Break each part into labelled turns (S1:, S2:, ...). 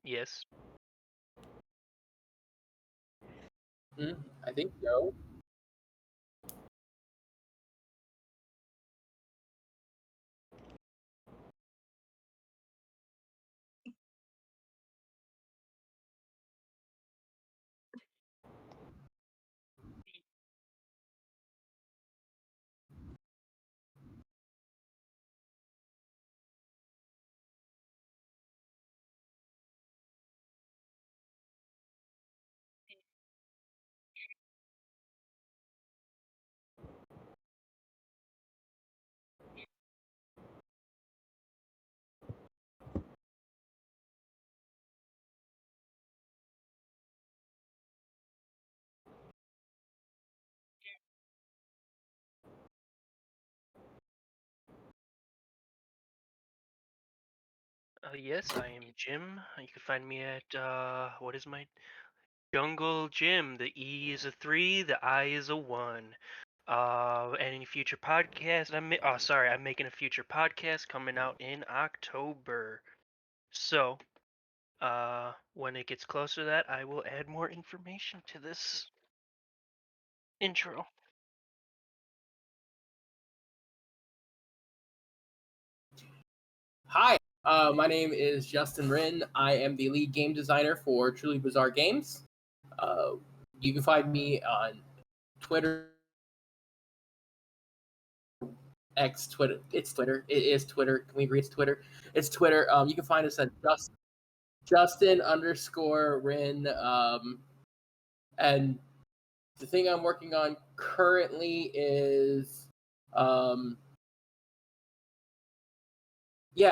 S1: Yes.
S2: I think so.
S1: Yes, I am Jim. You can find me at what is my Jungle Jim? The E is a 3, the I is a 1. Any future podcast? I'm making a future podcast coming out in October. So, when it gets closer to that, I will add more information to this intro.
S2: Hi, my name is Justin Wren. I am the lead game designer for Truly Bizarre Games. Uh, you can find me on Twitter, X, Twitter. It's Twitter. It is Twitter. Can we agree it's Twitter? It's Twitter. You can find us at Justin_Wren. And the thing I'm working on currently is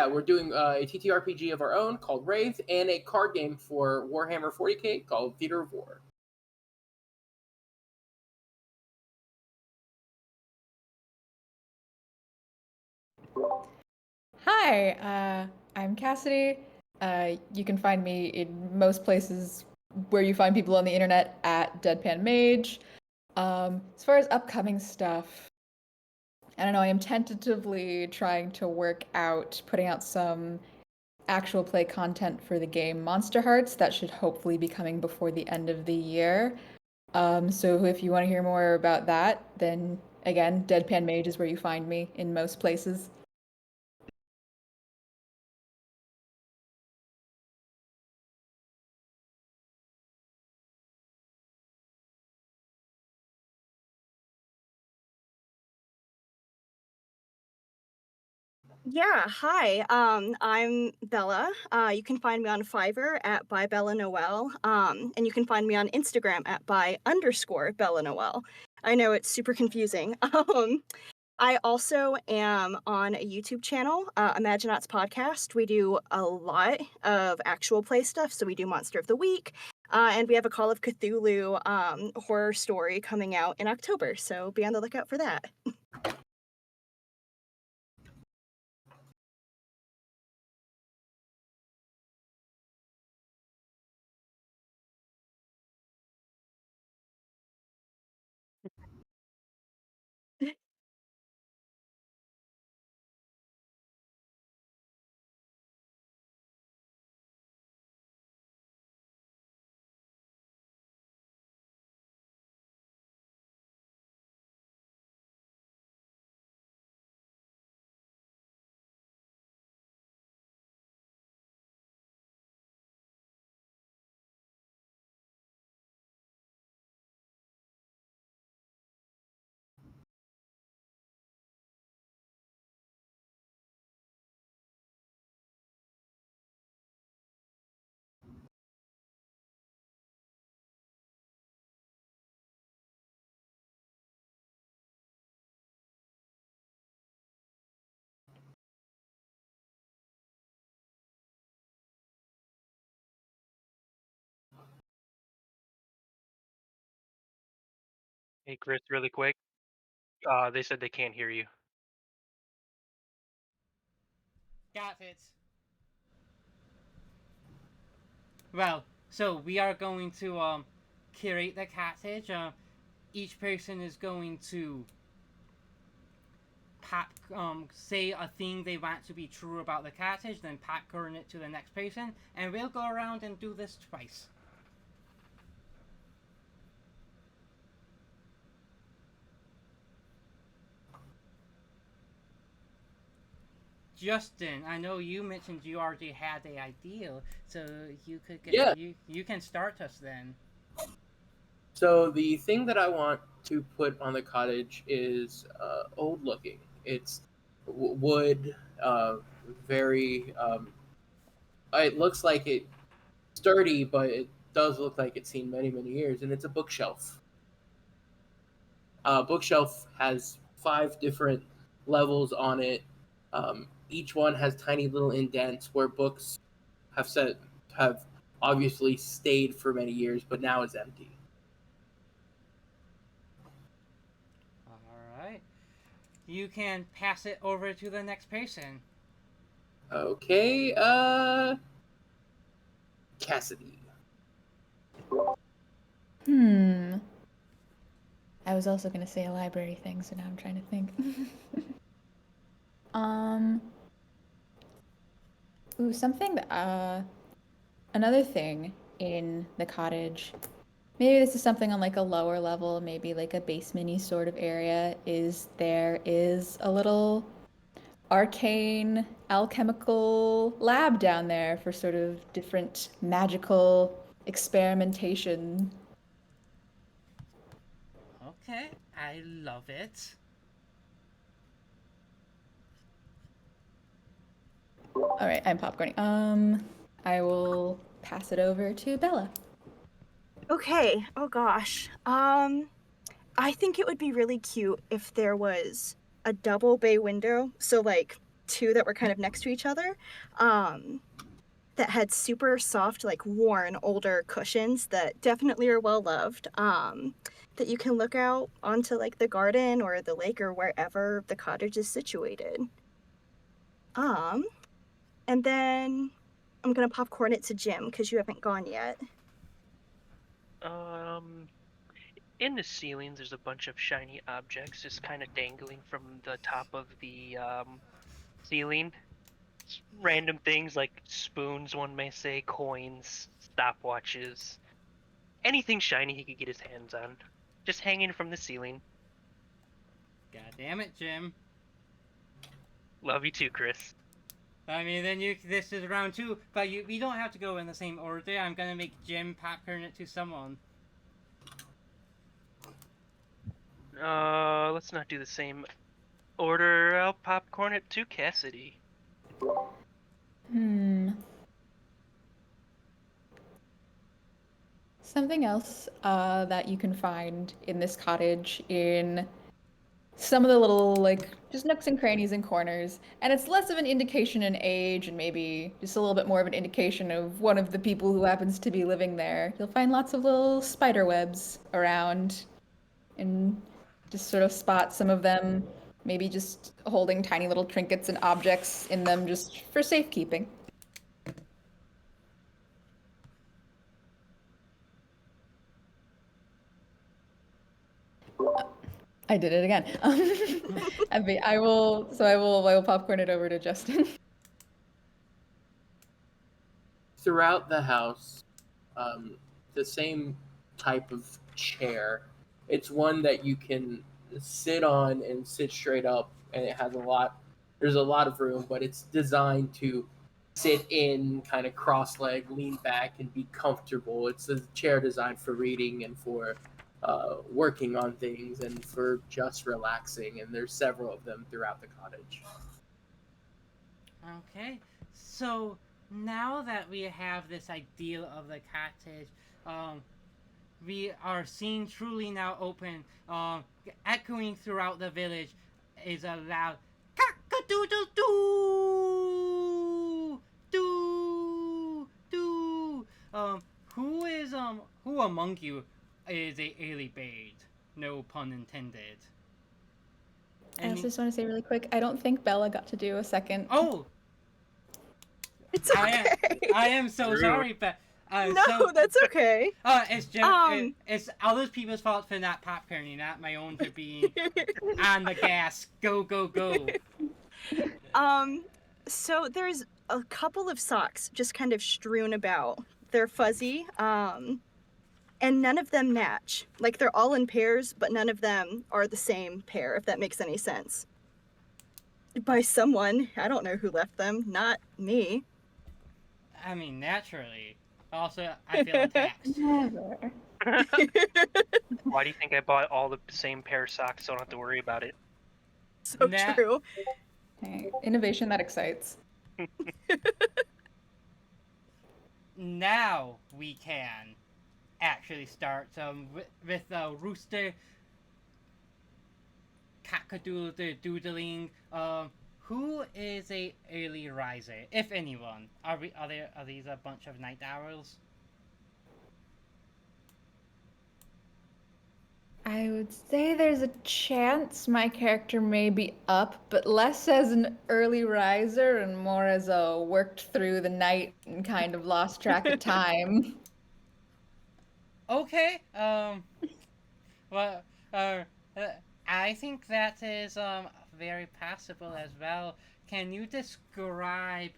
S2: we're doing a TTRPG of our own called Wraith and a card game for Warhammer 40k called Theater of War.
S3: Hi, I'm Cassidy. You can find me in most places where you find people on the internet at Deadpan Mage. As far as upcoming stuff, I don't know, I am tentatively trying to work out putting out some actual play content for the game Monster Hearts that should hopefully be coming before the end of the year. So if you want to hear more about that, then again, Deadpan Mage is where you find me in most places.
S4: Yeah, hi. I'm Bella. You can find me on Fiverr at by Bella Noel. And you can find me on Instagram at by_Bella Noel. I know it's super confusing. I also am on a YouTube channel, Imaginauts Podcast. We do a lot of actual play stuff. So we do Monster of the Week, and we have a Call of Cthulhu horror story coming out in October. So be on the lookout for that.
S1: Hey, Chris, really quick. They said they can't hear you.
S5: Got it. Well, so we are going to curate the cottage. Each person is going to say a thing they want to be true about the cottage, then popcorn it to the next person, and we'll go around and do this twice. Justin, I know you mentioned you already had the idea, so you could get
S2: Yeah.
S5: you can start us then.
S2: So the thing that I want to put on the cottage is old looking. It's wood, very. It looks like it's sturdy, but it does look like it's seen many, many years. And it's a bookshelf. Bookshelf has 5 different levels on it. Each one has tiny little indents where books have obviously stayed for many years, but now is empty.
S5: Alright. You can pass it over to the next person.
S2: Okay, Cassidy.
S3: I was also gonna say a library thing, so now I'm trying to think. Something. Another thing in the cottage. Maybe this is something on like a lower level, maybe like a basement-y sort of area. There is a little arcane alchemical lab down there for sort of different magical experimentation.
S5: Okay, I love it.
S3: All right, I'm popcorning. I will pass it over to Bella.
S4: Okay. Oh gosh. I think it would be really cute if there was a double bay window, so like 2 that were kind of next to each other, that had super soft, like worn, older cushions that definitely are well loved. That you can look out onto like the garden or the lake or wherever the cottage is situated. And then I'm gonna popcorn it to Jim because you haven't gone yet.
S1: In the ceiling, there's a bunch of shiny objects just kind of dangling from the top of the ceiling. Random things like spoons, one may say, coins, stopwatches, anything shiny he could get his hands on, just hanging from the ceiling.
S5: God damn it, Jim.
S1: Love you too, Chris.
S5: I mean, then this is round 2, but we don't have to go in the same order. I'm gonna make Jim popcorn it to someone.
S1: Let's not do the same order. I'll popcorn it to Cassidy.
S3: Something else that you can find in this cottage in some of the little, like, just nooks and crannies and corners. And it's less of an indication in age and maybe just a little bit more of an indication of one of the people who happens to be living there. You'll find lots of little spider webs around and just sort of spot some of them, maybe just holding tiny little trinkets and objects in them just for safekeeping. I did it again. I will popcorn it over to Justin.
S2: Throughout the house, the same type of chair. It's one that you can sit on and sit straight up, and it has there's a lot of room, but it's designed to sit in, kind of cross-legged, lean back, and be comfortable. It's a chair designed for reading and for working on things and for just relaxing, and there's several of them throughout the cottage.
S5: Okay, so now that we have this idea of the cottage, we are seeing truly now open, echoing throughout the village is a loud cock-a-doodle-doo, doo, doo. Who among you is a early bird? No pun intended.
S3: I also just want to say really quick, I don't think Bella got to do a second.
S5: Oh!
S4: It's okay.
S5: I am so
S1: Rude.
S5: sorry, but
S4: No,
S5: So,
S4: that's okay.
S5: it's other people's fault for not popcorning, not my own for being on the gas. Go, go, go.
S4: So there's a couple of socks just kind of strewn about. They're fuzzy, and none of them match. Like, they're all in pairs, but none of them are the same pair, if that makes any sense. By someone. I don't know who left them. Not me.
S5: I mean, naturally. Also, I feel attacked.
S3: Never.
S1: Why do you think I bought all the same pair of socks so I don't have to worry about it?
S4: So
S5: Nah.
S4: true.
S3: Hey, innovation that excites.
S5: Now we can actually start with the rooster cackadoodle-doodling. Who is a early riser, if anyone? Are these a bunch of night owls?
S3: I would say there's a chance my character may be up, but less as an early riser and more as a worked through the night and kind of lost track of time.
S5: Okay. Well, I think that is very passable as well. Can you describe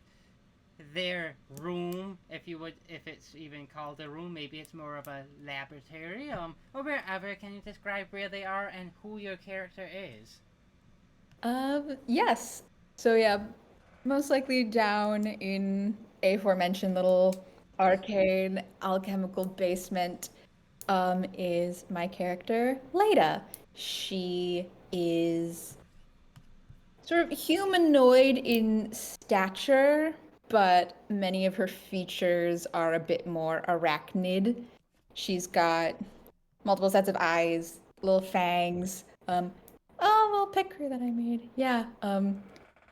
S5: their room, if it's even called a room? Maybe it's more of a laboratory, or wherever. Can you describe where they are and who your character is?
S3: Yes. So yeah, most likely down in aforementioned little arcane alchemical basement is my character, Leda. She is sort of humanoid in stature, but many of her features are a bit more arachnid. She's got multiple sets of eyes, little fangs. Oh, little pit crew that I made. Yeah.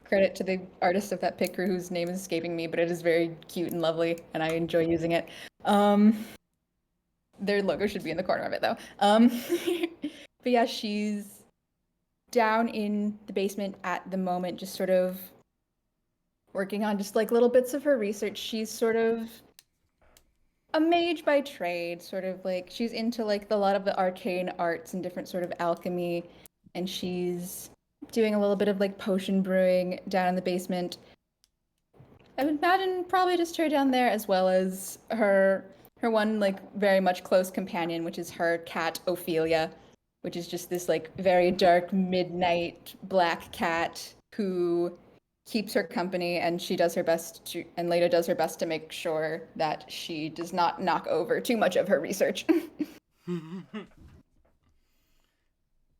S3: Credit to the artist of that pit crew whose name is escaping me, but it is very cute and lovely, and I enjoy using it. Their logo should be in the corner of it though. But yeah, she's down in the basement at the moment, just sort of working on just like little bits of her research. She's sort of a mage by trade, sort of like she's into like a lot of the arcane arts and different sort of alchemy, and she's doing a little bit of like potion brewing down in the basement. I would imagine probably just her down there, as well as her one like very much close companion, which is her cat Ophelia, which is just this like very dark midnight black cat who keeps her company, and she does her best to, and Leda does her best to make sure that she does not knock over too much of her research.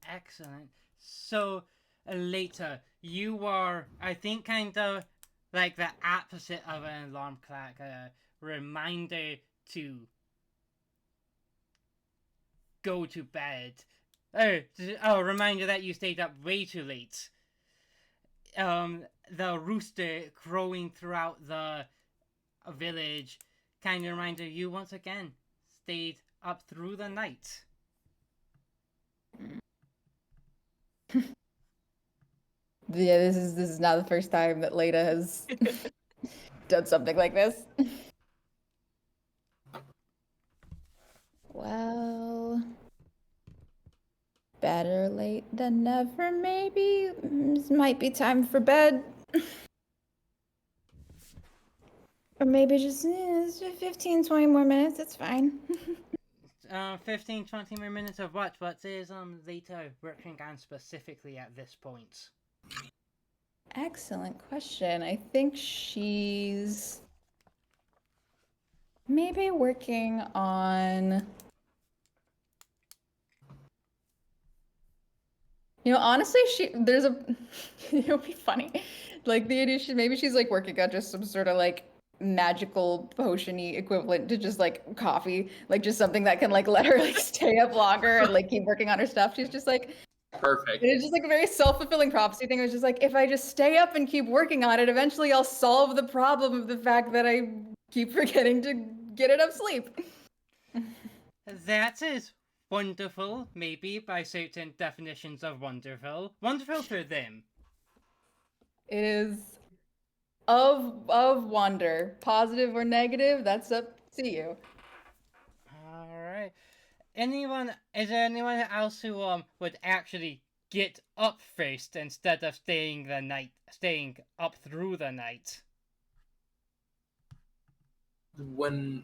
S5: Excellent. So, later, you are, I think, kind of like the opposite of an alarm clock, a reminder to go to bed. Oh, reminder that you stayed up way too late. The rooster crowing throughout the village kind of reminder you once again stayed up through the night.
S3: Yeah, this is not the first time that Leda has done something like this. Well, better late than never, maybe. This might be time for bed. Or maybe just 15, 20 more minutes, it's fine.
S5: 15, 20 more minutes of what? What is later working on specifically at this point?
S3: Excellent question. I think she's maybe working on... You know, honestly, there's a... It would be funny. Like, the idea, maybe she's, like, working on just some sort of, like, magical potion-y equivalent to just, like, coffee. Like, just something that can, like, let her, like, stay up longer and, like, keep working on her stuff. She's just, like...
S2: Perfect.
S3: It's just, like, a very self-fulfilling prophecy thing. It was just, like, if I just stay up and keep working on it, eventually I'll solve the problem of the fact that I keep forgetting to get enough sleep.
S5: That is wonderful, maybe by certain definitions of wonderful. Wonderful for them.
S3: It is of wonder, positive or negative. That's up see you.
S5: All right. Is there anyone else who would actually get up first instead of staying up through the night?
S2: When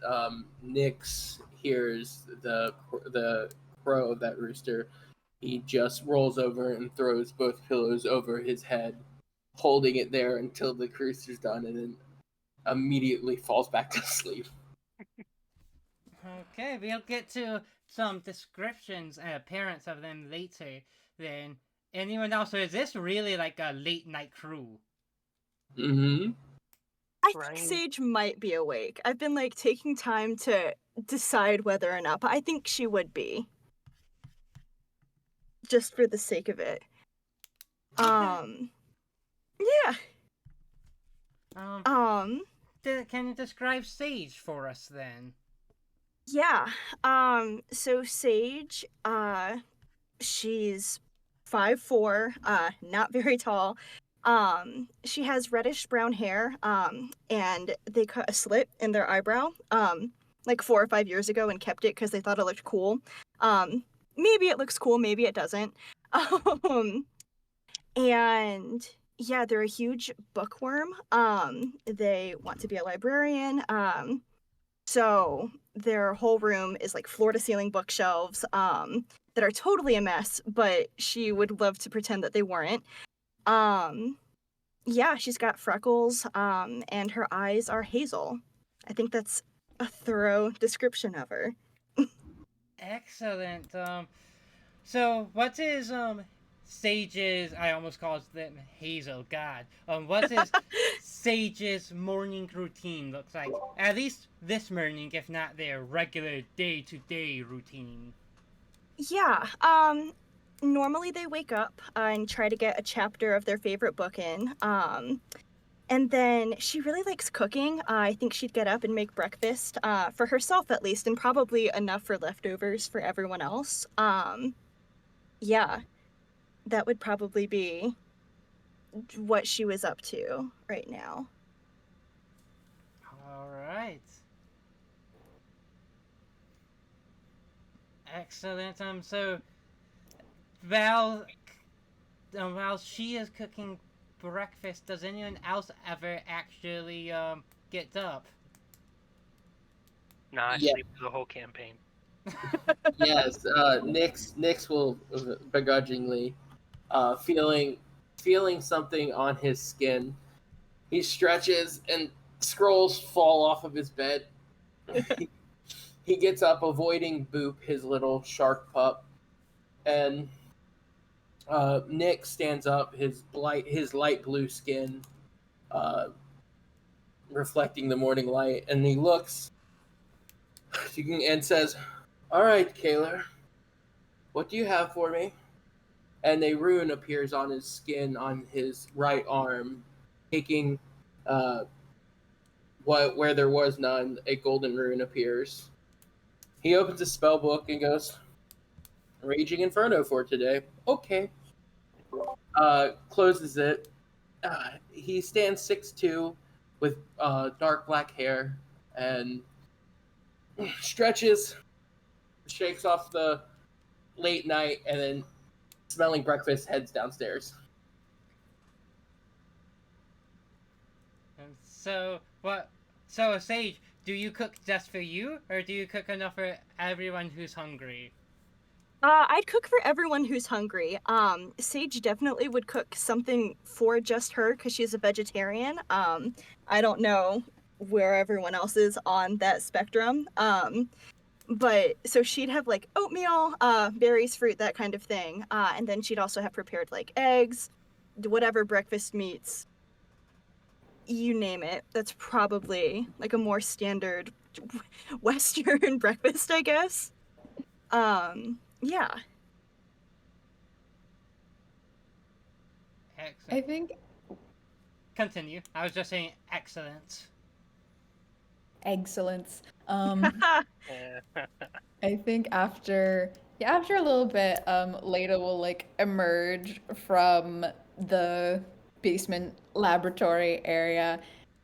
S2: Nyx hears the crow of that rooster, he just rolls over and throws both pillows over his head, holding it there until the rooster's done, and then immediately falls back to sleep.
S5: Okay, we'll get to some descriptions and appearance of them later. Then, anyone else? Or is this really like a late night crew?
S2: Mm-hmm.
S4: I think
S1: Ryan?
S4: Sage might be awake. I've been like taking time to decide whether or not, but I think she would be. Just for the sake of it. Yeah.
S5: Can you describe Sage for us then?
S4: Yeah. So Sage, she's 5'4", not very tall. She has reddish brown hair, and they cut a slit in their eyebrow, like 4 or 5 years ago and kept it because they thought it looked cool. Maybe it looks cool, maybe it doesn't. And yeah, they're a huge bookworm. They want to be a librarian. So their whole room is like floor to ceiling bookshelves that are totally a mess, but she would love to pretend that they weren't. Yeah, she's got freckles, and her eyes are hazel. I think that's a thorough description of her.
S5: Excellent. So what is Sage's? I almost called them Hazel. God. What is Sage's morning routine looks like? At least this morning, if not their regular day-to-day routine.
S4: Yeah, normally they wake up and try to get a chapter of their favorite book in. And then she really likes cooking. I think she'd get up and make breakfast, for herself at least, and probably enough for leftovers for everyone else. Yeah, that would probably be what she was up to right now.
S5: All right. Excellent. So while while she is cooking breakfast, does anyone else ever actually get up?
S1: Nah, I
S2: Yeah.
S1: sleep through the whole campaign.
S2: Yes, Nyx will begrudgingly, feeling something on his skin. He stretches and scrolls fall off of his bed. He gets up, avoiding Boop, his little shark pup, and Nick stands up, his light blue skin reflecting the morning light, and he looks and says, "All right, Kaler, what do you have for me?" And a rune appears on his skin on his right arm, taking where there was none, a golden rune appears. He opens his spell book and goes, "Raging Inferno for today." Okay. Closes it. He stands 6'2", with dark black hair, and stretches, shakes off the late night, and then, smelling breakfast, heads downstairs.
S5: And so what? So Sage, do you cook just for you, or do you cook enough for everyone who's hungry?
S4: I'd cook for everyone who's hungry. Sage definitely would cook something for just her because she's a vegetarian. I don't know where everyone else is on that spectrum. But so she'd have like oatmeal, berries, fruit, that kind of thing. And then she'd also have prepared like eggs, whatever breakfast meats, you name it. That's probably like a more standard Western breakfast, I guess. Yeah.
S5: Excellent.
S3: I think
S5: Continue. I was just saying excellent.
S3: excellence.
S1: Yeah.
S3: I think after a little bit, Leda will like emerge from the basement laboratory area,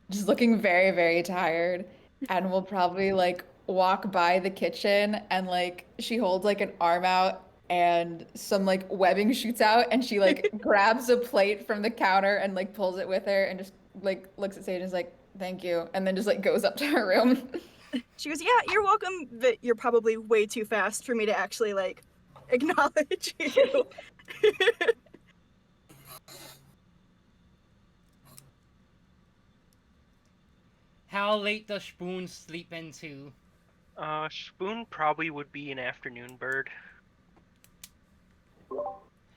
S3: just looking very, very tired. and will probably like walk by the kitchen and like she holds like an arm out and some like webbing shoots out and she like grabs a plate from the counter and like pulls it with her and just like looks at Sage and is like, "Thank you," and then just like goes up to her room.
S4: She goes, "Yeah, you're welcome, but you're probably way too fast for me to actually like acknowledge you."
S5: How late does Spoon sleep into?
S1: Spoon probably would be an afternoon bird.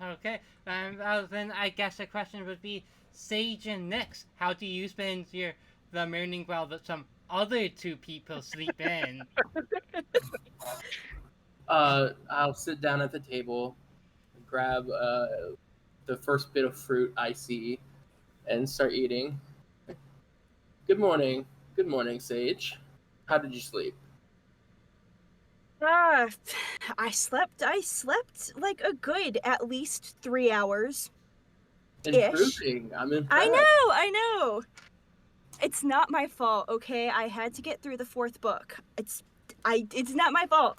S5: Okay, then I guess the question would be, Sage and Nyx, how do you spend the morning while that some other two people sleep in?
S2: I'll sit down at the table, grab the first bit of fruit I see, and start eating. Good morning. Good morning, Sage. How did you sleep?
S4: Ah, I slept like a good at least 3 hours.
S2: Improving. I'm impressed.
S4: I know. It's not my fault, okay? I had to get through the 4th book. It's not my fault.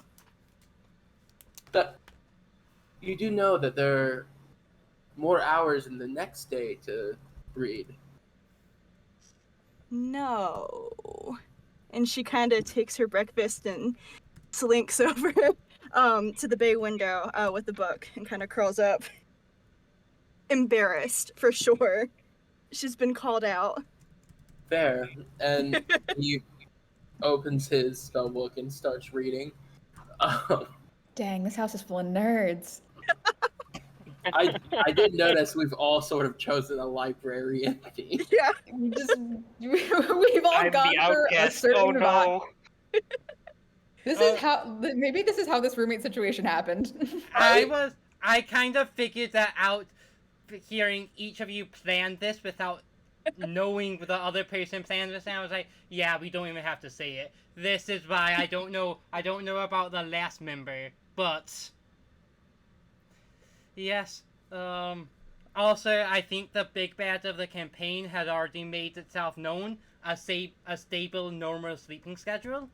S2: But you do know that there are more hours in the next day to read.
S4: No. And she kind of takes her breakfast and slinks over to the bay window with the book and kind of curls up. Embarrassed, for sure. She's been called out.
S2: Fair. And he opens his spell book and starts reading.
S3: Dang, this house is full of nerds.
S2: I did notice we've all sort of chosen a librarian theme.
S4: Yeah.
S3: We've all
S1: I'm
S3: gone
S1: the
S3: for a
S1: outcast.
S3: certain
S1: Oh
S3: vibe.
S1: no.
S3: This is how maybe this is how this roommate situation happened.
S5: I kind of figured that out hearing each of you plan this without knowing the other person planned this, and I was like, yeah, we don't even have to say it. This is why I don't know about the last member, but yes. Also, I think the big bad of the campaign had already made itself known, a stable, normal sleeping schedule.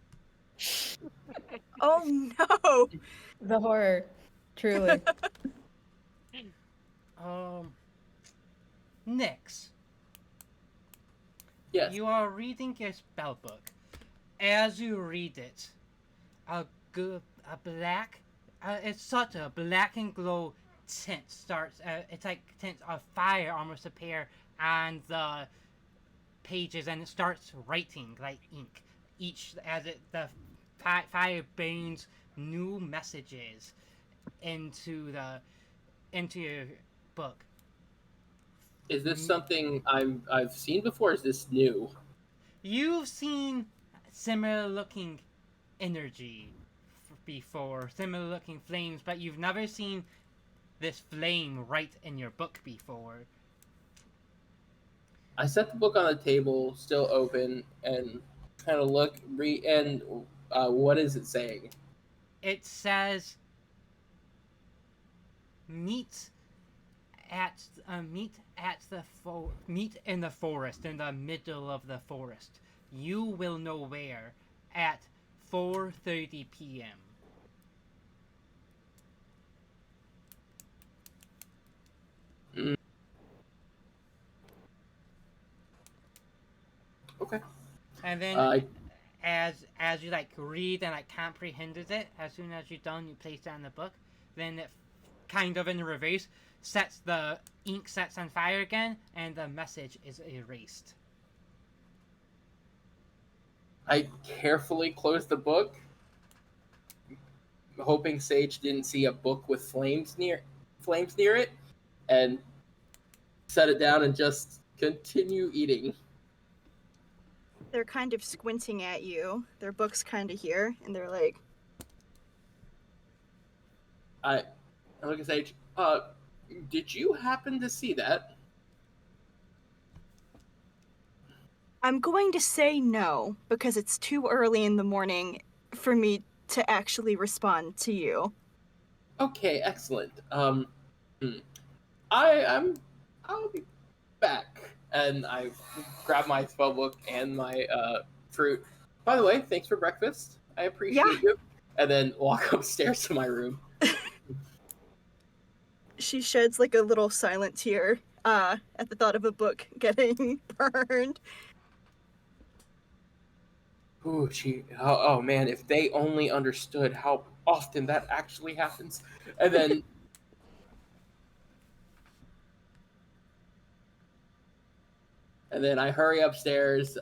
S4: Oh no.
S3: The horror, truly.
S5: Nyx.
S2: Yes.
S5: You are reading your spell book. As you read it, it's such a black and glow tint starts. It's like tint of fire almost appear on the pages, and it starts writing like ink. The fire burns new messages into your book.
S2: Is this something I've seen before? Or is this new?
S5: You've seen similar looking energy before, similar looking flames, but you've never seen this flame right in your book before.
S2: I set the book on the table, still open, and kind of look, and what is it saying?
S5: It says, meet in the forest, in the middle of the forest. You will know where at 4:30 p.m.
S2: Okay.
S5: And then as you like read and like comprehended it, as soon as you're done, you place down the book. Then it kind of in reverse the ink sets on fire again, and the message is erased.
S2: I carefully closed the book, hoping Sage didn't see a book with flames near it, and set it down and just continue eating.
S4: They're kind of squinting at you. Their book's kind of here, and they're like,
S2: I look at Sage. Did you happen to see that?
S4: I'm going to say no, because it's too early in the morning for me to actually respond to you.
S2: Okay, excellent. I'll be back. And I grab my spellbook and my fruit By the way, thanks for breakfast. I appreciate you. And then walk upstairs to my room.
S4: She sheds like a little silent tear at the thought of a book getting burned.
S2: Ooh, oh man, if they only understood how often that actually happens. And then I hurry upstairs,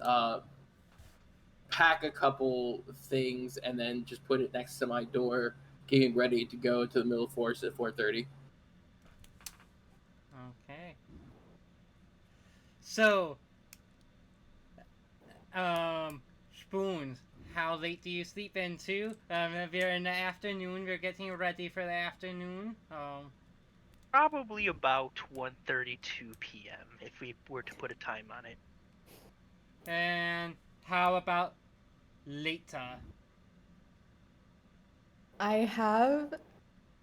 S2: pack a couple things, and then just put it next to my door, getting ready to go to the middle forest at 4:30.
S5: Okay. So, Spoons, how late do you sleep into? If you're in the afternoon, we're getting ready for the afternoon.
S1: Probably about 1:32 p.m. if we were to put a time on it.
S5: And how about later?
S3: I have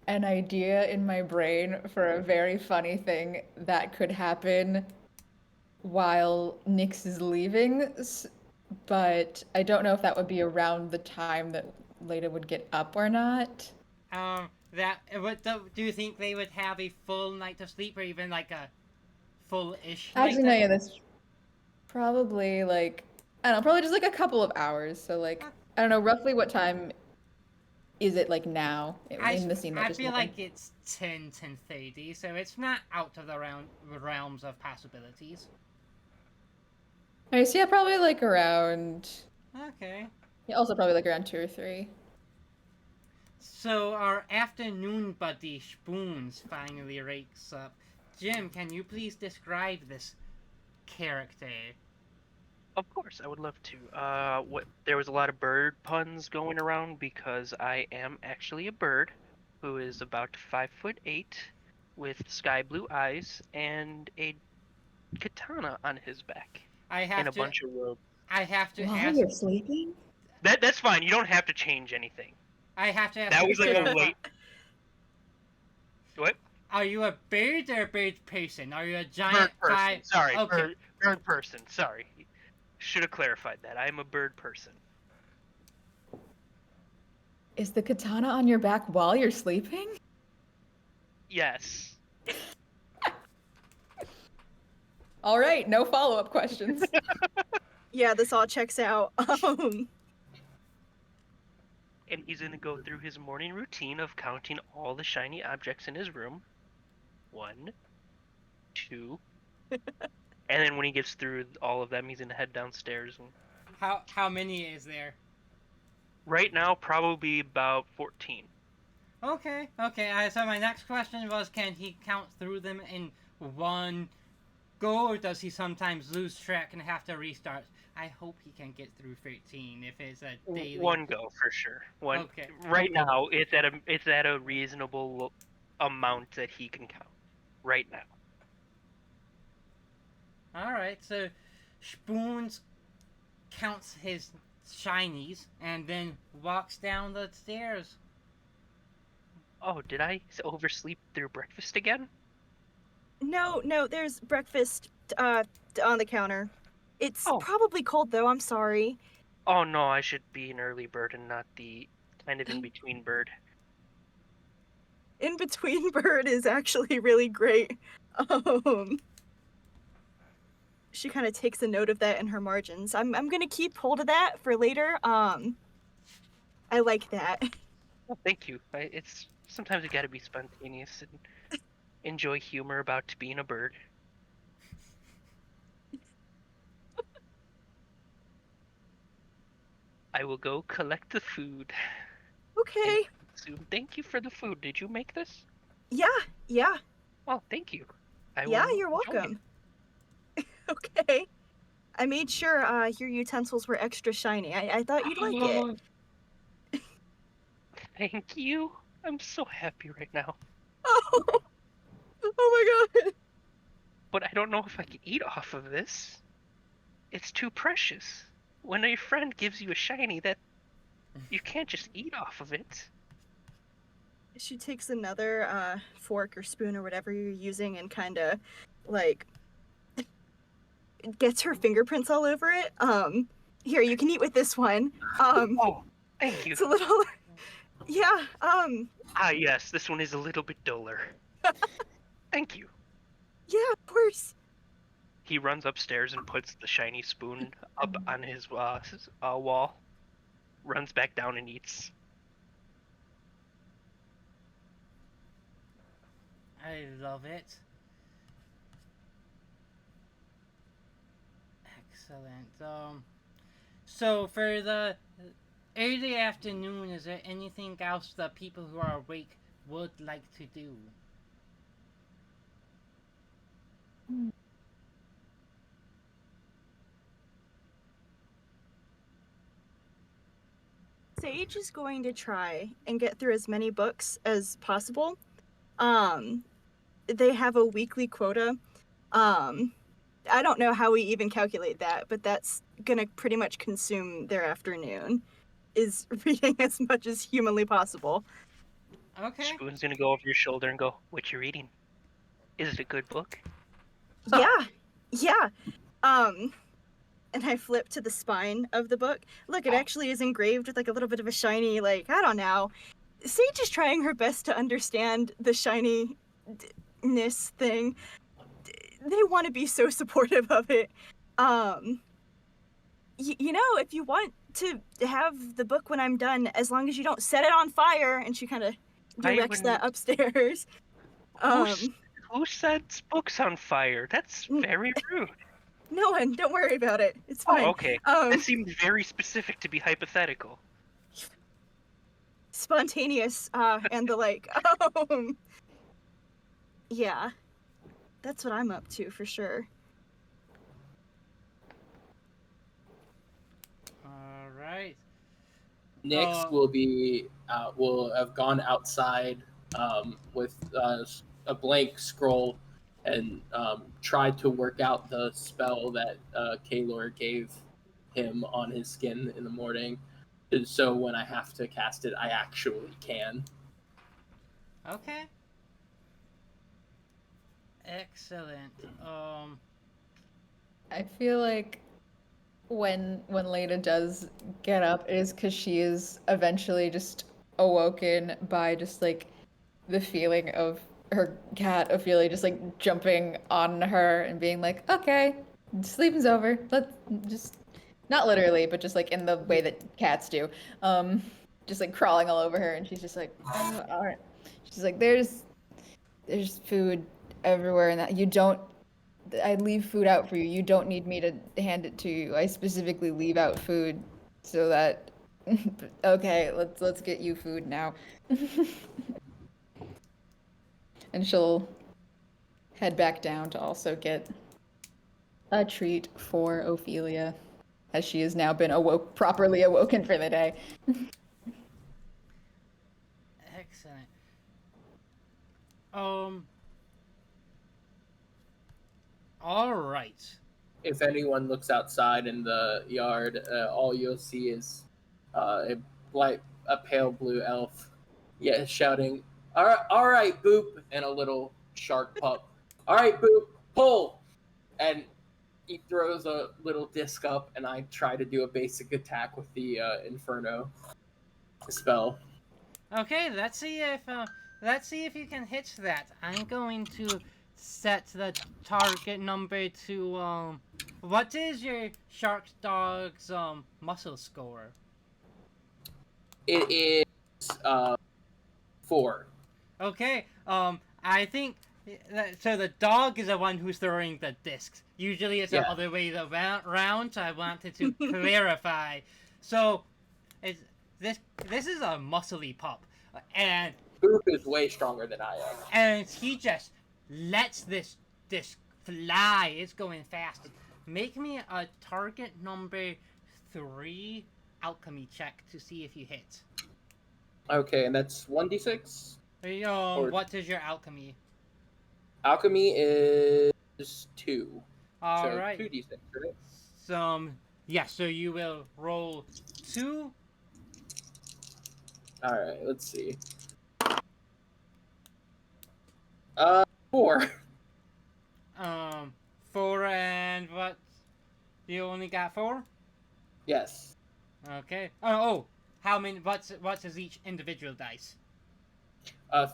S3: an idea in my brain for a very funny thing that could happen while Nyx is leaving, but I don't know if that would be around the time that Leda would get up or not.
S5: Do you think they would have a full night of sleep, or even like a full-ish
S3: Actually,
S5: night
S3: no,
S5: of
S3: yeah, that's probably like, I don't know, probably just like a couple of hours. So like, I don't know, roughly what time is it like now in the scene that
S5: I
S3: just
S5: feel
S3: happened?
S5: like it's 10:30, so it's not out of the realms of possibilities.
S3: Alright, so yeah, probably like around,
S5: Okay.
S3: yeah, also probably like around 2 or 3.
S5: So our afternoon buddy Spoons finally wakes up. Jim, can you please describe this character?
S1: Of course, I would love to. There was a lot of bird puns going around because I am actually a bird who is about 5'8", with sky blue eyes and a katana on his back
S5: I
S1: and
S5: have
S1: a
S5: to.
S1: bunch of robes.
S5: I have to
S3: While
S5: ask.
S3: you're sleeping?
S1: That's fine. You don't have to change anything.
S5: I have to ask.
S1: That
S5: to
S1: was like a
S5: clarify.
S1: late. What?
S5: Are you a bird or a bird person? Are you a
S1: Bird
S5: giant
S1: person. Sorry,
S5: Okay.
S1: bird person. Sorry. Should have clarified that. I am a bird person.
S3: Is the katana on your back while you're sleeping?
S1: Yes.
S3: All right, no follow-up questions.
S4: Yeah, this all checks out.
S1: And he's gonna go through his morning routine of counting all the shiny objects in his room. 1, 2. And then when he gets through all of them, he's gonna head downstairs. And
S5: How many is there?
S1: right now, probably about 14.
S5: Okay. So my next question was, can he count through them in one go, or does he sometimes lose track and have to restart? I hope he can get through 13 if it's a daily.
S1: One go for sure. One.
S5: Okay.
S1: Right now, it's at a reasonable amount that he can count. Right now.
S5: All right. So Spoons counts his shinies and then walks down the stairs.
S1: Oh, did I oversleep through breakfast again?
S4: No, there's breakfast on the counter. It's
S1: Oh.
S4: probably cold though, I'm sorry.
S1: Oh no, I should be an early bird and not the kind of in between bird.
S4: In between bird is actually really great. She kind of takes a note of that in her margins. I'm gonna keep hold of that for later. I like that.
S1: Well, thank you. It's sometimes you gotta be spontaneous and enjoy humor about being a bird. I will go collect the food.
S4: Okay.
S1: Soon. Thank you for the food. Did you make this?
S4: Yeah.
S1: Oh, thank you.
S4: Yeah, you're
S1: enjoy it.
S4: welcome. Okay. I made sure your utensils were extra shiny. I thought you'd like it.
S1: Thank you. I'm so happy right now.
S4: Oh my god.
S1: But I don't know if I can eat off of this. It's too precious. When a friend gives you a shiny, that you can't just eat off of it.
S4: She takes another fork or spoon or whatever you're using and kind of like gets her fingerprints all over it. Here, you can eat with this one.
S1: Oh, thank you.
S4: It's a little, yeah.
S1: Ah, yes, this one is a little bit duller. Thank you.
S4: Yeah, of course.
S1: He runs upstairs and puts the shiny spoon up on his wall. Runs back down and eats.
S5: I love it. Excellent. So for the early afternoon, is there anything else that people who are awake would like to do?
S4: Sage is going to try and get through as many books as possible. They have a weekly quota. I don't know how we even calculate that, but that's gonna pretty much consume their afternoon, is reading as much as humanly possible.
S5: Okay.
S1: Spoon's gonna go over your shoulder and go, "What you reading? Is it a good book?"
S4: Yeah. And I flip to the spine of the book. Look, it actually is engraved with like a little bit of a shiny, like, I don't know. Sage is trying her best to understand the shininess thing. They want to be so supportive of it. You know, if you want to have the book when I'm done, as long as you don't set it on fire, and she kind of directs that upstairs.
S1: Who sets books on fire? That's very rude.
S4: No one. Don't worry about it. It's fine.
S1: Oh, okay. That seemed very specific to be hypothetical.
S4: Spontaneous, and the like. Yeah. That's what I'm up to, for sure.
S5: Alright.
S2: Nyx will have gone outside with a blank scroll and tried to work out the spell that Kaylor gave him on his skin in the morning. And so when I have to cast it, I actually can.
S5: Okay. Excellent.
S3: I feel like when Leda does get up, it is because she is eventually just awoken by just like the feeling of her cat Ophelia just like jumping on her and being like, okay, sleeping's over. Let's just not literally, but just like in the way that cats do. Just like crawling all over her, and she's just like, oh, all right. She's like, there's food everywhere, and that you don't. I leave food out for you. You don't need me to hand it to you. I specifically leave out food so that. Okay, let's get you food now. And she'll head back down to also get a treat for Ophelia, as she has now been properly awoken for the day.
S5: Excellent. All right.
S2: If anyone looks outside in the yard, all you'll see is a pale blue elf, shouting, all right, Boop," and a little shark pup. "All right, Boop, pull!" And he throws a little disc up, and I try to do a basic attack with the Inferno spell.
S5: Okay, let's see if you can hit that. I'm going to set the target number to what is your shark dog's muscle score?
S2: It is 4.
S5: Okay, I think so. The dog is the one who's throwing the discs. Usually it's the other way around. So I wanted to clarify. So, this is a muscly pup, and
S2: Boop is way stronger than I am.
S5: And he just lets this fly. It's going fast. Make me a target number 3 alchemy check to see if you hit.
S2: Okay, and that's 1d6?
S5: What is your alchemy?
S2: Alchemy is 2.
S5: Alright.
S2: 2d6, right?
S5: So you will roll 2.
S2: Alright, let's see. 4.
S5: 4 and what? You only got 4?
S2: Yes.
S5: Okay. Oh, how many? What's is each individual dice?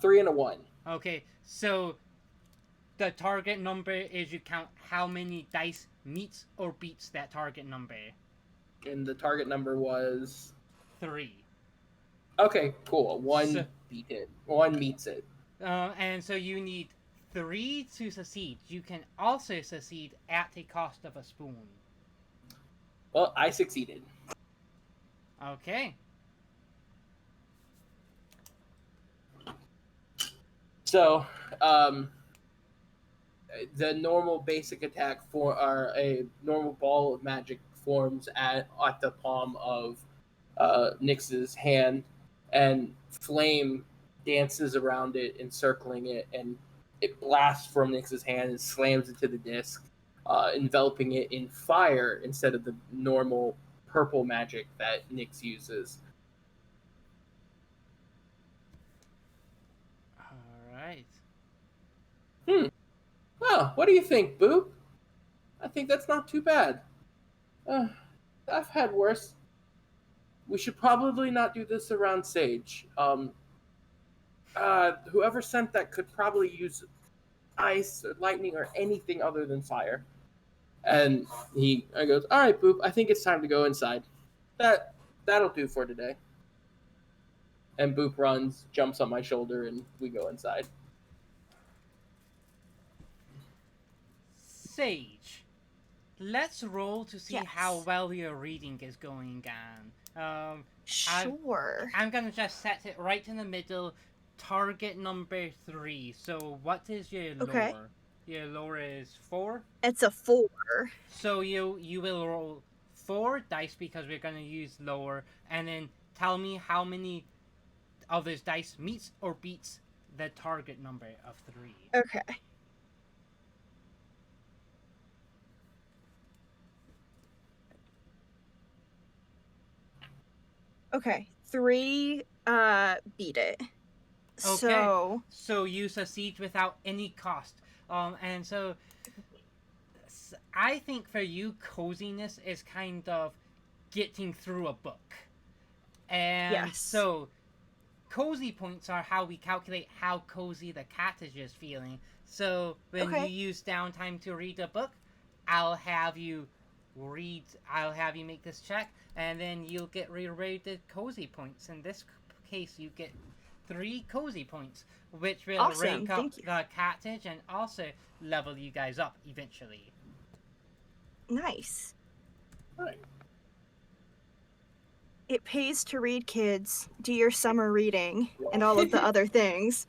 S2: 3 and a 1.
S5: Okay, so the target number is you count how many dice meets or beats that target number.
S2: And the target number was
S5: 3.
S2: okay. Cool.
S5: So,
S2: 1 beat it. 1 meets it.
S5: and so you need 3 to succeed. You can also succeed at the cost of a spoon.
S2: Well, I succeeded.
S5: Okay.
S2: So, the normal basic attack for a normal ball of magic forms at the palm of Nyx's hand, and flame dances around it, encircling it, and it blasts from Nyx's hand and slams into the disc, enveloping it in fire instead of the normal purple magic that Nyx uses.
S5: All right.
S2: Oh, what do you think, Boop? I think that's not too bad. I've had worse. We should probably not do this around Sage. Whoever sent that could probably use ice or lightning or anything other than fire. And I goes, all right, Boop, I think it's time to go inside. That'll do for today. And Boop runs, jumps on my shoulder, and we go inside.
S5: Sage, let's roll to see
S4: Yes.
S5: how well your reading is going on.
S4: Sure.
S5: I'm gonna just set it right in the middle. Target number 3. So what is your
S4: Okay.
S5: lore? Your lore is 4.
S4: It's a 4.
S5: So you will roll 4 dice because we're gonna use lore, and then tell me how many of those dice meets or beats the target number of 3.
S4: Okay. Okay. 3 beat it.
S5: Okay. So you succeed without any cost. And so I think for you, coziness is kind of getting through a book. And
S4: Yes.
S5: so cozy points are how we calculate how cozy the cottage is feeling. So when
S4: Okay.
S5: you use downtime to read a book, I'll have you make this check, and then you'll get rewarded cozy points. In this case, you get 3 cozy points, which will
S4: Awesome,
S5: rank up
S4: thank you.
S5: the cottage and also level you guys up eventually.
S4: Nice.
S2: Right.
S4: It pays to read, kids. Do your summer reading and all of the other things.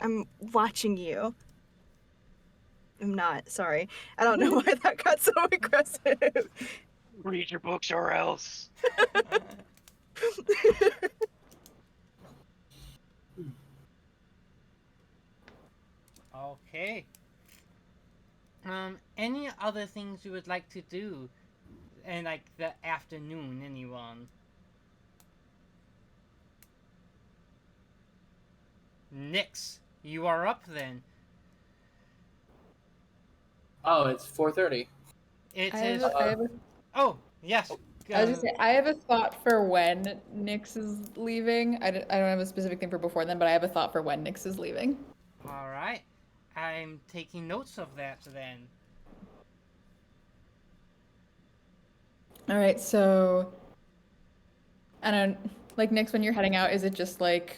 S4: I'm watching you. I'm not, sorry. I don't know why that got so aggressive.
S1: Read your books or else.
S5: Okay. Any other things you would like to do in like the afternoon, anyone? Nyx, you are up then.
S2: Oh, it's 4:30.
S5: It
S3: I
S5: is.
S3: have a
S5: Oh, yes.
S3: I was just saying, I have a thought for when Nyx is leaving. I don't have a specific thing for before then, but I have a thought for when Nyx is leaving.
S5: All right. I'm taking notes of that then.
S3: All right, so I don't like Nyx, when you're heading out, is it just like,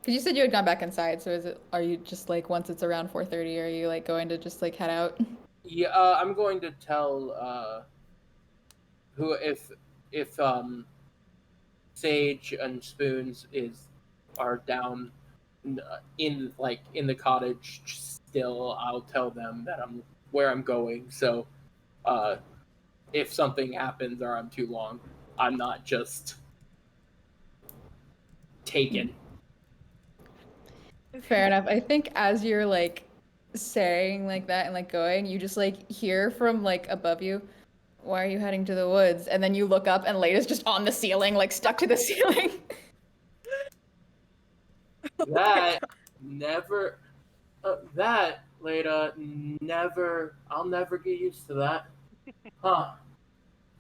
S3: because you said you had gone back inside, so are you just like, once it's around 4:30, are you like going to just like head out?
S2: Yeah, I'm going to tell who if Sage and Spoons are down in the cottage still. I'll tell them that where I'm going. So, if something happens or I'm too long, I'm not just taken.
S3: Fair enough. I think as you're like saying like that and like going, you just like hear from like above you, "Why are you heading to the woods?" And then you look up and Lada's just on the ceiling, like stuck to the ceiling.
S2: That never. That Leda never. I'll never get used to that. Huh.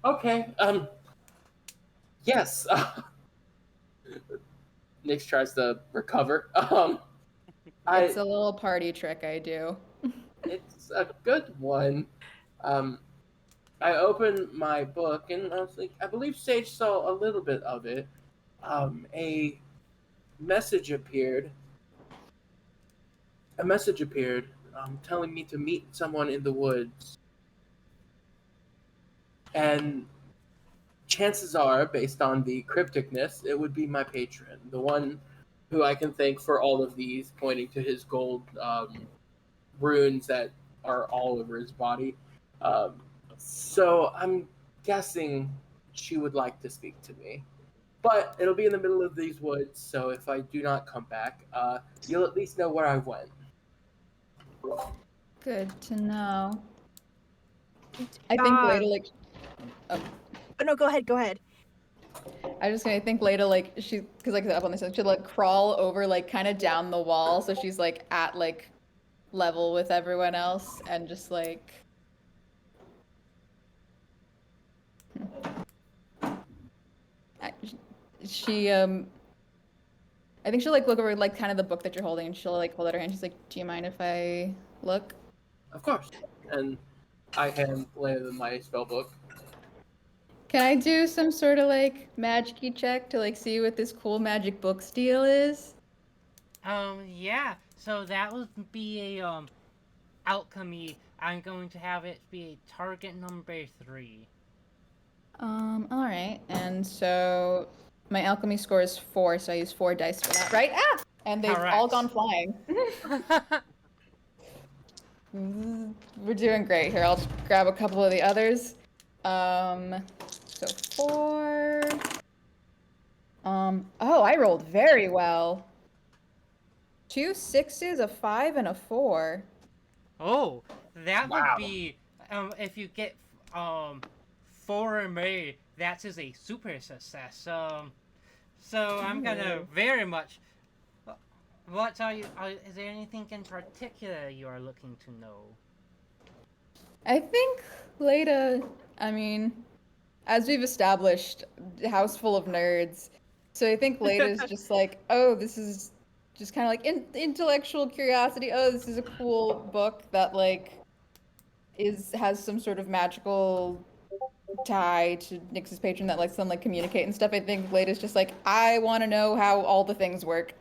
S2: Okay. Yes. Nix tries to recover.
S3: It's
S2: I
S3: a little party trick I do.
S2: it's a good one. Um, I opened my book and I was like, I believe Sage saw a little bit of it. A message appeared. A message appeared, telling me to meet someone in the woods. And chances are, based on the crypticness, it would be my patron, the one who I can thank for all of these, pointing to his gold runes that are all over his body. Um, so I'm guessing she would like to speak to me. But it'll be in the middle of these woods, so if I do not come back, you'll at least know where I went.
S3: Good to know. I think later, like,
S4: Oh, no, go ahead. Go ahead.
S3: I was just gonna think later, like she, because like up on this, she'll like crawl over, like kind of down the wall, so she's like at like level with everyone else, and just like. I- She I think she'll like look over like kind of the book that you're holding, and she'll like hold out her hand. She's like, "Do you mind if I look?"
S2: Of course. And I hand Lana my spell book.
S3: Can I do some sort of like magic-y check to like see what this cool magic book steal is?
S5: Yeah. So that would be a alchemy. I'm going to have it be a target number 3.
S3: All right. And so my alchemy score is 4, so I use 4 dice for that, right? Ah! And they've all
S5: Correct.
S3: gone flying. We're doing great here. I'll just grab a couple of the others. So 4. Oh, I rolled very well. 2 6s, a 5, and a 4.
S5: Oh, that would
S2: Wow.
S5: be if you get 4 or more, that is a super success. So I'm gonna very much. What are you? Is there anything in particular you are looking to know?
S3: I think Leda, I mean, as we've established, house full of nerds. So I think Leda's just like, oh, this is just kind of like intellectual curiosity. Oh, this is a cool book that like has some sort of magical tie to Nyx's patron that lets them like communicate and stuff. I think Leda's just like, I want to know how all the things work.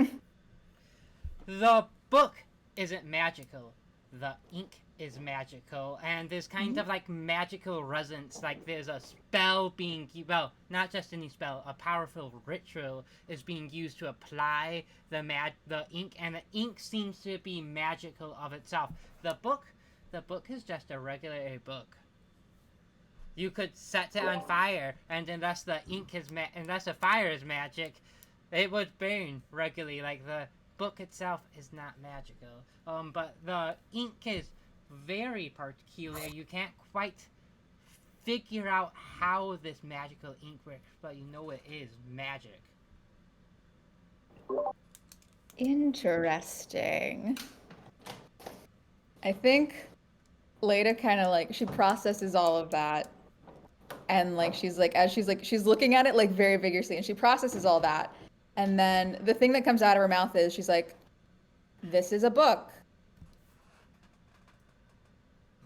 S5: The book isn't magical. The ink is magical, and there's kind of like magical resonance. Like there's a spell being well, not just any spell. A powerful ritual is being used to apply the ink, and the ink seems to be magical of itself. The book is just a regular book. You could set it on fire, and unless the fire is magic, it would burn regularly. Like the book itself is not magical. But the ink is very particular. You can't quite figure out how this magical ink works, but you know it is magic.
S3: Interesting. I think Leda kind of like she processes all of that, and like she's like as she's looking at it like very vigorously, and she processes all that, and then the thing that comes out of her mouth is she's like, "This is a book."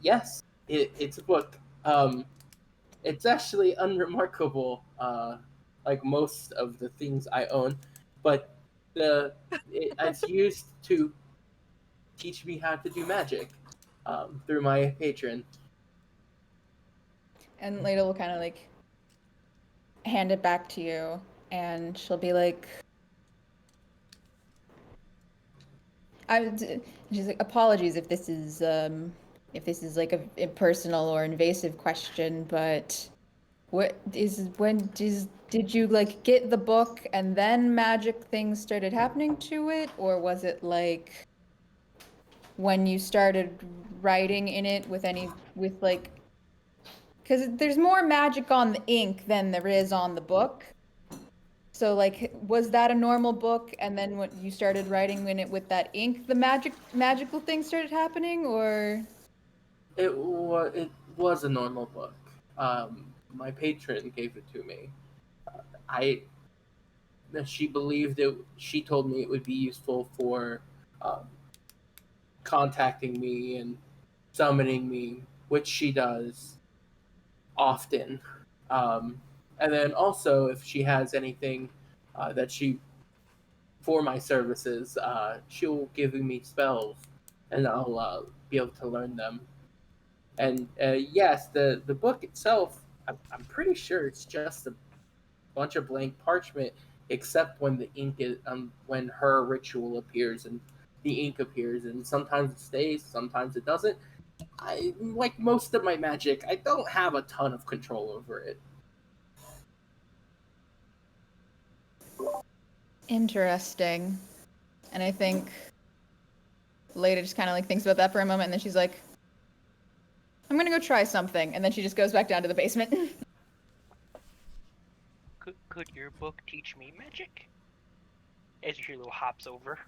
S2: Yes, it's a book. It's actually unremarkable, like most of the things I own, but it's used to teach me how to do magic through my patron.
S3: And Leda will kind of like hand it back to you, and she'll be like, she's like, apologies if this is like a impersonal or invasive question, but did you like get the book and then magic things started happening to it, or was it like when you started writing in it with like, because there's more magic on the ink than there is on the book. So like, was that a normal book, and then when you started writing in it with that ink, the magical things started happening, or?
S2: It was a normal book. My patron gave it to me. she believed it. She told me it would be useful for contacting me and summoning me, which she does often. And then also, if she has anything that she for my services, she'll give me spells, and I'll be able to learn them. And yes, the book itself, I'm pretty sure it's just a bunch of blank parchment, except when the ink is when her ritual appears and the ink appears, and sometimes it stays, sometimes it doesn't. I like most of my magic. I don't have a ton of control over it.
S3: Interesting. And I think Leda just kind of like thinks about that for a moment, and then she's like, I'm gonna go try something. And then she just goes back down to the basement.
S1: Could your book teach me magic? As your little hops over.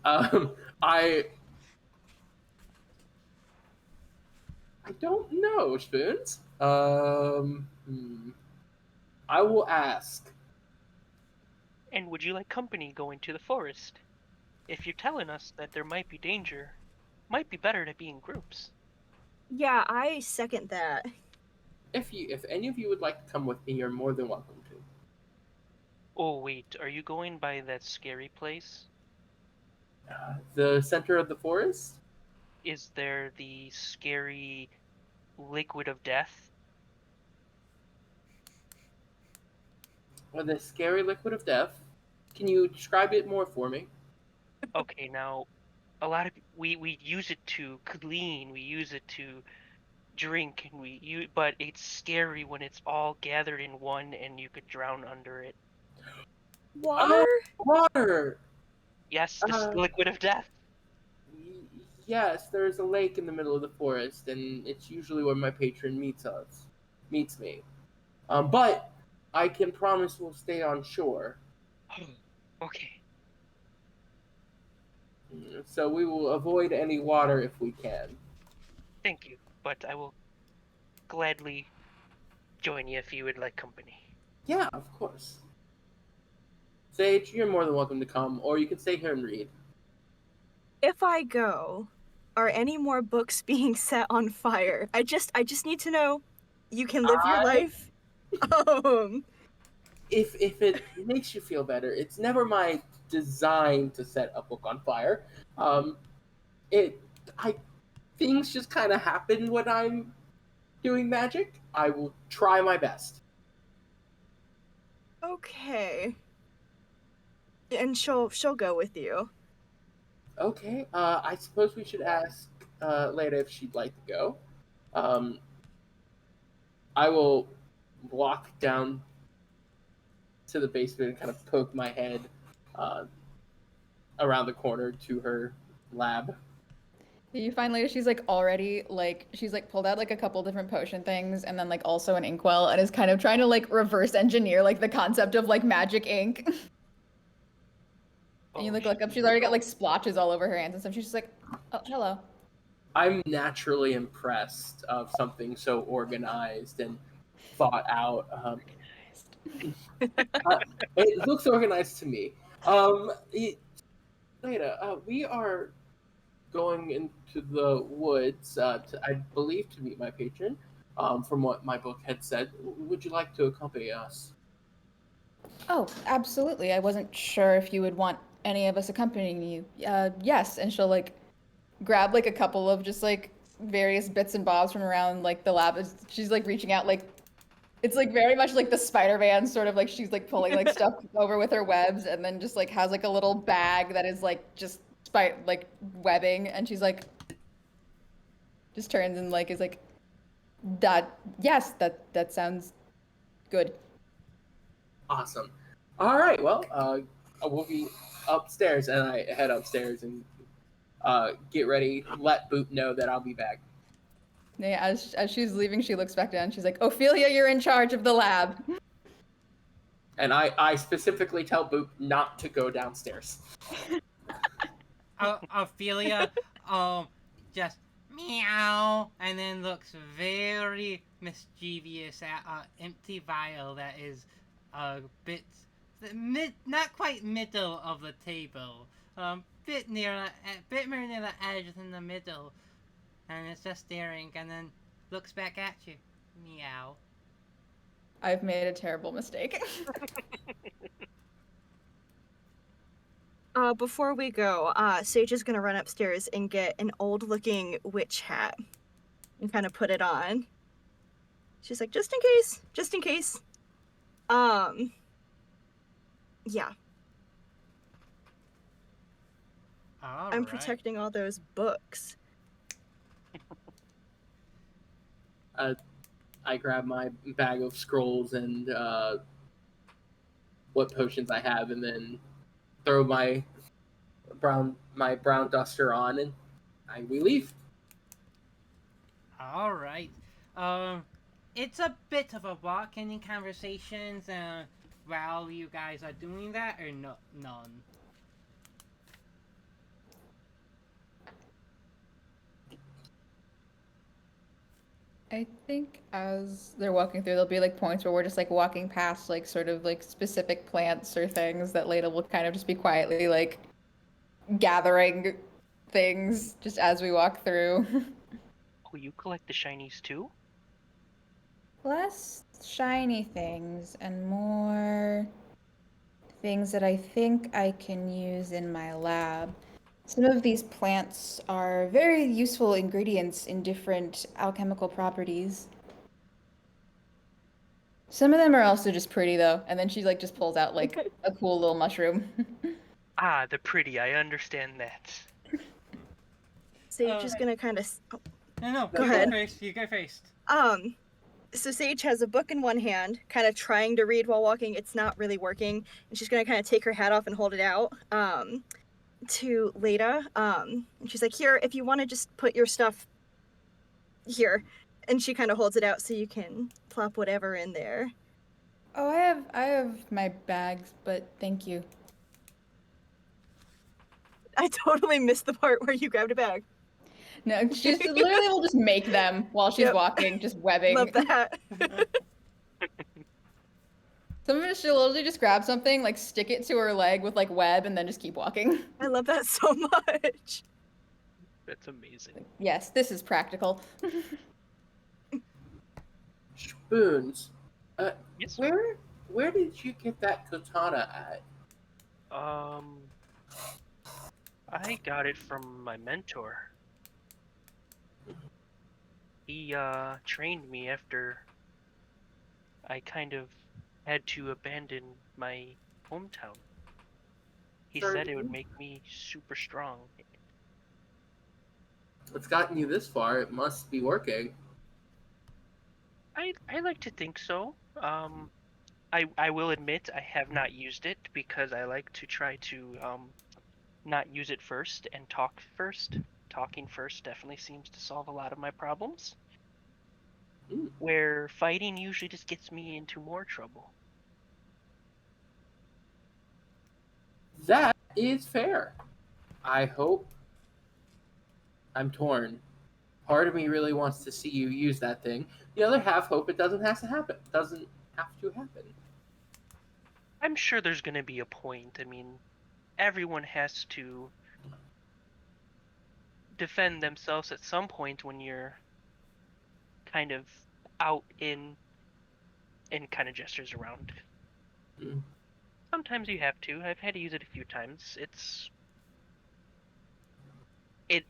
S2: I don't know, Spoons. I will ask.
S1: And would you like company going to the forest? If you're telling us that there might be danger, might be better to be in groups.
S4: Yeah, I second that.
S2: If any of you would like to come with me, you're more than welcome to.
S1: Oh wait, are you going by that scary place?
S2: The center of the forest?
S1: Is there the scary liquid of death?
S2: Or the scary liquid of death? Can you describe it more for me?
S1: Okay, now a lot of we use it to clean, we use it to drink, and but it's scary when it's all gathered in one and you could drown under it.
S4: Water?
S2: Water!
S1: Yes, the liquid of death.
S2: Yes, there's a lake in the middle of the forest, and it's usually where my patron meets me. But I can promise we'll stay on shore.
S1: Okay.
S2: So we will avoid any water if we can.
S1: Thank you, but I will gladly join you if you would like company.
S2: Yeah, of course. Sage, you're more than welcome to come, or you can stay here and read.
S4: If I go, are any more books being set on fire? I just need to know. You can live your life.
S2: If it makes you feel better, it's never my design to set a book on fire. Things just kind of happen when I'm doing magic. I will try my best.
S4: Okay. And she'll go with you.
S2: Okay. I suppose we should ask Leda if she'd like to go. I will walk down to the basement and kind of poke my head around the corner to her lab.
S3: You find later she's like already like she's like pulled out like a couple different potion things and then like also an inkwell and is kind of trying to like reverse engineer like the concept of like magic ink. And you look up, she's already got like splotches all over her hands and stuff. She's just like, oh, hello.
S2: I'm naturally impressed of something so organized and thought out. It looks organized to me. Leda, we are going into the woods, I believe, to meet my patron. From what my book had said, would you like to accompany us?
S3: Oh, absolutely. I wasn't sure if you would want any of us accompanying you. Yes, and she'll like grab like a couple of just like various bits and bobs from around like the lab. She's like reaching out like it's like very much like the Spider-Man sort of like she's like pulling like stuff over with her webs and then just like has like a little bag that is like just like webbing and she's like just turns and like is like yes, that sounds good.
S2: Awesome. All right. Well, we'll be upstairs, and I head upstairs and get ready. Let Boop know that I'll be back.
S3: Yeah, as she's leaving, she looks back down. She's like, Ophelia, you're in charge of the lab.
S2: And I specifically tell Boop not to go downstairs.
S5: Ophelia, just meow, and then looks very mischievous at an empty vial that is a bit, not quite middle of the table, bit bit more near the edge than the middle, and it's just staring, and then looks back at you, meow.
S3: I've made a terrible mistake.
S4: Before we go, Sage is gonna run upstairs and get an old-looking witch hat and kind of put it on. She's like, just in case, just in case. Yeah. I'm protecting all those books.
S2: I grab my bag of scrolls and what potions I have, and then throw my brown duster on, and we leave.
S5: All right. It's a bit of a walk. Any conversations while you guys are doing that, or none?
S3: I think as they're walking through, there'll be like points where we're just like walking past like sort of like specific plants or things that Leda will kind of just be quietly like gathering things just as we walk through.
S1: Oh, you collect the shinies too?
S3: Less shiny things and more things that I think I can use in my lab. Some of these plants are very useful ingredients in different alchemical properties. Some of them are also just pretty though, and then she like just pulls out like a cool little mushroom.
S1: Ah, the pretty, I understand that.
S4: Sage is gonna kind of.
S5: No,
S4: Go ahead.
S5: You go first.
S4: So Sage has a book in one hand, kind of trying to read while walking. It's not really working, and she's gonna kind of take her hat off and hold it out to Leda. And she's like, "Here, if you want to just put your stuff here," and she kind of holds it out so you can plop whatever in there.
S3: Oh, I have my bags, but thank you.
S4: I totally missed the part where you grabbed a bag.
S3: No, she just literally will just make them while she's walking, just webbing.
S4: Love that.
S3: Sometimes she'll literally just grab something, like stick it to her leg with like web, and then just keep walking.
S4: I love that so much.
S1: That's amazing.
S3: Yes, this is practical.
S2: Spoons.
S1: Yes.
S2: Where did you get that katana at?
S1: I got it from my mentor. He trained me after I kind of had to abandon my hometown. He said it would make me super strong.
S2: It's gotten you this far. It must be working.
S1: I like to think so. I will admit I have not used it because I like to try to not use it first and talk first. Talking first definitely seems to solve a lot of my problems. Where fighting usually just gets me into more trouble.
S2: That is fair. I hope. I'm torn. Part of me really wants to see you use that thing. The other half hope it doesn't have to happen.
S1: I'm sure there's going to be a point. I mean, everyone has to defend themselves at some point when you're kind of out in kind of gestures around. Sometimes you have to. I've had to use it a few times.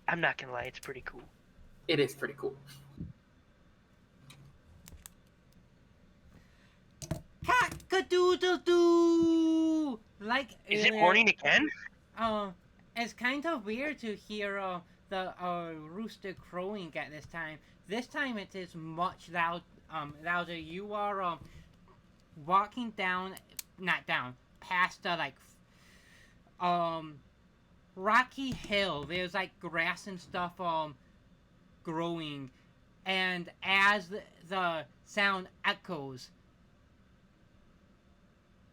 S1: I'm not gonna lie, it's pretty cool.
S2: It is pretty cool.
S5: Cock-a-doodle-doo! Like,
S1: is it morning again?
S5: It's kind of weird to hear the rooster crowing at this time. This time it is much louder. You are walking past the rocky hill. There's like grass and stuff growing, and as the sound echoes,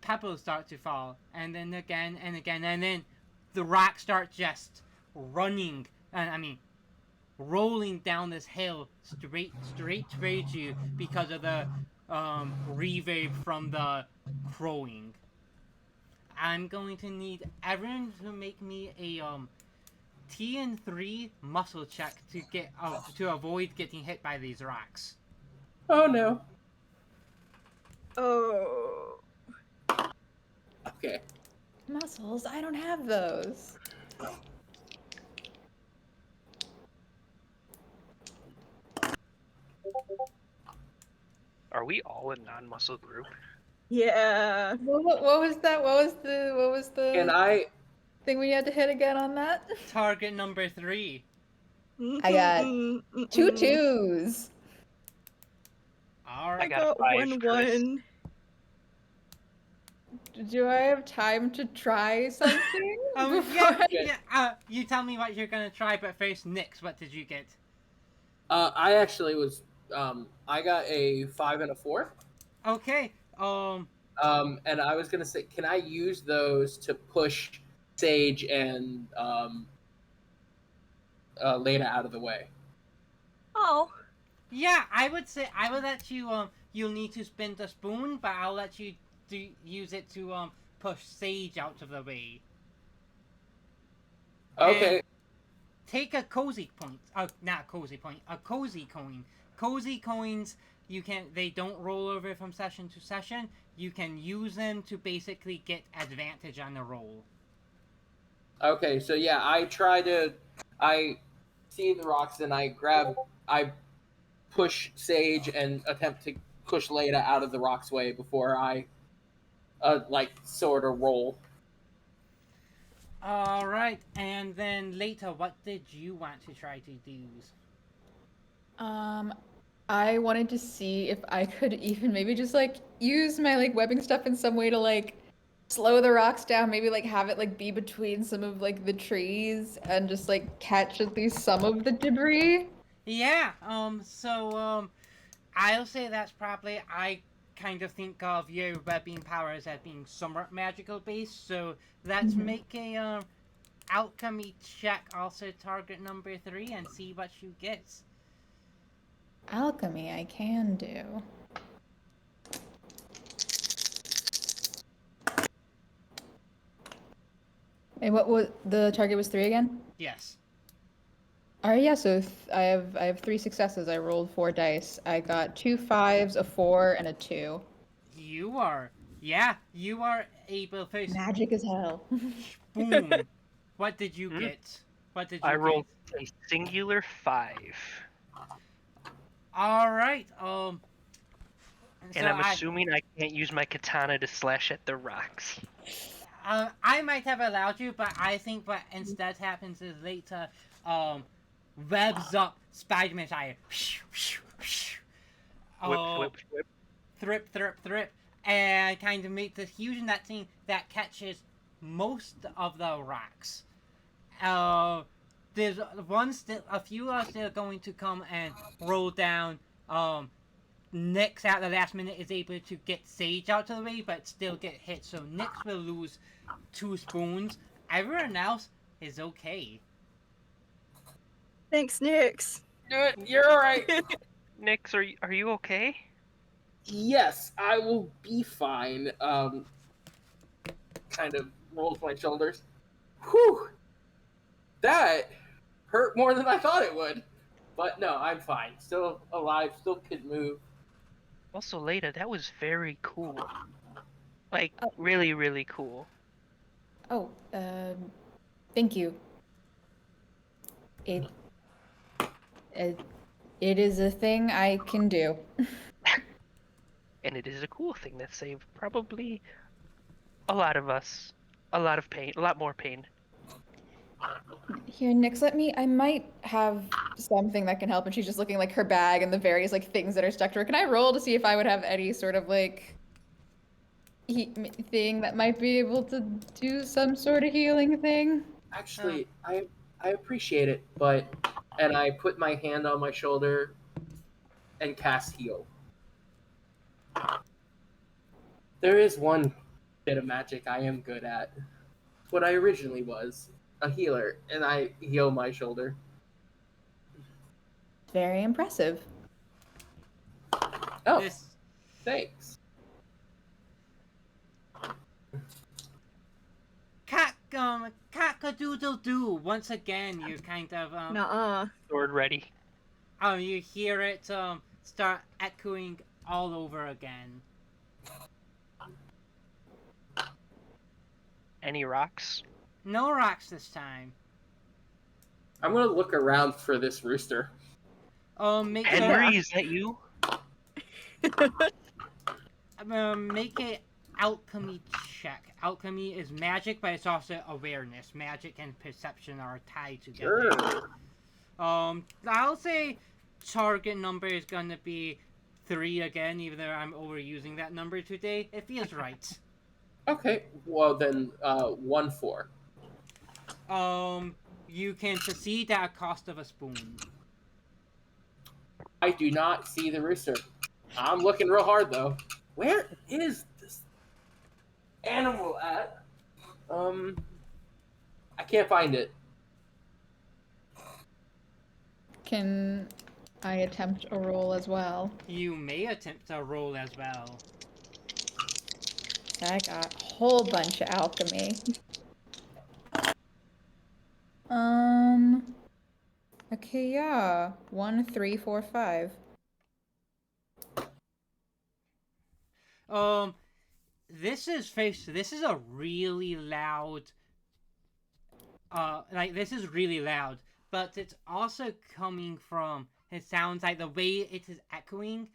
S5: pebbles start to fall, and then again and again, and then the rocks start just running. rolling down this hill straight towards you because of the reverb from the crowing. I'm going to need everyone to make me a TN3 muscle check to get to avoid getting hit by these rocks.
S2: Oh no.
S4: Oh.
S2: Okay.
S3: Muscles? I don't have those.
S1: Are we all a non-muscle group?
S4: Yeah.
S3: What was that? What was
S2: And
S3: the
S2: I
S3: thing we had to hit again on that?
S5: Target number 3.
S3: I got two
S4: Mm-mm.
S3: 2s.
S5: All
S4: I
S5: right.
S1: got
S4: got
S1: 5, Chris.
S4: 1.
S3: Do I have time to try something?
S5: You tell me what you're gonna try, but first, Nix, what did you get?
S2: I actually was I got a 5 and a 4.
S5: Okay.
S2: And I was gonna say, can I use those to push Sage and Leda out of the way?
S4: Oh.
S5: Yeah, I would say I would let you. You'll need to spin the spoon, but I'll let you use it to push Sage out of the way.
S2: Okay.
S5: And take a cozy point. Not a cozy point. A cozy coin. Cozy coins. They don't roll over from session to session. You can use them to basically get advantage on the roll.
S2: Okay, so yeah, I see the rocks and I push Sage and attempt to push Leda out of the rock's way before I sort of roll.
S5: All right, and then later, what did you want to try to do?
S3: I wanted to see if I could even maybe just like use my like webbing stuff in some way to like slow the rocks down, maybe like have it like be between some of like the trees and just like catch at least some of the debris.
S5: Yeah. I'll say that's probably I kind of think of your webbing powers as being somewhat magical based. So let's make a alchemy check, also target number 3, and see what you get.
S3: Alchemy, I can do. And what was the target was 3 again?
S5: Yes.
S3: All right, yeah. So I have 3 successes. I rolled 4 dice. I got 2 5s, a 4, and a 2.
S5: You are able to.
S3: Magic as hell.
S5: Boom. What did you get? What did you
S1: I rolled
S5: get?
S1: a singular 5.
S5: All right.
S1: And I'm assuming I can't use my katana to slash at the rocks.
S5: I might have allowed you, but I think what instead happens is later, webs up Spider-Man's eye.
S1: Whip.
S5: Thrip, and kind of make this huge net thing that catches most of the rocks. There's a few are still going to come and roll down. Nyx at the last minute is able to get Sage out of the way, but still get hit. So Nyx will lose 2 spoons. Everyone else is okay.
S4: Thanks, Nix.
S2: You're all right.
S1: Nix, are you okay?
S2: Yes, I will be fine. Kind of rolls my shoulders. Whew. That hurt more than I thought it would. But no, I'm fine. Still alive, still can move.
S1: Also, Leda, that was very cool. Like, really, really cool.
S3: Oh, thank you. It is a thing I can do.
S1: And it is a cool thing that saved probably a lot of us. A lot of pain. A lot more pain.
S3: Here, Nyx, I might have something that can help. And she's just looking like her bag and the various like things that are stuck to her. Can I roll to see if I would have any sort of like thing that might be able to do some sort of healing thing?
S2: Actually, I appreciate it, and I put my hand on my shoulder and cast heal. There is one bit of magic I am good at. What I originally was, a healer, and I heal my shoulder.
S3: Very impressive.
S2: Oh,
S5: This
S2: thanks.
S5: Cock-a-doodle-doo. Once again, you kind of
S4: Nuh-uh.
S1: Sword ready.
S5: you hear it start echoing all over again.
S1: Any rocks?
S5: No rocks this time.
S2: I'm gonna look around for this rooster.
S5: Make
S1: Henry, is that you?
S5: make a alchemy check. Alchemy is magic, but it's also awareness. Magic and perception are tied together.
S2: Sure.
S5: I'll say target number is gonna be 3 again, even though I'm overusing that number today. It feels right.
S2: Okay, well then, 1-4.
S5: You can succeed at a cost of a spoon.
S2: I do not see the rooster. I'm looking real hard though. Where is this animal at? I can't find it.
S3: Can I attempt a roll as well?
S5: You may attempt a roll as well.
S3: I got a whole bunch of alchemy. Okay, yeah. 1, 3, 4, 5.
S5: This is a really loud this is really loud, but it's also coming from, it sounds like the way it is echoing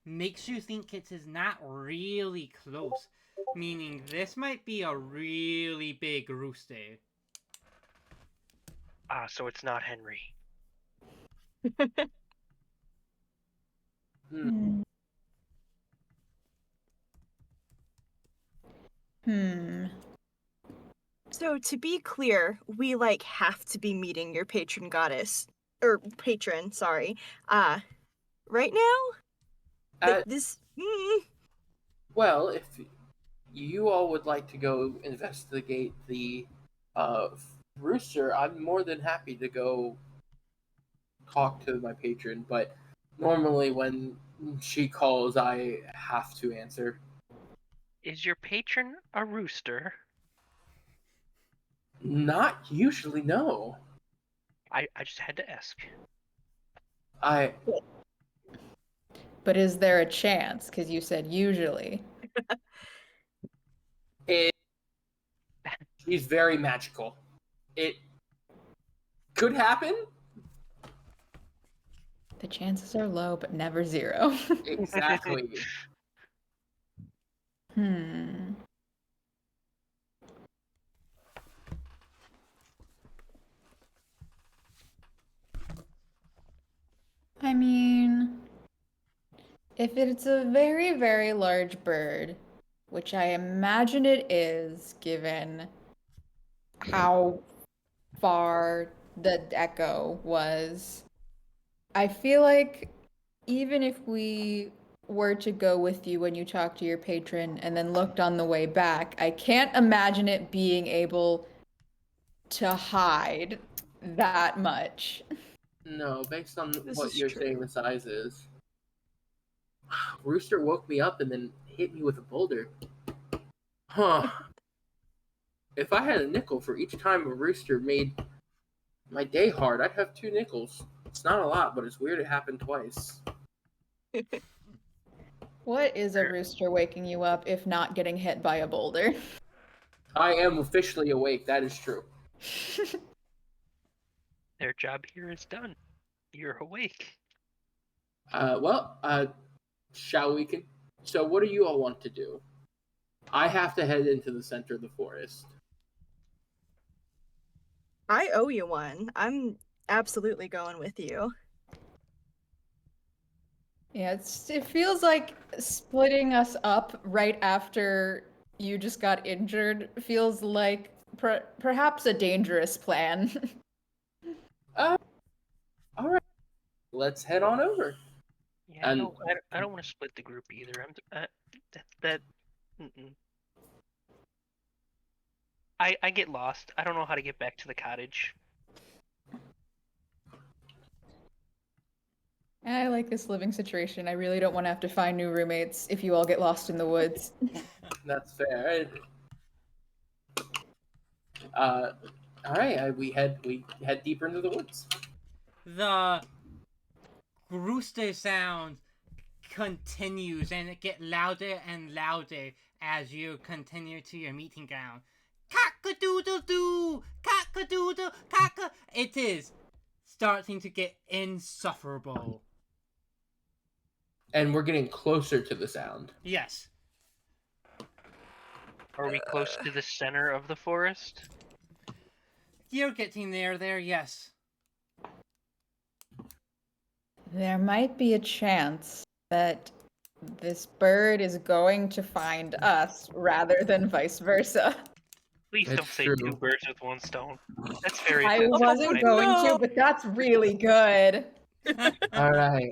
S5: makes you think it is not really close, meaning this might be a really big rooster.
S1: Ah, so it's not Henry.
S3: Hmm.
S4: So to be clear, we like have to be meeting your patron goddess or patron, sorry. Right now?
S2: Uh,
S4: Like this
S2: Well, if you all would like to go investigate the rooster, I'm more than happy to go talk to my patron, but normally when she calls, I have to answer.
S1: Is your patron a rooster?
S2: Not usually, no.
S1: I just had to ask.
S2: I
S3: But is there a chance? Because you said usually.
S2: She's very magical. It could happen.
S3: The chances are low, but never 0.
S2: Exactly.
S3: I mean, if it's a very, very large bird, which I imagine it is, given how far the echo was, I feel like even if we were to go with you when you talk to your patron and then looked on the way back, I can't imagine it being able to hide that much.
S2: No, based on
S4: This
S2: what
S4: is
S2: you're
S4: true.
S2: saying the size is. Rooster woke me up and then hit me with a boulder. Huh. If I had a nickel for each time a rooster made my day hard, I'd have 2 nickels. It's not a lot, but it's weird it happened twice.
S3: What is a rooster waking you up if not getting hit by a boulder?
S2: I am officially awake, that is true.
S1: Their job here is done. You're awake.
S2: Shall we So what do you all want to do? I have to head into the center of the forest.
S4: I owe you one. I'm absolutely going with you.
S3: Yeah, it feels like splitting us up right after you just got injured feels like perhaps a dangerous plan.
S2: All right. Let's head on over.
S1: Yeah,
S2: And
S1: I don't want to split the group either. That. Mm-mm. I get lost. I don't know how to get back to the cottage.
S3: I like this living situation. I really don't want to have to find new roommates if you all get lost in the woods.
S2: That's fair. All right, we head deeper into the woods.
S5: The rooster sound continues, and it gets louder and louder as you continue to your meeting ground. Cock-a-doodle-doo! Cock-a-doodle! Cock-a... It is starting to get insufferable.
S2: And we're getting closer to the sound.
S5: Yes.
S1: Are we close to the center of the forest?
S5: You're getting there, yes.
S3: There might be a chance that this bird is going to find us rather than vice versa.
S1: Please
S2: It's
S1: don't say
S2: true.
S1: 2 birds with 1 stone. That's very
S3: I
S1: offensive.
S3: wasn't
S1: I-
S3: going
S4: no.
S3: to, but that's really good.
S2: All right.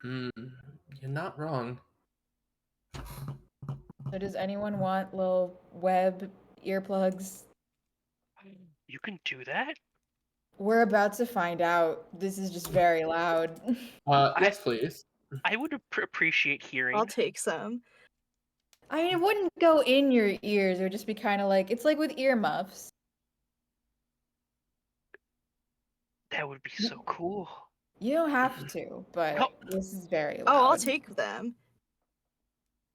S2: You're not wrong.
S3: So does anyone want little web earplugs?
S1: You can do that?
S3: We're about to find out. This is just very loud.
S2: Yes, please.
S1: I would appreciate hearing.
S4: I'll take some.
S3: I mean, it wouldn't go in your ears. It would just be kind of like, it's like with earmuffs.
S1: That would be so cool.
S3: You don't have to, but
S1: Oh.
S3: this is very loud.
S4: Oh, I'll take them.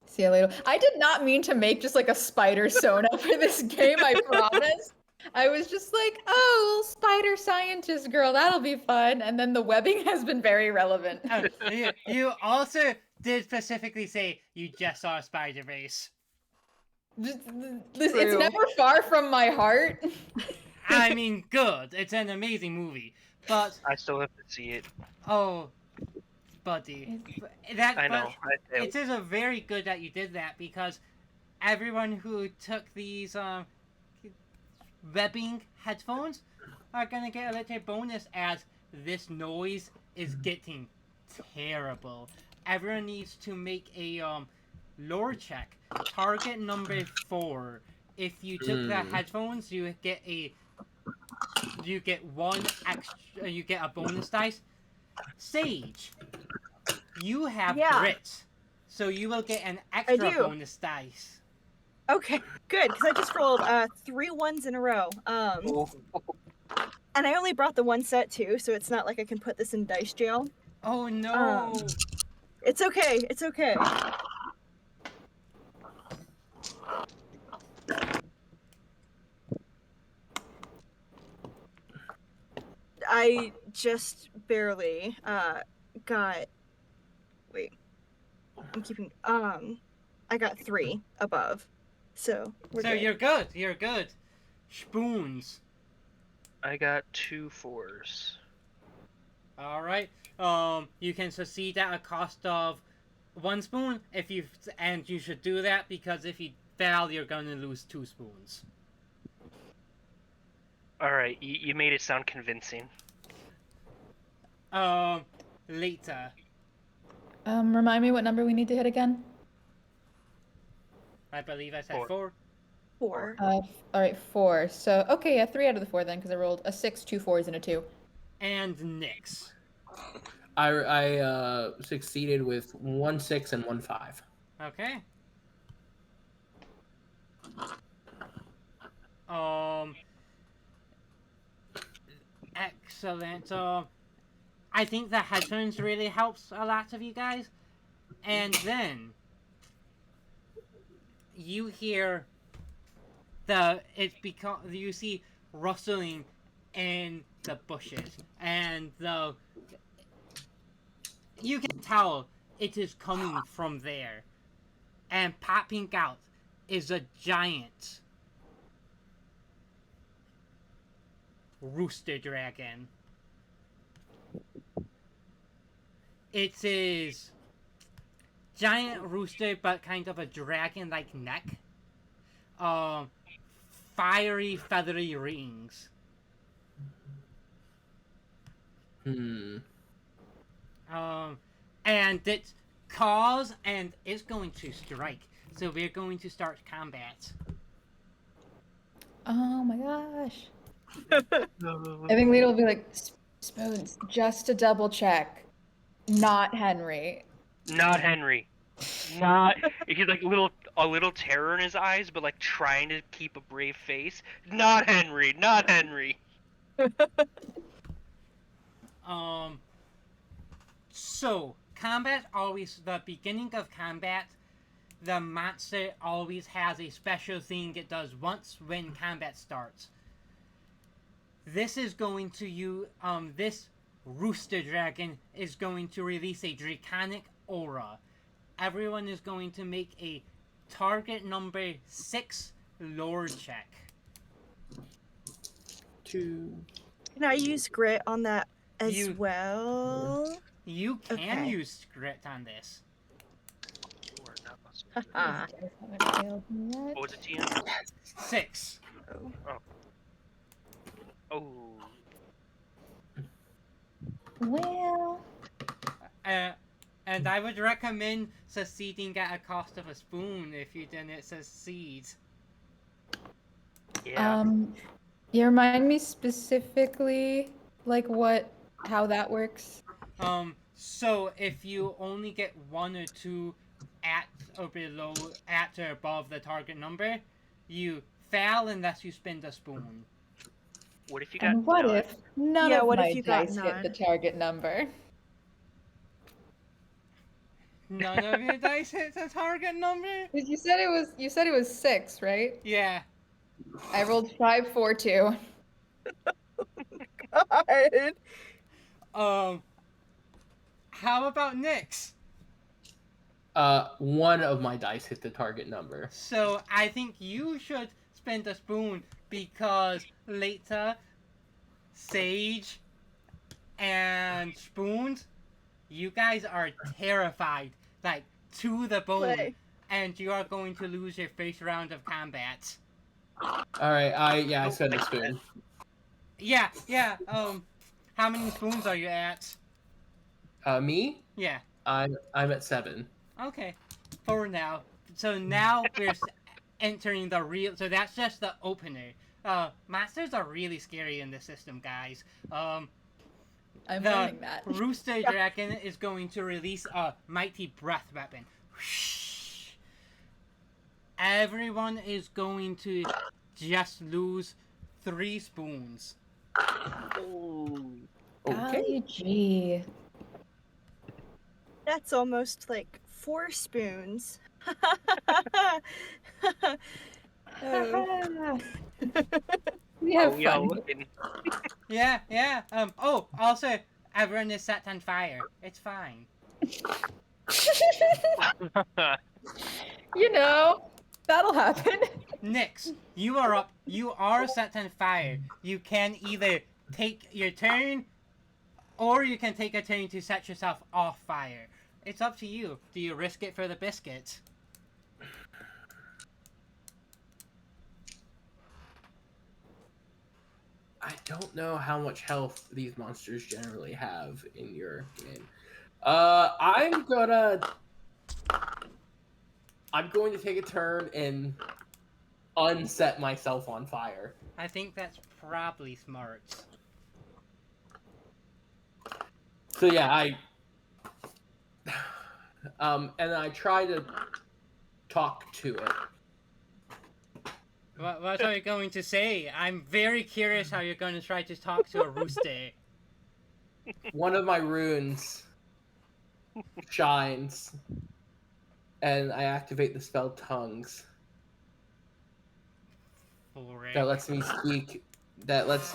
S3: See you later. I did not mean to make just like a spider Sona for this game, I promise. I was just like, oh, little spider scientist girl, that'll be fun. And then the webbing has been very relevant.
S5: You also did specifically say you just saw a spider base.
S3: It's
S4: True.
S3: never far from my heart.
S5: I mean, good. It's an amazing movie. But,
S1: I still have to see it.
S5: oh, buddy.
S1: I know.
S5: It is a very good that you did that, because everyone who took these webbing headphones are gonna get a little bonus, as this noise is getting terrible. Everyone needs to make a lore check. Target number 4. If you took the headphones, you get one extra. You get a bonus dice. Sage, you have
S4: Yeah.
S5: grit, so you will get an extra
S4: do.
S5: bonus dice.
S4: Okay, good, because I just rolled 3 ones in a row. And I only brought the 1 set too, so it's not like I can put this in dice jail.
S5: Oh no!
S4: It's okay, it's okay. I just barely got. Wait, I'm keeping. I got 3 above, so we're
S5: So
S4: good.
S5: you're good. You're good. Spoons.
S1: I got 2 4s.
S5: All right. You can succeed at a cost of 1 spoon and you should do that, because if you fail, you're gonna lose 2 spoons.
S1: Alright, you made it sound convincing.
S5: Later.
S3: Remind me what number we need to hit again?
S5: I believe I said
S1: 4.
S5: 4.
S4: 4.
S3: All right, 4. So, okay, yeah, 3 out of the 4 then, because I rolled a 6, 2 4s, and a 2.
S5: And Nyx.
S2: I succeeded with 1 6 and 1 5.
S5: Okay. Excellent. I think the headphones really helps a lot of you guys. And then you hear you see rustling in the bushes, and you can tell it is coming from there. And popping out is a giant rooster dragon. It is giant rooster, but kind of a dragon-like neck. Fiery, feathery rings. And it calls, and it's going to strike. So we're going to start combat.
S3: Oh my gosh. I think Lita will be like, Spoons, just to double check, not Henry.
S1: Not Henry. Not. He's like a little terror in his eyes, but like trying to keep a brave face. Not Henry. Not Henry.
S5: So combat always, the beginning of combat, the monster always has a special thing it does once when combat starts. This is going to this rooster dragon is going to release a draconic aura. Everyone is going to make a target number 6 lore check.
S2: 2.
S4: Can I use grit on that as
S5: You-
S4: well?
S5: You can
S4: Okay.
S5: use script on this.
S4: Ah.
S3: These guys haven't failed me yet.
S1: What was it, TM?
S5: 6.
S1: Oh.
S3: Well,
S5: And I would recommend succeeding at a cost of a spoon if you didn't succeed.
S1: Yeah.
S3: you remind me specifically, like how that works.
S5: So if you only get 1 or 2 at or below, at or above the target number, you fail unless you spend a spoon.
S1: What if you got
S3: And what
S1: 9?
S3: if none
S4: Yeah,
S3: of
S4: what if
S3: my
S4: you got
S3: dice hit the
S4: 9?
S3: target number?
S5: None of your dice hit the target number?
S3: You said it was 6, right?
S5: Yeah.
S3: I rolled 5, 4, 2.
S4: God.
S5: How about Nyx?
S2: 1 of my dice hit the target number.
S5: So I think you should spend a spoon because Leta, Sage, and Spoons, you guys are terrified, like to the bone,
S4: Play.
S5: and you are going to lose your first round of combat.
S2: Alright, I spent a spoon.
S5: Yeah. How many spoons are you at?
S2: Me?
S5: Yeah.
S2: I'm at 7.
S5: Okay. For now. So now we're entering the real. So that's just the opener. Masters are really scary in this system, guys.
S3: I'm
S5: The
S3: learning that.
S5: Rooster Dragon is going to release a mighty breath weapon. Everyone is going to just lose 3 spoons.
S2: Okay.
S3: Golly gee.
S4: That's almost like 4 spoons. Oh.
S3: We have
S1: we all
S3: fun.
S1: looking.
S5: Yeah. Oh, also, everyone is set on fire. It's fine.
S3: You know, that'll happen.
S5: Nyx, you are up. You are set on fire. You can either take your turn, or you can take a turn to set yourself off fire. It's up to you. Do you risk it for the biscuit?
S2: I don't know how much health these monsters generally have in your game. I'm going to take a turn and unset myself on fire.
S5: I think that's probably smart.
S2: So yeah, and I try to talk to it.
S5: What are you going to say? I'm very curious how you're going to try to talk to a rooster.
S2: One of my runes shines, and I activate the spell Tongues.
S5: Frick.
S2: That lets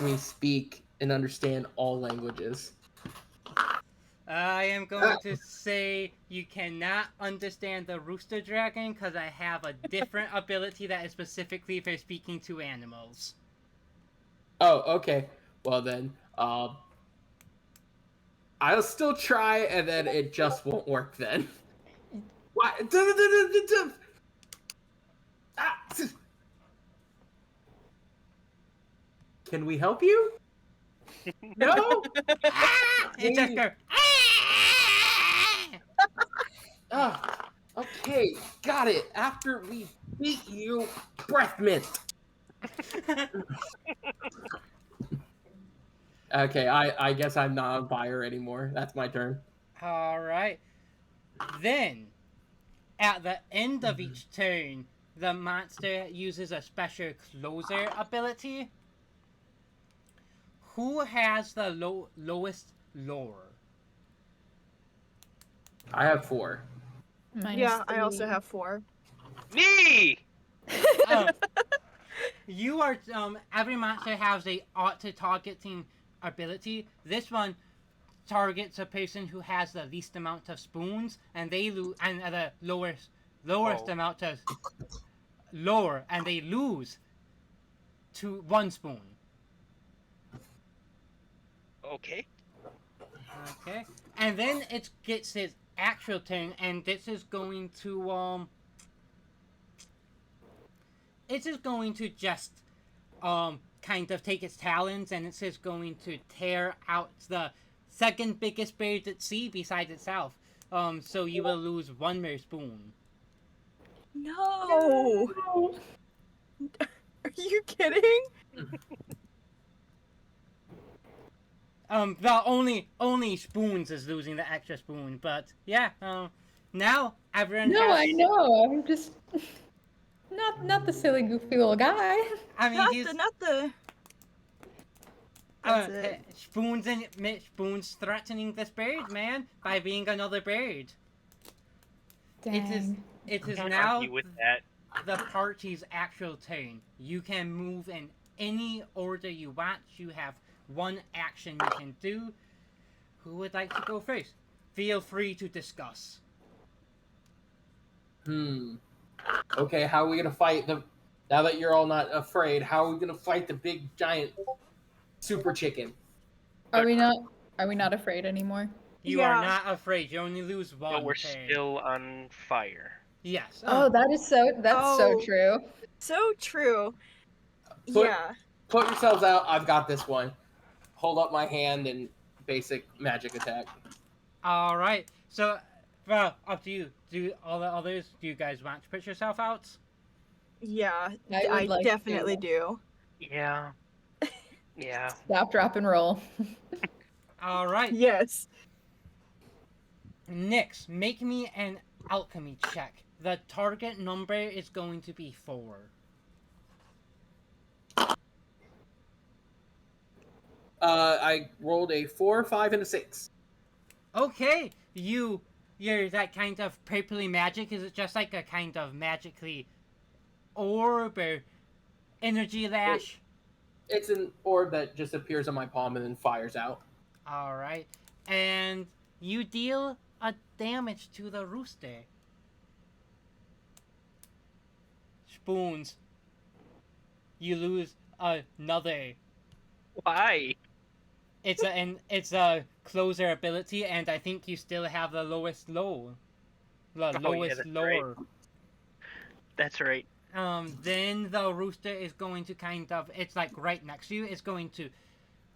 S2: me speak and understand all languages.
S5: I am going to say you cannot understand the rooster dragon because I have a different ability that is specifically for speaking to animals.
S2: Oh, okay. Well then, I'll still try, and then it just won't work then. What? Can we help you? No?
S5: It just goes.
S2: Oh, okay, got it. After we beat you, breath mint. Okay, I guess I'm not on fire anymore. That's my turn.
S5: All right. Then, at the end of each turn, the monster uses a special closer ability. Who has the lowest lore?
S2: I have 4.
S4: Yeah, I
S3: 3.
S4: also have 4.
S1: Me!
S5: Uh, you are every monster has a auto targeting ability. This one targets a person who has the least amount of spoons, and they lose, and the lowest
S1: Oh.
S5: amount of lower, and they lose to 1 spoon.
S1: Okay.
S5: Okay, and then it gets its actual turn, and this is going to it is going to just kind of take its talons, and it's just going to tear out the second biggest bird at sea besides itself. So you will lose 1 more spoon.
S4: No! Are you kidding?
S5: The only spoons is losing the extra spoon, but yeah. Now everyone
S3: No,
S5: has.
S3: I know. I'm just not the silly goofy little guy.
S5: I mean,
S4: Not
S5: he's
S4: the. That's it.
S5: spoons threatening this bird, man, by being another bird.
S3: Dang.
S5: It is
S1: Can't
S5: now
S1: argue with that.
S5: the party's actual turn. You can move in any order you want. You have 1 action you can do. Who would like to go first? Feel free to discuss.
S2: Okay, how are we gonna fight the? Now that you're all not afraid, how are we gonna fight the big giant super chicken?
S3: Are we not afraid anymore?
S5: You
S4: Yeah.
S5: are not afraid. You only lose
S1: But
S5: 1
S1: we're
S5: turn.
S1: still on fire.
S5: Yes.
S3: Oh, that's so
S4: Oh.
S3: true.
S4: So true.
S2: Put-
S4: Yeah.
S2: Put yourselves out. I've got this one. Hold up my hand and basic magic attack.
S5: All right. So, well, up to you. Do all the others? Do you guys want to put yourself out?
S4: Yeah.
S3: I would
S4: I
S3: like
S4: definitely
S3: to.
S4: do.
S1: Yeah. Yeah.
S3: Stop, drop, and roll.
S5: All right.
S4: Yes.
S5: Nyx, make me an alchemy check. The target number is going to be 4.
S2: I rolled a 4, 5, and a 6.
S5: Okay, you're that kind of purpley magic. Is it just like a kind of magically orb or energy lash?
S2: It's an orb that just appears on my palm and then fires out.
S5: All right, and you deal a damage to the rooster. Spoons. You lose another.
S1: Why?
S5: It's a closer ability, and I think you still have the lowest low. The
S1: yeah,
S5: lowest
S1: that's
S5: lower.
S1: That's right.
S5: Then the rooster is going to kind of, it's like right next to you, it's going to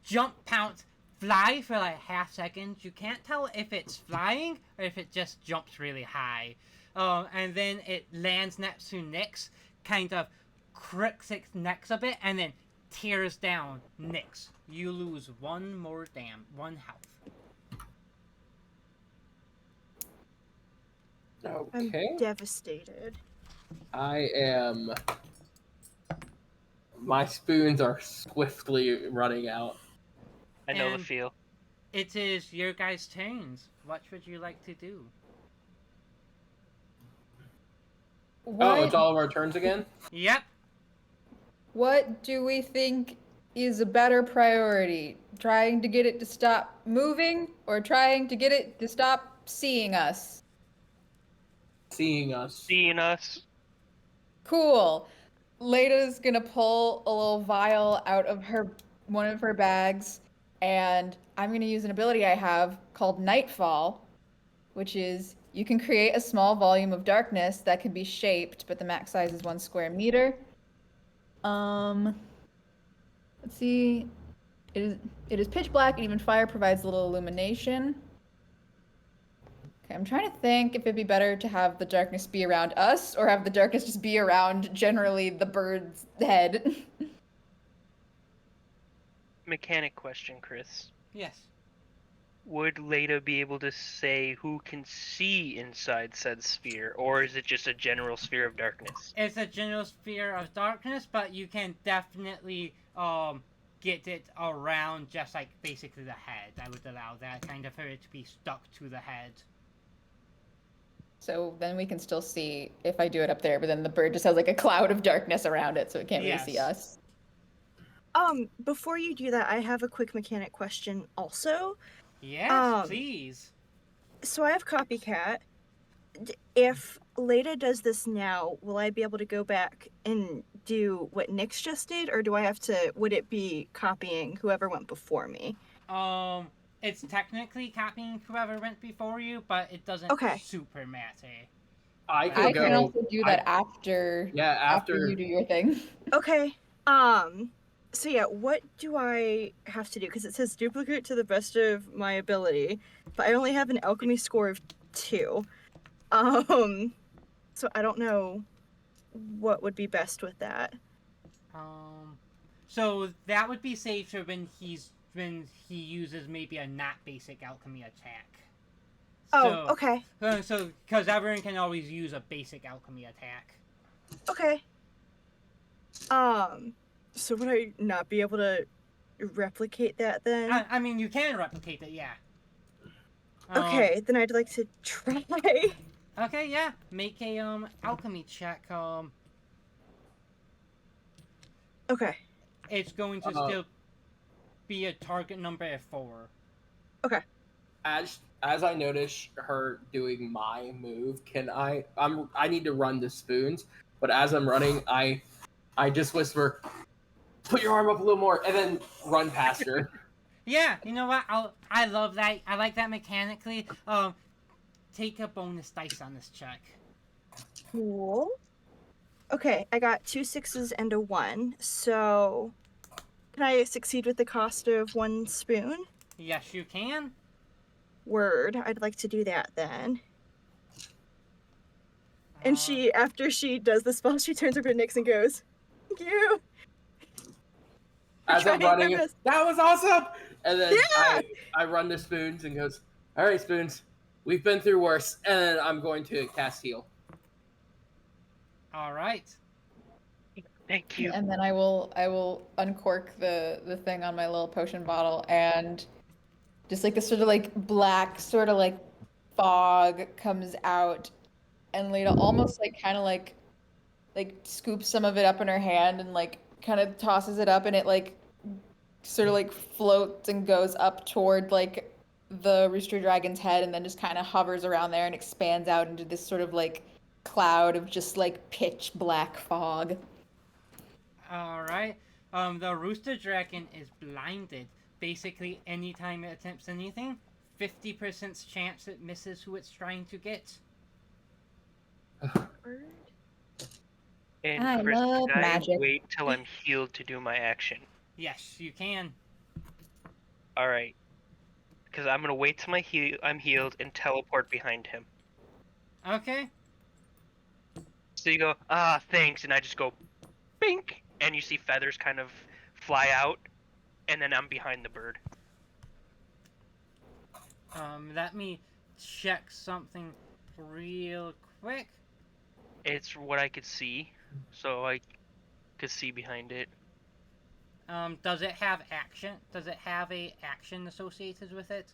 S5: jump, pounce, fly for like half seconds. You can't tell if it's flying or if it just jumps really high. And then it lands next to Nyx, kind of cricks its neck a bit, and then tears down Nyx. You lose 1 more one health.
S2: Okay.
S4: I'm devastated.
S2: I am. My spoons are swiftly running out.
S1: I know the
S5: And-
S1: feel.
S5: It is your guys' turns. What would you like to do?
S2: Oh, it's all of our turns again?
S5: Yep.
S3: What do we think is a better priority? Trying to get it to stop moving or trying to get it to stop seeing us?
S2: Seeing us.
S1: Seeing us.
S3: Cool. Lada's gonna pull a little vial out of one of her bags, and I'm gonna use an ability I have called Nightfall, which is you can create a small volume of darkness that can be shaped, but the max size is 1 square meter. Let's see. It is pitch black, and even fire provides a little illumination. Okay, I'm trying to think if it'd be better to have the darkness be around us or have the darkness just be around generally the bird's head.
S1: mechanic question, Chris.
S5: Yes.
S1: Would Leda be able to say who can see inside said sphere, or is it just a general sphere of darkness?
S5: It's a general sphere of darkness, but you can definitely get it around just like basically the head. I would allow that kind of for it to be stuck to the head.
S3: So then we can still see if I do it up there, but then the bird just has like a cloud of darkness around it, so it can't really see
S5: Yes.
S3: us.
S4: Before you do that, I have a quick mechanic question also.
S5: Yes, please.
S4: So I have copycat. If Leda does this now, will I be able to go back and do what Nyx just did, or would it be copying whoever went before me?
S5: It's technically copying whoever went before you, but it doesn't super matter.
S2: I
S3: I
S2: can
S3: can
S2: go.
S3: also do that after you do your thing.
S4: Okay. So yeah, what do I have to do? Because it says duplicate to the best of my ability, but I only have an alchemy score of 2. So I don't know what would be best with that.
S5: So that would be safer when he uses maybe a not basic alchemy attack.
S4: Oh, okay.
S5: So because everyone can always use a basic alchemy attack.
S4: Okay. So would I not be able to replicate that then?
S5: I mean, you can replicate it, yeah.
S4: Okay, then I'd like to try.
S5: Okay, yeah. Make a alchemy check.
S4: Okay.
S5: It's going to still be a target number of 4.
S4: Okay.
S2: As I notice her doing my move, I need to run the spoons, but as I'm running, I just whisper, "Put your arm up a little more," and then run past her.
S5: Yeah, you know what? I love that. I like that mechanically. Take a bonus dice on this check.
S4: Cool. Okay, I got 2 6s and a 1. So, can I succeed with the cost of 1 spoon?
S5: Yes, you can.
S4: Word. I'd like to do that then. And after she does the spell, she turns over to Nyx and goes, "Thank you."
S2: As I'm running, that was awesome! And then
S4: Yeah!
S2: I run the spoons and goes, "All right, spoons, we've been through worse." And then I'm going to cast heal.
S5: All right.
S1: Thank you.
S3: And then I will uncork the thing on my little potion bottle, and just like this sort of like black sort of like fog comes out, and Leda almost like kind of like scoops some of it up in her hand and like kind of tosses it up, and it like sort of like floats and goes up toward like the rooster dragon's head, and then just kind of hovers around there and expands out into this sort of like cloud of just like pitch black fog.
S5: All right. The rooster dragon is blinded. Basically, anytime it attempts anything, 50% chance it misses who it's trying to get.
S1: And
S3: I
S1: Chris,
S3: love
S1: can I
S3: magic.
S1: wait till I'm healed to do my action?
S5: Yes, you can.
S1: All right. Because I'm gonna wait till I'm healed and teleport behind him.
S5: Okay.
S1: So you go, thanks, and I just go, bink, and you see feathers kind of fly out, and then I'm behind the bird.
S5: Let me check something real quick.
S1: It's what I could see, so I could see behind it.
S5: Does it have action? Does it have a action associated with it?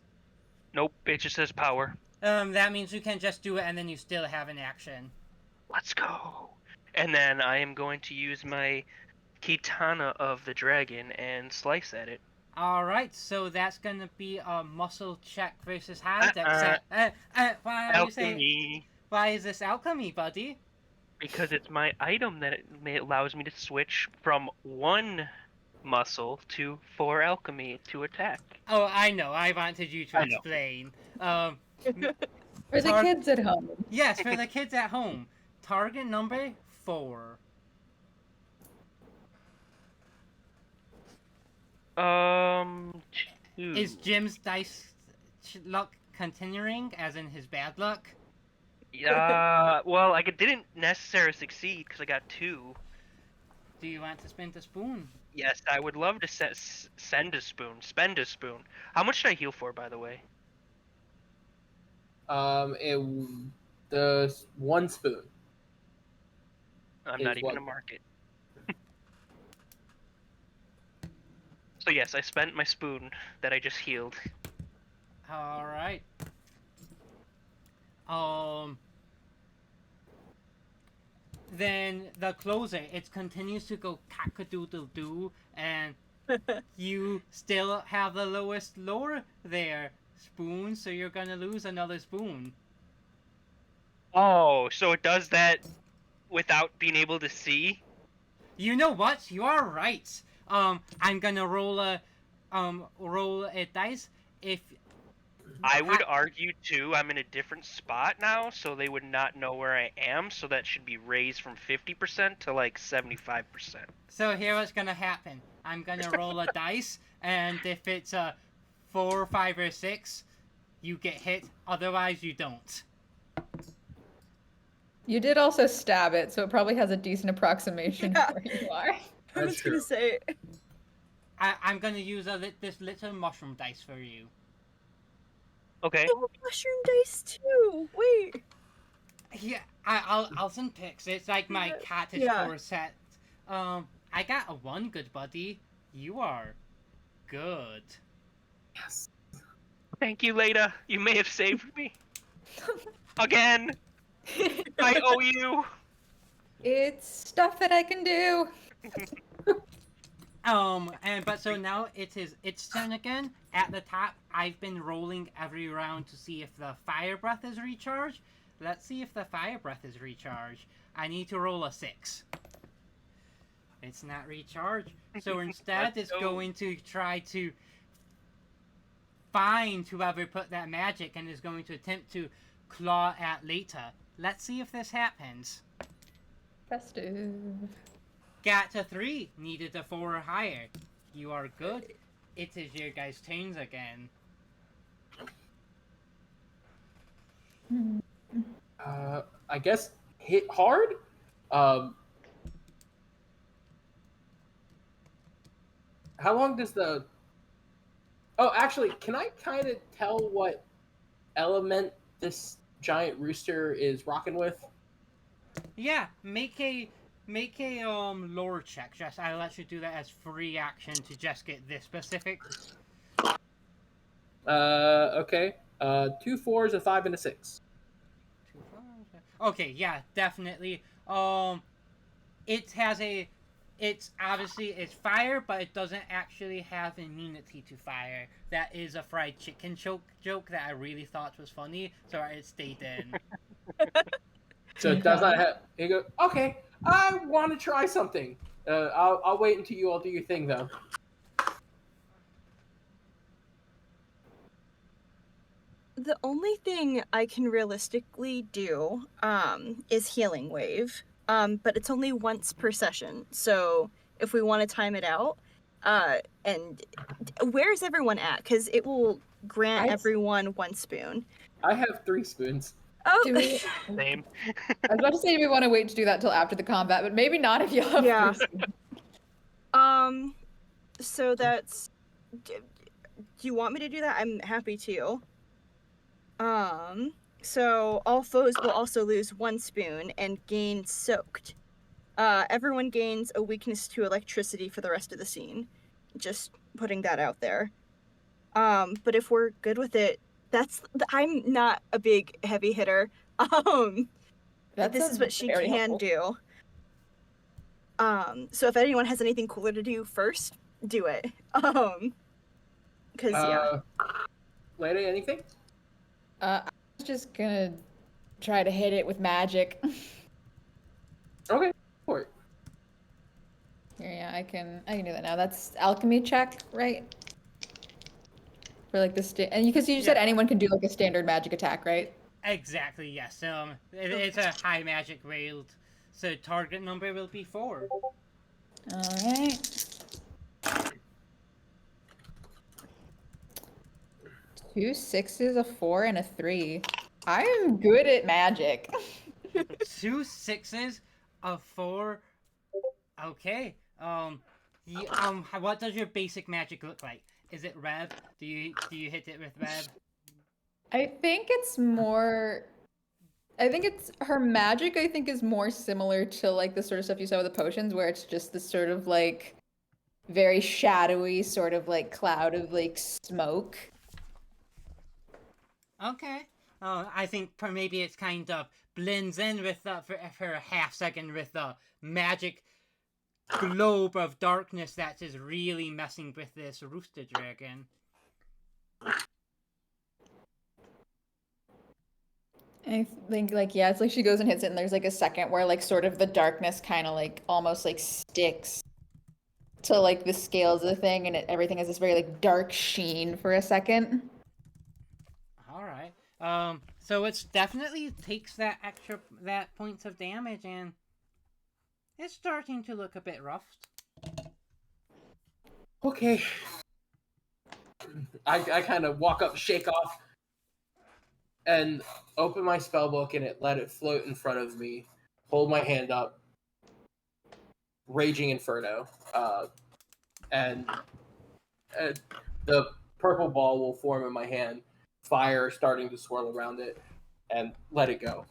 S1: Nope, it just says power.
S5: That means you can just do it and then you still have an action.
S1: Let's go. And then I am going to use my Kitana of the dragon and slice at it.
S5: Alright, so that's gonna be a muscle check versus high why are you saying? Why is this alchemy, buddy?
S1: Because it's my item that it allows me to switch from 1 muscle to 4 alchemy to attack.
S5: Oh, I know. I wanted you to explain.
S3: For the kids at home.
S5: Yes, for the kids at home. Target number 4.
S1: 2.
S5: Is Jim's dice luck continuing, as in his bad luck?
S1: Yeah, well, I didn't necessarily succeed because I got 2.
S5: Do you want to spend a spoon?
S1: Yes, I would love to spend a spoon. How much should I heal for, by the way?
S2: The 1 spoon
S1: I'm
S2: is
S1: not even
S2: what?
S1: a market. So yes, I spent my spoon that I just healed.
S5: All right. Then the closer, it continues to go cock-a-doodle-doo, and you still have the lowest lore there, spoon, so you're gonna lose another spoon.
S1: Oh, so it does that without being able to see?
S5: You know what? You are right. I'm gonna roll a dice. If
S1: I would argue too, I'm in a different spot now, so they would not know where I am, so that should be raised from 50% to like 75%.
S5: So here what's gonna happen. I'm gonna roll a dice, and if it's a 4, 5, or 6, you get hit. Otherwise, you don't.
S3: You did also stab it, so it probably has a decent approximation
S4: Yeah.
S3: of where you are.
S4: I
S2: That's
S4: was gonna
S2: true.
S4: say.
S5: I'm gonna use this little mushroom dice for you.
S1: Okay.
S4: Oh, mushroom dice too. Wait.
S5: Yeah, I'll send pics. It's like my cottage
S4: Yeah.
S5: core set. I got a 1, good buddy. You are good.
S2: Yes.
S1: Thank you, Leda. You may have saved me. Again. I owe you.
S3: It's stuff that I can do.
S5: But so now its turn again. At the top, I've been rolling every round to see if the fire breath is recharged. Let's see if the fire breath is recharged. I need to roll a 6. It's not recharged. So instead,
S1: Let's
S5: it's
S1: go.
S5: going to try to find whoever put that magic and is going to attempt to claw at Leta. Let's see if this happens.
S3: Festive.
S5: Got to 3, needed a 4 or higher. You are good. It is your guys' turns again.
S2: I guess hit hard. How long does the? Oh, actually, can I kind of tell what element this giant rooster is rocking with?
S5: Yeah, make a lore check. Just I'll let you do that as free action to just get this specific.
S2: Okay. 2 4s, a 5, and a 6.
S5: Okay, yeah, definitely. It's obviously it's fire, but it doesn't actually have immunity to fire. That is a fried chicken joke that I really thought was funny, so it stayed in.
S2: So it does not have. You go. Okay, I want to try something. I'll wait until you all do your thing, though.
S4: The only thing I can realistically do is healing wave. But it's only once per session. So if we want to time it out, and where's everyone at? Because it will grant everyone 1 spoon.
S2: I have 3 spoons.
S4: Oh,
S3: Do we...
S1: Same.
S3: I was about to say, do we want to wait to do that till after the combat? But maybe not if you have
S4: Yeah.
S3: 3 spoons.
S4: So that's. Do you want me to do that? I'm happy to. So all foes will also lose 1 spoon and gain soaked. Everyone gains a weakness to electricity for the rest of the scene. Just putting that out there. But if we're good with it, I'm not a big heavy hitter. This is what she can do. So if anyone has anything cooler to do first, do it. Yeah.
S2: Lady, anything?
S3: I was just gonna try to hit it with magic.
S2: Okay, for it.
S3: Here, yeah, I can do that now. That's alchemy check, right? For like the and because you said anyone can do like a standard magic attack, right?
S5: Exactly, yes. It's a high magic railed, so target number will be 4.
S3: All right. 2 6s, a 4, and a 3. I'm good at magic.
S5: 2 6s, a 4, Okay. What does your basic magic look like? Is it Rev? Do you hit it with Rev?
S3: I think it's more. I think it's her magic. I think is more similar to like the sort of stuff you saw with the potions, where it's just this sort of like very shadowy sort of like cloud of like smoke.
S5: Okay. I think maybe it's kind of blends in with for a half second with the magic globe of darkness that is really messing with this rooster dragon.
S3: I think like yeah, it's like she goes and hits it, and there's like a second where like sort of the darkness kind of like almost like sticks to like the scales of the thing, and everything has this very like dark sheen for a second.
S5: All right. So it's definitely takes that points of damage, and it's starting to look a bit rough.
S2: Okay. I kind of walk up, shake off, and open my spell book and let it float in front of me. Hold my hand up. Raging Inferno. And the purple ball will form in my hand. Fire starting to swirl around it. And let it go.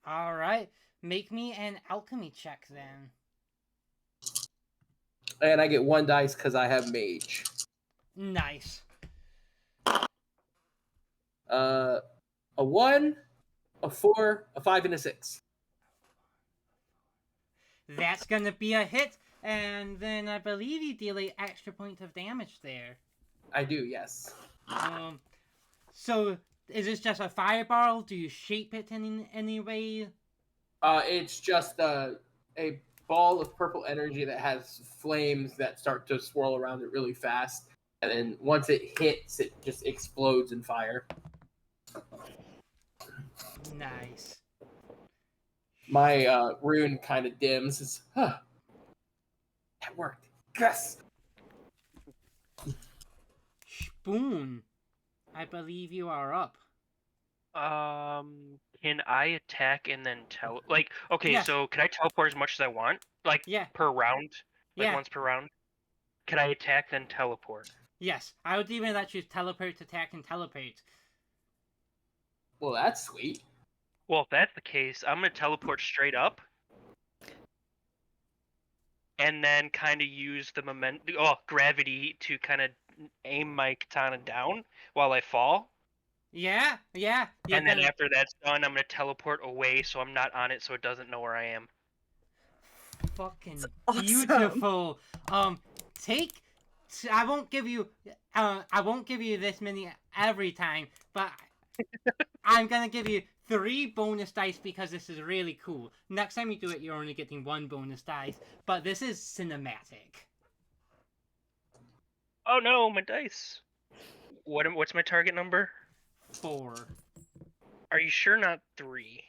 S5: All right. Make me an alchemy check then.
S2: And I get 1 dice because I have mage.
S5: Nice.
S2: A 1, a 4, a 5, and a 6.
S5: That's gonna be a hit, and then I believe you deal an extra point of damage there.
S2: I do, yes.
S5: So is this just a fireball? Do you shape it in any way?
S2: It's just a ball of purple energy that has flames that start to swirl around it really fast. And then once it hits, it just explodes in fire.
S5: Nice.
S2: My rune kind of dims. It's, that worked. Yes!
S5: Spoon, I believe you are up.
S1: Can I attack and then like, okay,
S5: Yes.
S1: so can I teleport as much as I want? Like,
S5: Yeah.
S1: per round? Like,
S5: Yeah.
S1: once per round? Can I attack, then teleport?
S5: Yes, I would even let you teleport, attack, and teleport.
S2: Well, that's sweet.
S1: Well, if that's the case, I'm gonna teleport straight up. And then kind of use the gravity to kind of aim my katana down while I fall.
S5: Yeah.
S1: And then after that's done, I'm gonna teleport away so I'm not on it, so it doesn't know where I am.
S5: Fucking
S4: Awesome.
S5: beautiful. I won't give you this many every time, but I'm gonna give you 3 bonus dice because this is really cool. Next time you do it, you're only getting 1 bonus dice, but this is cinematic.
S1: Oh no, my dice. What's my target number?
S5: 4.
S1: Are you sure not 3?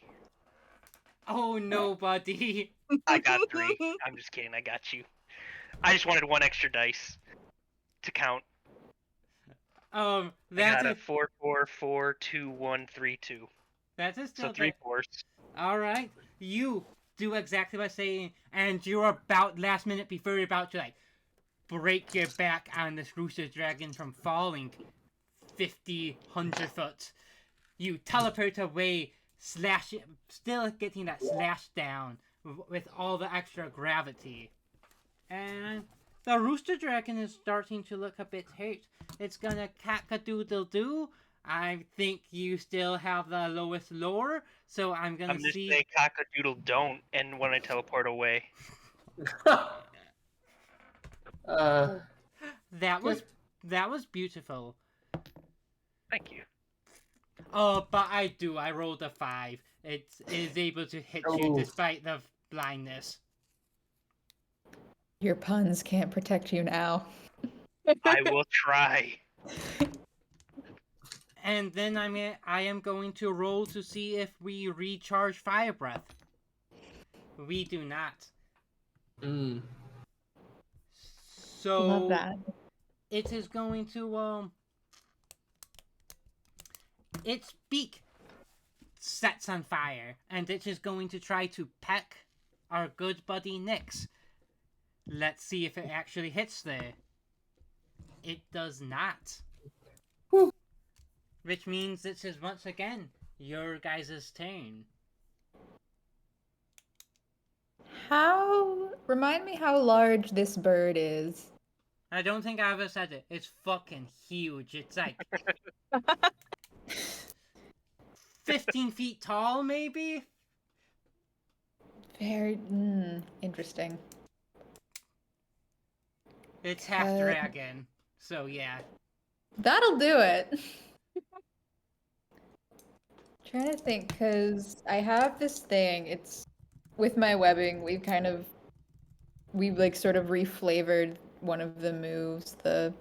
S5: Oh no, buddy.
S1: I got 3. I'm just kidding, I got you. I just wanted 1 extra dice to count. I got a 4, 4, 4, 2, 1, 3, 2.
S5: That is still
S1: So 3 4s.
S5: Alright. You do exactly what I'm saying, and you're about last minute before you're about to like break your back on this rooster dragon from falling 50, 100 foot. You teleport away, still getting that slash down with all the extra gravity. And the rooster dragon is starting to look a bit hurt. It's gonna cack-a-doodle-doo. I think you still have the lowest lore, so I'm gonna see...
S1: say cock-a-doodle don't, and when I teleport away.
S5: That was beautiful.
S1: Thank you.
S5: Oh, but I rolled a 5. It is able to hit you despite the blindness.
S3: Your puns can't protect you now.
S1: I will try.
S5: And then I am going to roll to see if we recharge fire breath. We do not. So
S3: Love that.
S5: it is going to its beak sets on fire, and it is going to try to peck our good buddy Nyx. Let's see if it actually hits there. It does not.
S2: Whew.
S5: Which means this is once again your guys' turn.
S3: Remind me how large this bird is.
S5: I don't think I ever said it. It's fucking huge. It's like 15 feet tall, maybe?
S3: Very interesting.
S5: It's half dragon. So yeah.
S3: That'll do it. Trying to think, because I have this thing. It's with my webbing. We've like sort of reflavored one of the moves, the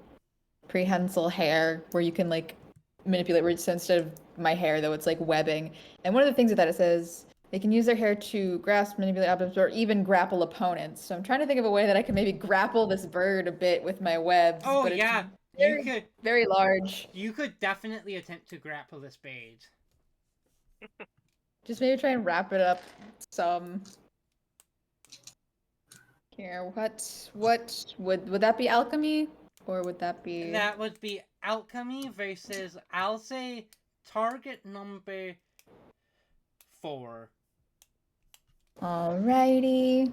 S3: prehensile hair, where you can like manipulate. Where so instead of my hair, though, it's like webbing. And one of the things that it says, they can use their hair to grasp, manipulate objects, or even grapple opponents. So I'm trying to think of a way that I can maybe grapple this bird a bit with my webs.
S5: Oh
S3: but
S5: yeah,
S3: it's very large.
S5: You could definitely attempt to grapple this bird.
S3: Just maybe try and wrap it up some. Here, what would that be alchemy? Or would that be...
S5: That would be alchemy versus, I'll say, target number 4.
S3: Alrighty.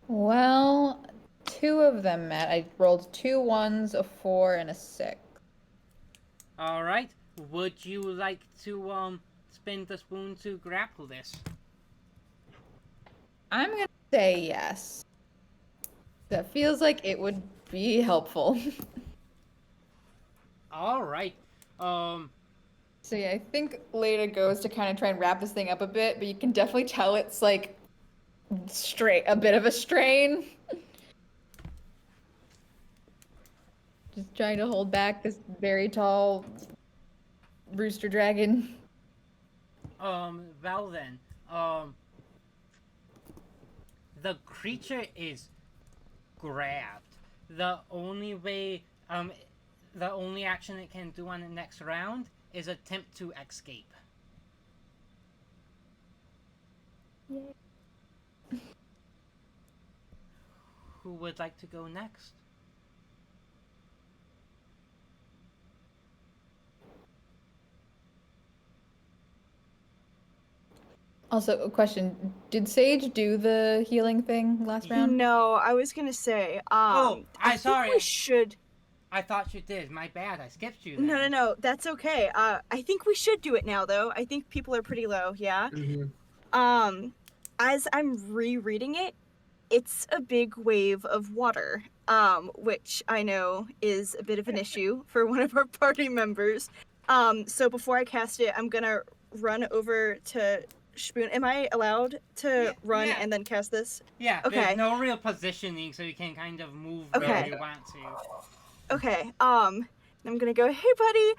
S3: Well, 2 of them met. I rolled 2 1s, a 4, and a 6.
S5: Alright, would you like to, spin the spoon to grapple this?
S3: I'm gonna say yes. That feels like it would be helpful.
S5: Alright,
S3: So yeah, I think Leda goes to kind of try and wrap this thing up a bit, but you can definitely tell it's like a bit of a strain. Just trying to hold back this very tall rooster dragon.
S5: well then, the creature is grabbed. The only way, the only action it can do on the next round is attempt to escape.
S3: Yay.
S5: Who would like to go next?
S3: Also, a question. Did Sage do the healing thing last round?
S4: No, I was gonna say.
S5: I'm
S4: I think
S5: sorry.
S4: we should.
S5: I thought you did. My bad. I skipped you. Then.
S4: No. That's okay. I think we should do it now, though. I think people are pretty low. Yeah.
S2: Mm-hmm.
S4: As I'm rereading it, it's a big wave of water. Which I know is a bit of an issue for one of our party members. So before I cast it, I'm gonna run over to Spoon. Am I allowed to run and then cast this?
S5: Yeah.
S4: Okay.
S5: There's no real positioning, so you can kind of move where you want to.
S4: Okay. I'm gonna go. Hey, buddy.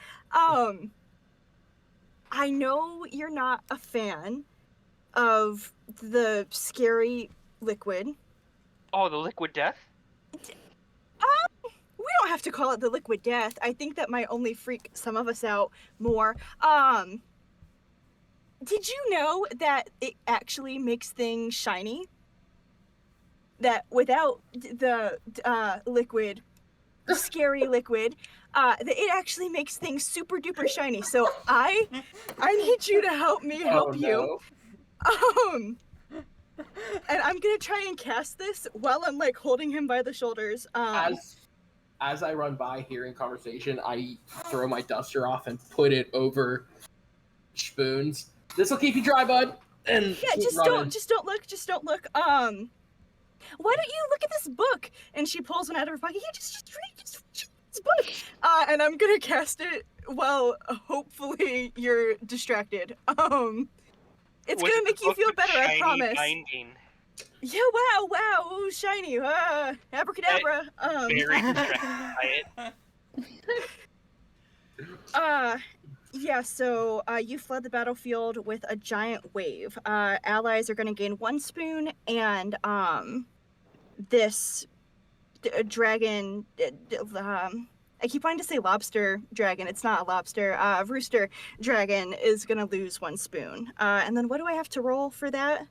S4: I know you're not a fan of the scary liquid.
S1: Oh, the liquid death?
S4: We don't have to call it the liquid death. I think that might only freak some of us out more. Did you know that it actually makes things shiny? That without the liquid, the scary liquid, that it actually makes things super duper shiny. So I need you to help me help you. And I'm gonna try and cast this while I'm like holding him by the shoulders.
S2: As I run by hearing conversation, I throw my duster off and put it over Spoon's. This will keep you dry, bud. And
S4: yeah, just don't look. Why don't you look at this book? And she pulls one out of her pocket. Yeah, just read this book. And I'm gonna cast it while hopefully you're distracted. It's gonna make you feel better, I promise.
S1: Binding.
S4: Yeah, wow, ooh, shiny, abracadabra.
S1: Very distracted by it.
S4: Yeah, so you fled the battlefield with a giant wave. Allies are gonna gain 1 spoon, and this dragon, I keep wanting to say lobster dragon. It's not a lobster. Rooster dragon is gonna lose 1 spoon. And then what do I have to roll for that?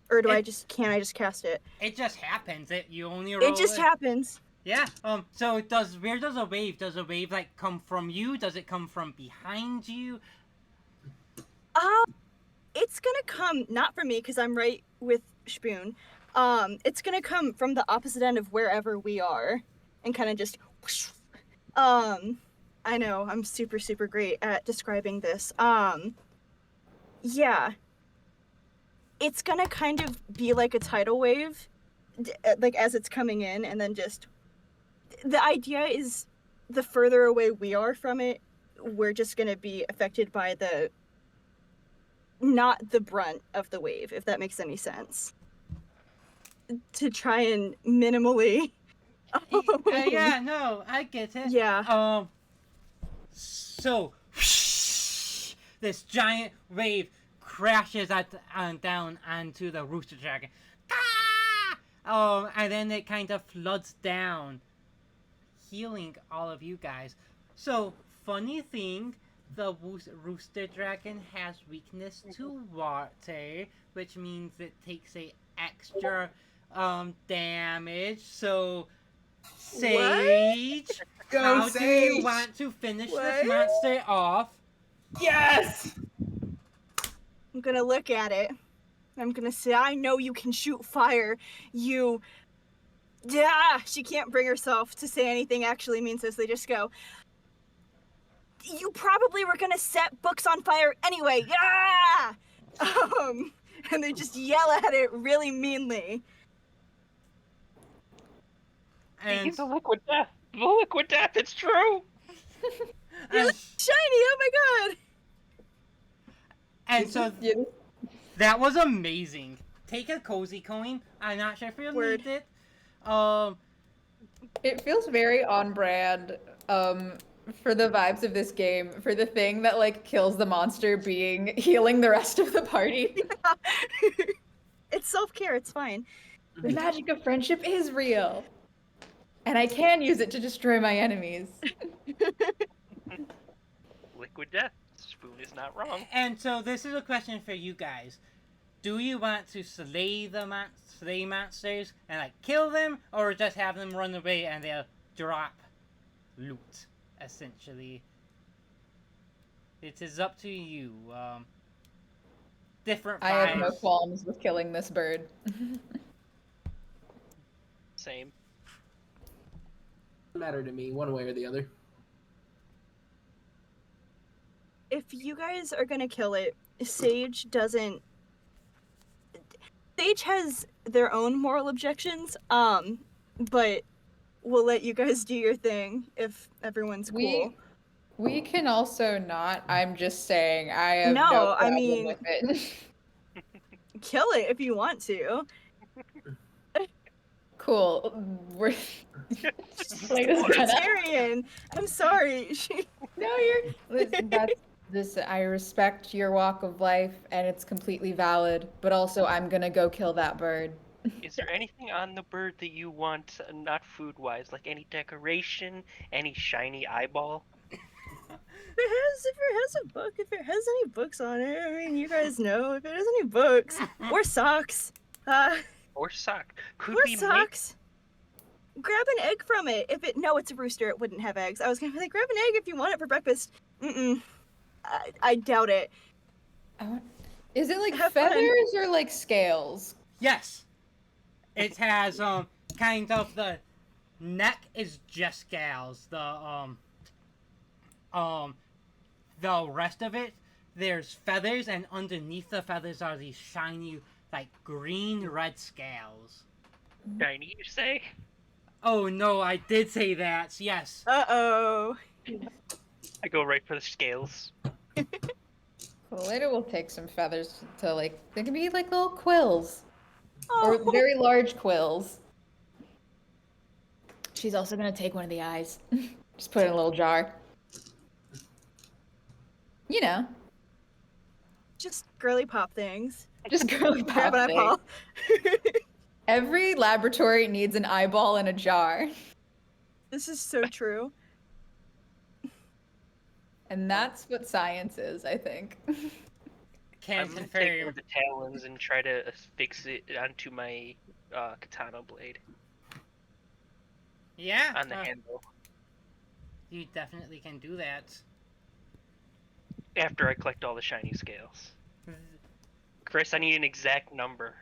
S4: Or can't I just cast it?
S5: It just happens. You only roll
S4: It just happens.
S5: Yeah. So where does a wave? Does a wave like come from you? Does it come from behind you?
S4: It's gonna come not from me because I'm right with Spoon. It's gonna come from the opposite end of wherever we are, and kind of just. I know I'm super great at describing this. Yeah. It's gonna kind of be like a tidal wave, like as it's coming in, and then just. The idea is, the further away we are from it, we're just gonna be affected by not the brunt of the wave, if that makes any sense. To try and minimally.
S5: Yeah, no, I get it.
S4: Yeah.
S5: So this giant wave crashes down onto the rooster dragon. And then it kind of floods down, healing all of you guys. So, funny thing, the rooster dragon has weakness to water, which means it takes a extra damage. So, Sage, how do you want to finish this monster off?
S2: Yes!
S4: I'm gonna look at it. I'm gonna say, I know you can shoot fire. You. She can't bring herself to say anything actually means this. They just go, you probably were gonna set books on fire anyway. Yeah! And they just yell at it really meanly.
S1: He's a liquid death. The liquid death, it's true!
S4: You're shiny, oh my god!
S5: And so that was amazing. Take a cozy coin. I'm not sure if you need it.
S3: It feels very on brand for the vibes of this game, for the thing that like kills the monster being healing the rest of the party.
S4: Yeah. It's self-care, it's fine.
S3: The magic of friendship is real. And I can use it to destroy my enemies.
S1: Liquid death. Spoon is not wrong.
S5: And so this is a question for you guys. Do you want to slay monsters and like kill them, or just have them run away and they'll drop loot, essentially? It is up to you. Different vibes.
S3: I have no qualms with killing this bird.
S1: Same.
S2: Doesn't matter to me, one way or the other.
S4: If you guys are gonna kill it, Sage has their own moral objections, but we'll let you guys do your thing if everyone's cool.
S3: We can also not. I'm just saying I have no problem with it.
S4: Kill it if you want to.
S3: Cool. We're
S4: Tyrion. I'm sorry.
S3: No, I respect your walk of life, and it's completely valid. But also, I'm gonna go kill that bird.
S1: Is there anything on the bird that you want, not food-wise, like any decoration, any shiny eyeball?
S4: If it has any books on it, I mean, you guys know. If it has any books or socks,
S1: Or sock. Could
S4: or
S1: we
S4: socks. Grab an egg from it. No, it's a rooster. It wouldn't have eggs. I was gonna be like, grab an egg if you want it for breakfast. I doubt it.
S3: Is it like feathers or like scales?
S5: Yes. It has kind of the neck is just scales. The rest of it, there's feathers, and underneath the feathers are these shiny, like green-red scales.
S1: Shiny, you say?
S5: Oh no, I did say that. Yes.
S4: Uh-oh.
S1: I go right for the scales.
S3: Well, later we'll take some feathers to like, they can be like little quills.
S4: Oh.
S3: Or very large quills. She's also gonna take one of the eyes. Just put it in a little jar. You know.
S4: Just girly pop things.
S3: Just girly pop
S4: Grab an eyeball.
S3: Every laboratory needs an eyeball in a jar.
S4: This is so true.
S3: And that's what science is, I think.
S5: Can
S1: I'm gonna take one
S5: confirm.
S1: of the talons and try to fix it onto my katana blade
S5: Yeah,
S1: on the handle.
S5: you definitely can do that.
S1: After I collect all the shiny scales. Chris, I need an exact number.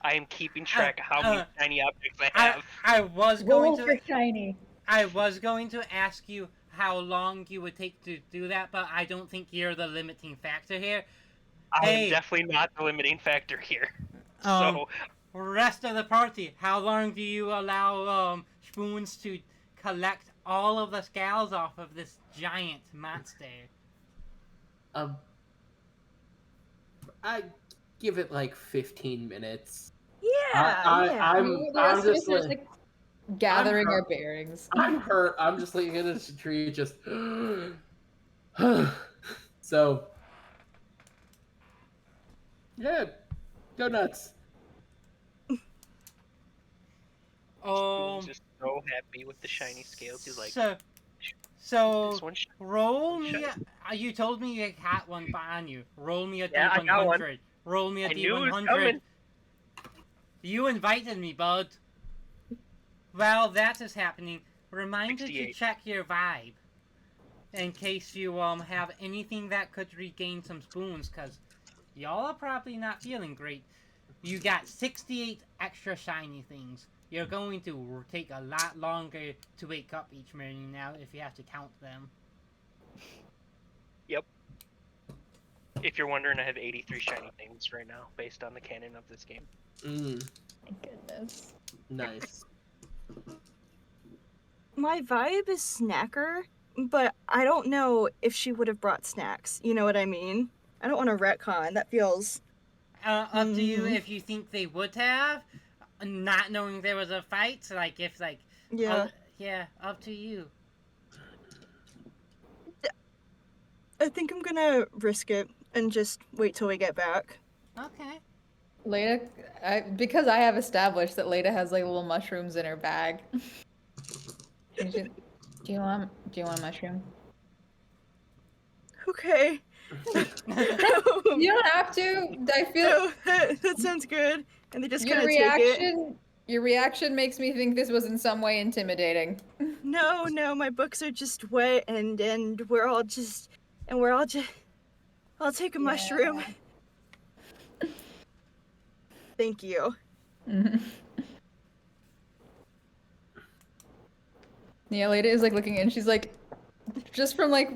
S1: I am keeping track of how many shiny objects I have.
S5: I was going to.
S3: shiny.
S5: I was going to ask you how long you would take to do that, but I don't think you're the limiting factor here.
S1: I am
S5: Hey,
S1: definitely not the limiting factor here.
S5: um,
S1: So,
S5: rest of the party, how long do you allow Spoons to collect all of the scales off of this giant monster?
S2: I give it like 15 minutes.
S4: Yeah,
S2: I'm just
S3: like gathering
S2: I'm
S3: our bearings.
S2: I'm hurt. I'm just looking at this tree, just. So, yeah, go nuts.
S1: Spoon's just so happy with the shiny scales. He's like,
S5: So
S1: this one.
S5: roll me.
S1: Shiny.
S5: You told me you had one on you. Roll me a
S1: Yeah, I got one.
S5: D100. Roll me a
S1: I knew it was
S5: D100.
S1: coming.
S5: You invited me, bud. While that is happening, reminder to
S1: 68.
S5: check your vibe. In case you have anything that could regain some spoons, because y'all are probably not feeling great. You got 68 extra shiny things. You're going to take a lot longer to wake up each morning now if you have to count them.
S1: Yep. If you're wondering, I have 83 shiny things right now, based on the canon of this game.
S3: Thank goodness.
S2: Nice.
S4: my vibe is snacker, but I don't know if she would have brought snacks. You know what I mean? I don't want to retcon. That feels.
S5: Up to you if you think they would have, not knowing there was a fight. Like if
S4: Yeah.
S5: yeah, up to you.
S4: I think I'm gonna risk it and just wait till we get back.
S5: Okay.
S3: Leda, because I have established that Leda has like little mushrooms in her bag. Do you want a mushroom?
S4: Okay.
S3: You don't have to. I feel
S4: No, that sounds good. And they just
S3: your
S4: kind of take it.
S3: reaction. Your reaction makes me think this was in some way intimidating.
S4: No, my books are just wet, and we're all just. I'll take a mushroom. Thank you.
S3: Yeah, Leda is like looking in. She's like, just from like,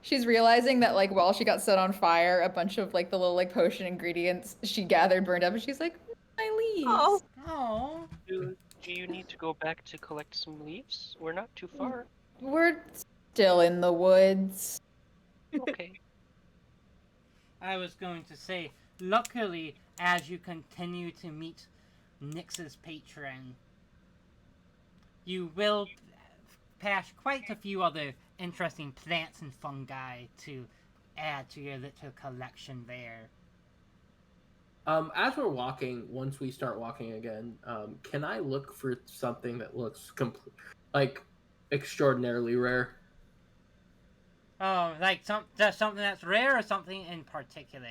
S3: she's realizing that like while she got set on fire, a bunch of like the little like potion ingredients she gathered burned up, and she's like, my leaves.
S4: Oh.
S5: Oh.
S1: Do you need to go back to collect some leaves? We're not too far.
S3: We're still in the woods.
S1: Okay.
S5: I was going to say, luckily, as you continue to meet Nyx's patron, you will pass quite a few other interesting plants and fungi to add to your little collection there.
S2: As we're walking, once we start walking again, can I look for something that looks extraordinarily rare?
S5: Oh, like something that's rare or something in particular?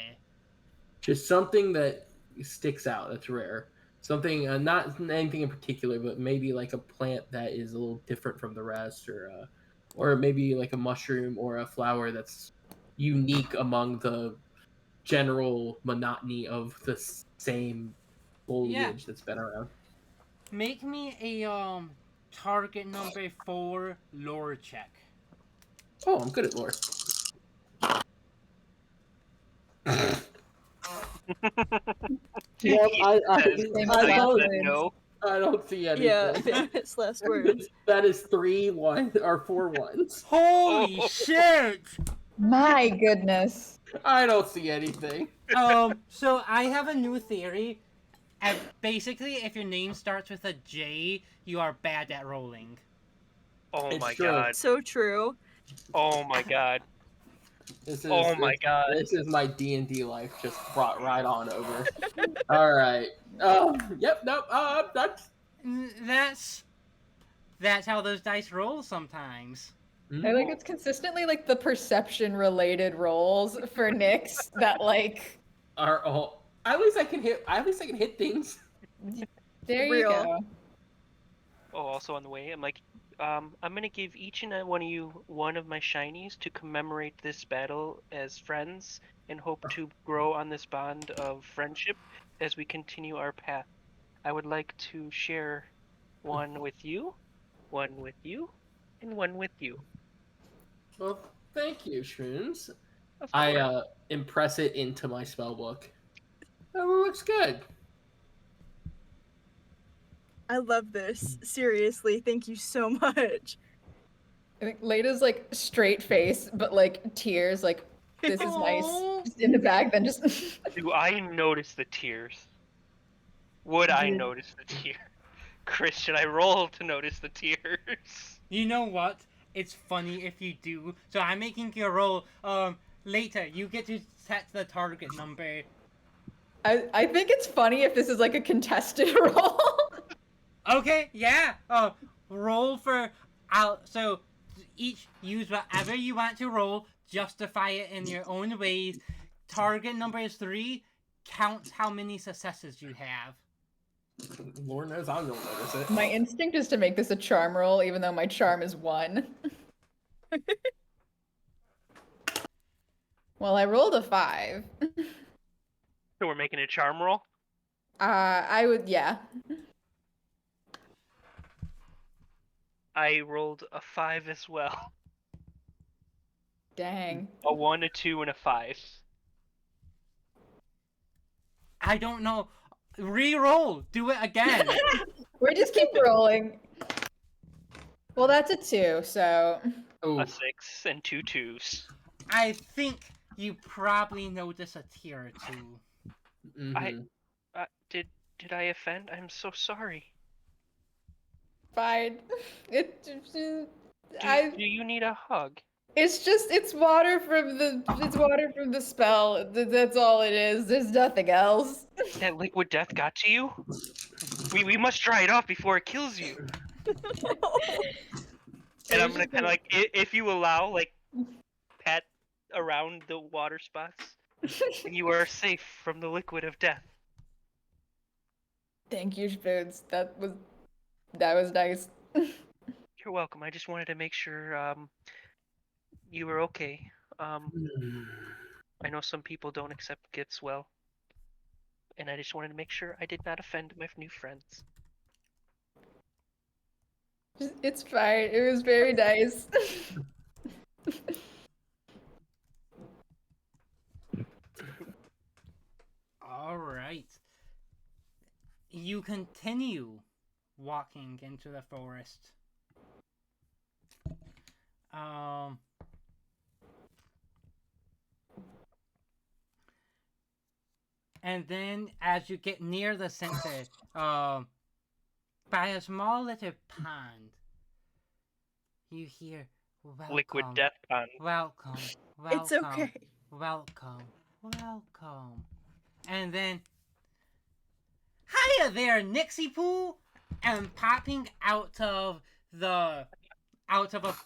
S2: Just something that sticks out that's rare. Something, not anything in particular, but maybe like a plant that is a little different from the rest, or maybe like a mushroom or a flower that's unique among the general monotony of the same foliage that's been around.
S5: Make me a target number 4 lore check.
S2: Oh, I'm good at lore. Yep, I don't see anything.
S4: Yeah, it's last words.
S2: That is 3 1 or 4 1s.
S5: Holy shit!
S3: My goodness.
S2: I don't see anything.
S5: So I have a new theory. And basically, if your name starts with a J, you are bad at rolling.
S1: Oh
S2: It's
S1: my
S2: true.
S1: god.
S4: So true.
S1: Oh my god.
S2: This is my D&D life just brought right on over. All right. Yep. Nope.
S5: That's how those dice roll sometimes.
S3: I like it's consistently like the perception related rolls for Nyx that like
S2: Are all at least I can hit things.
S3: there you
S4: Real.
S3: go.
S1: Oh, also on the way, I'm gonna give each and one of you one of my shinies to commemorate this battle as friends and hope to grow on this bond of friendship as we continue our path. I would like to share one with you, one with you, and one with you.
S2: Well, thank you, Shrooms.
S1: Of course.
S2: I impress it into my spell book. Oh, it looks good.
S4: I love this. Seriously, thank you so much.
S3: I think Lada's like straight face, but like tears, like this is nice.
S5: Aw.
S3: Just in the bag, then just
S1: Do I notice the tears? Would I
S3: Dude.
S1: notice the tears? Chris, should I roll to notice the tears?
S5: You know what? It's funny if you do. So I'm making you roll. Later you get to set the target number.
S3: I think it's funny if this is like a contested roll.
S5: Okay, yeah. Roll for so each use whatever you want to roll. Justify it in your own ways. Target number is 3. Counts how many successes you have.
S2: Lord knows I don't notice it.
S3: My instinct is to make this a charm roll, even though my charm is 1. Well, I rolled a 5.
S1: So we're making a charm roll?
S3: I would, yeah.
S1: I rolled a 5 as well.
S3: Dang.
S1: A 1, a 2, and a 5.
S5: I don't know. Re-roll. Do it again.
S3: We just keep rolling. Well, that's a 2, so.
S2: Oh,
S1: A 6 and 2 2s.
S5: I think you probably notice a tear or 2.
S2: mhm.
S1: Did I offend? I'm so sorry.
S3: Fine.
S1: Do you need a hug?
S3: It's water from the spell. That's all it is. There's nothing else.
S1: That liquid death got to you? We must dry it off before it kills you. And I'm gonna kind of like, if you allow, like, pat around the water spots, and you are safe from the liquid of death.
S3: Thank you, Spoons. That was nice.
S1: You're welcome. I just wanted to make sure you were okay. I know some people don't accept gifts well, and I just wanted to make sure I did not offend my new friends.
S3: It's fine. It was very nice.
S5: All right. You continue walking into the forest. And then as you get near the center, by a small little pond, you hear, welcome,
S1: Liquid death pond.
S5: welcome,
S4: It's okay.
S5: welcome, welcome. And then, hiya there, Nixie Poo! And popping out of a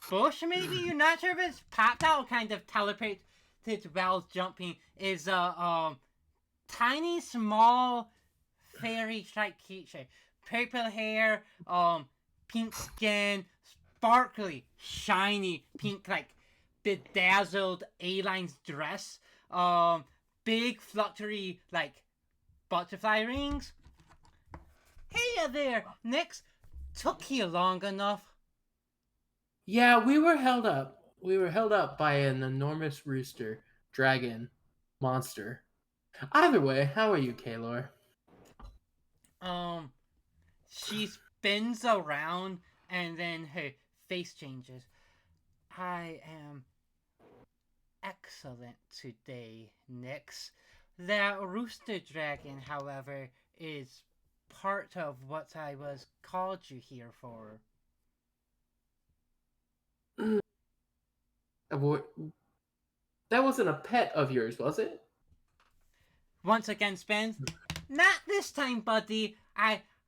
S5: bush, maybe? You're not sure if it's popped out, kind of teleported while jumping, is a tiny, small, fairy-like creature. Purple hair, pink skin, sparkly, shiny, pink, like, bedazzled A-lines dress, big, fluttery, like, butterfly rings. Hey there, Nix. Took you long enough.
S2: Yeah, we were held up. We were held up by an enormous rooster, dragon, monster. Either way, how are you, Kaylor?
S5: She spins around and then her face changes. I am excellent today, Nix. That rooster dragon, however, is part of what I was called you here for.
S2: That wasn't a pet of yours, was it?
S5: Once again, spins. Not this time, buddy.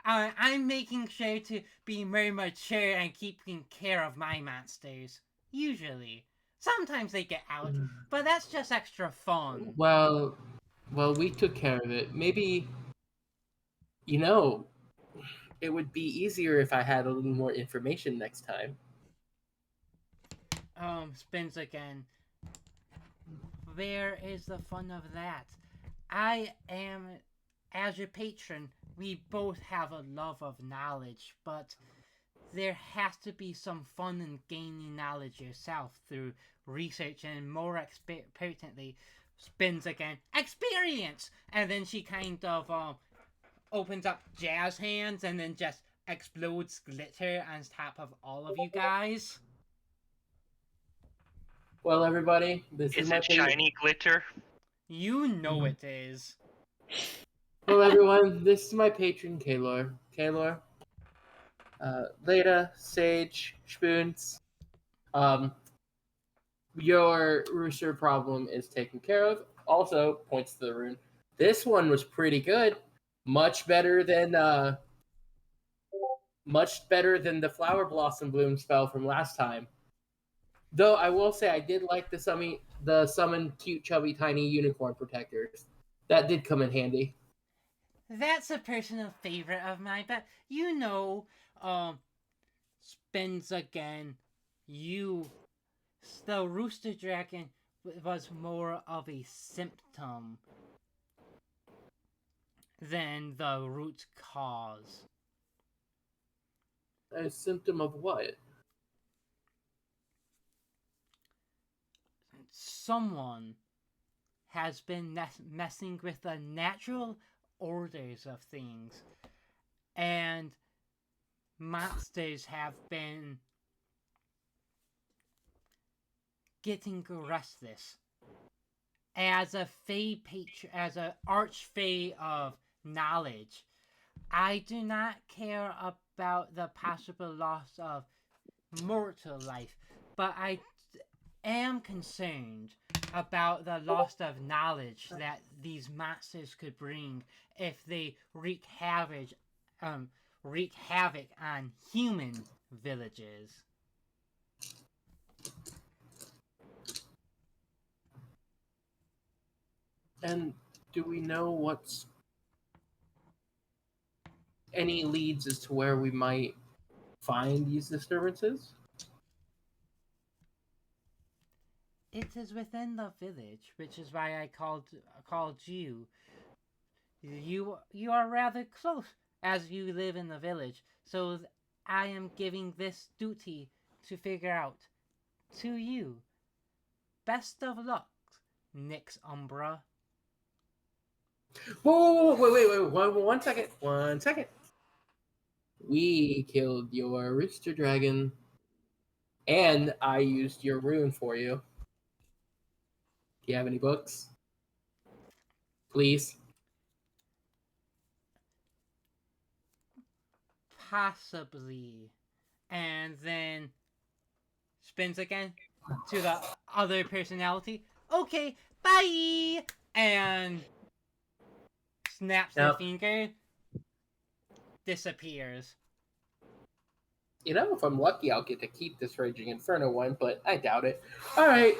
S5: I'm making sure to be more mature and keeping care of my monsters. Usually. Sometimes they get out, but that's just extra fun.
S2: Well, we took care of it. Maybe, it would be easier if I had a little more information next time.
S5: Spins again. Where is the fun of that? As your patron, we both have a love of knowledge, but there has to be some fun in gaining knowledge yourself through research and more pertinently, spins again, experience! And then she kind of opens up Jazz hands and then just explodes glitter on top of all of you guys.
S2: Well, everybody, this is
S1: Is
S2: my
S1: it shiny glitter?
S5: You know it is.
S2: Well, everyone, this is my patron, Kaylor. Kaylor, Leda, Sage, Spoons. Your rooster problem is taken care of. Also, points to the rune. This one was pretty good. Much better than the flower blossom bloom spell from last time. Though I will say I did like the summon cute chubby tiny unicorn protectors. That did come in handy.
S5: That's a personal favorite of mine, but spins again. The rooster dragon was more of a symptom than the root cause.
S2: A symptom of what?
S5: Someone has been messing with the natural orders of things, and monsters have been getting restless. As a as an archfey of knowledge, I do not care about the possible loss of mortal life, but I am concerned about the loss of knowledge that these monsters could bring if they wreak havoc on human villages.
S2: And do we know what's any leads as to where we might find these disturbances?
S5: It is within the village, which is why I called you. You are rather close, as you live in the village. So I am giving this duty to figure out to you. Best of luck, Nyx Umbra.
S2: Whoa, wait, one second. 1 second. We killed your rooster dragon, and I used your rune for you. Do you have any books? Please.
S5: Possibly. And then spins again to the other personality. Okay, bye! And snaps their finger. Disappears.
S2: If I'm lucky, I'll get to keep this Raging Inferno one, but I doubt it. All right,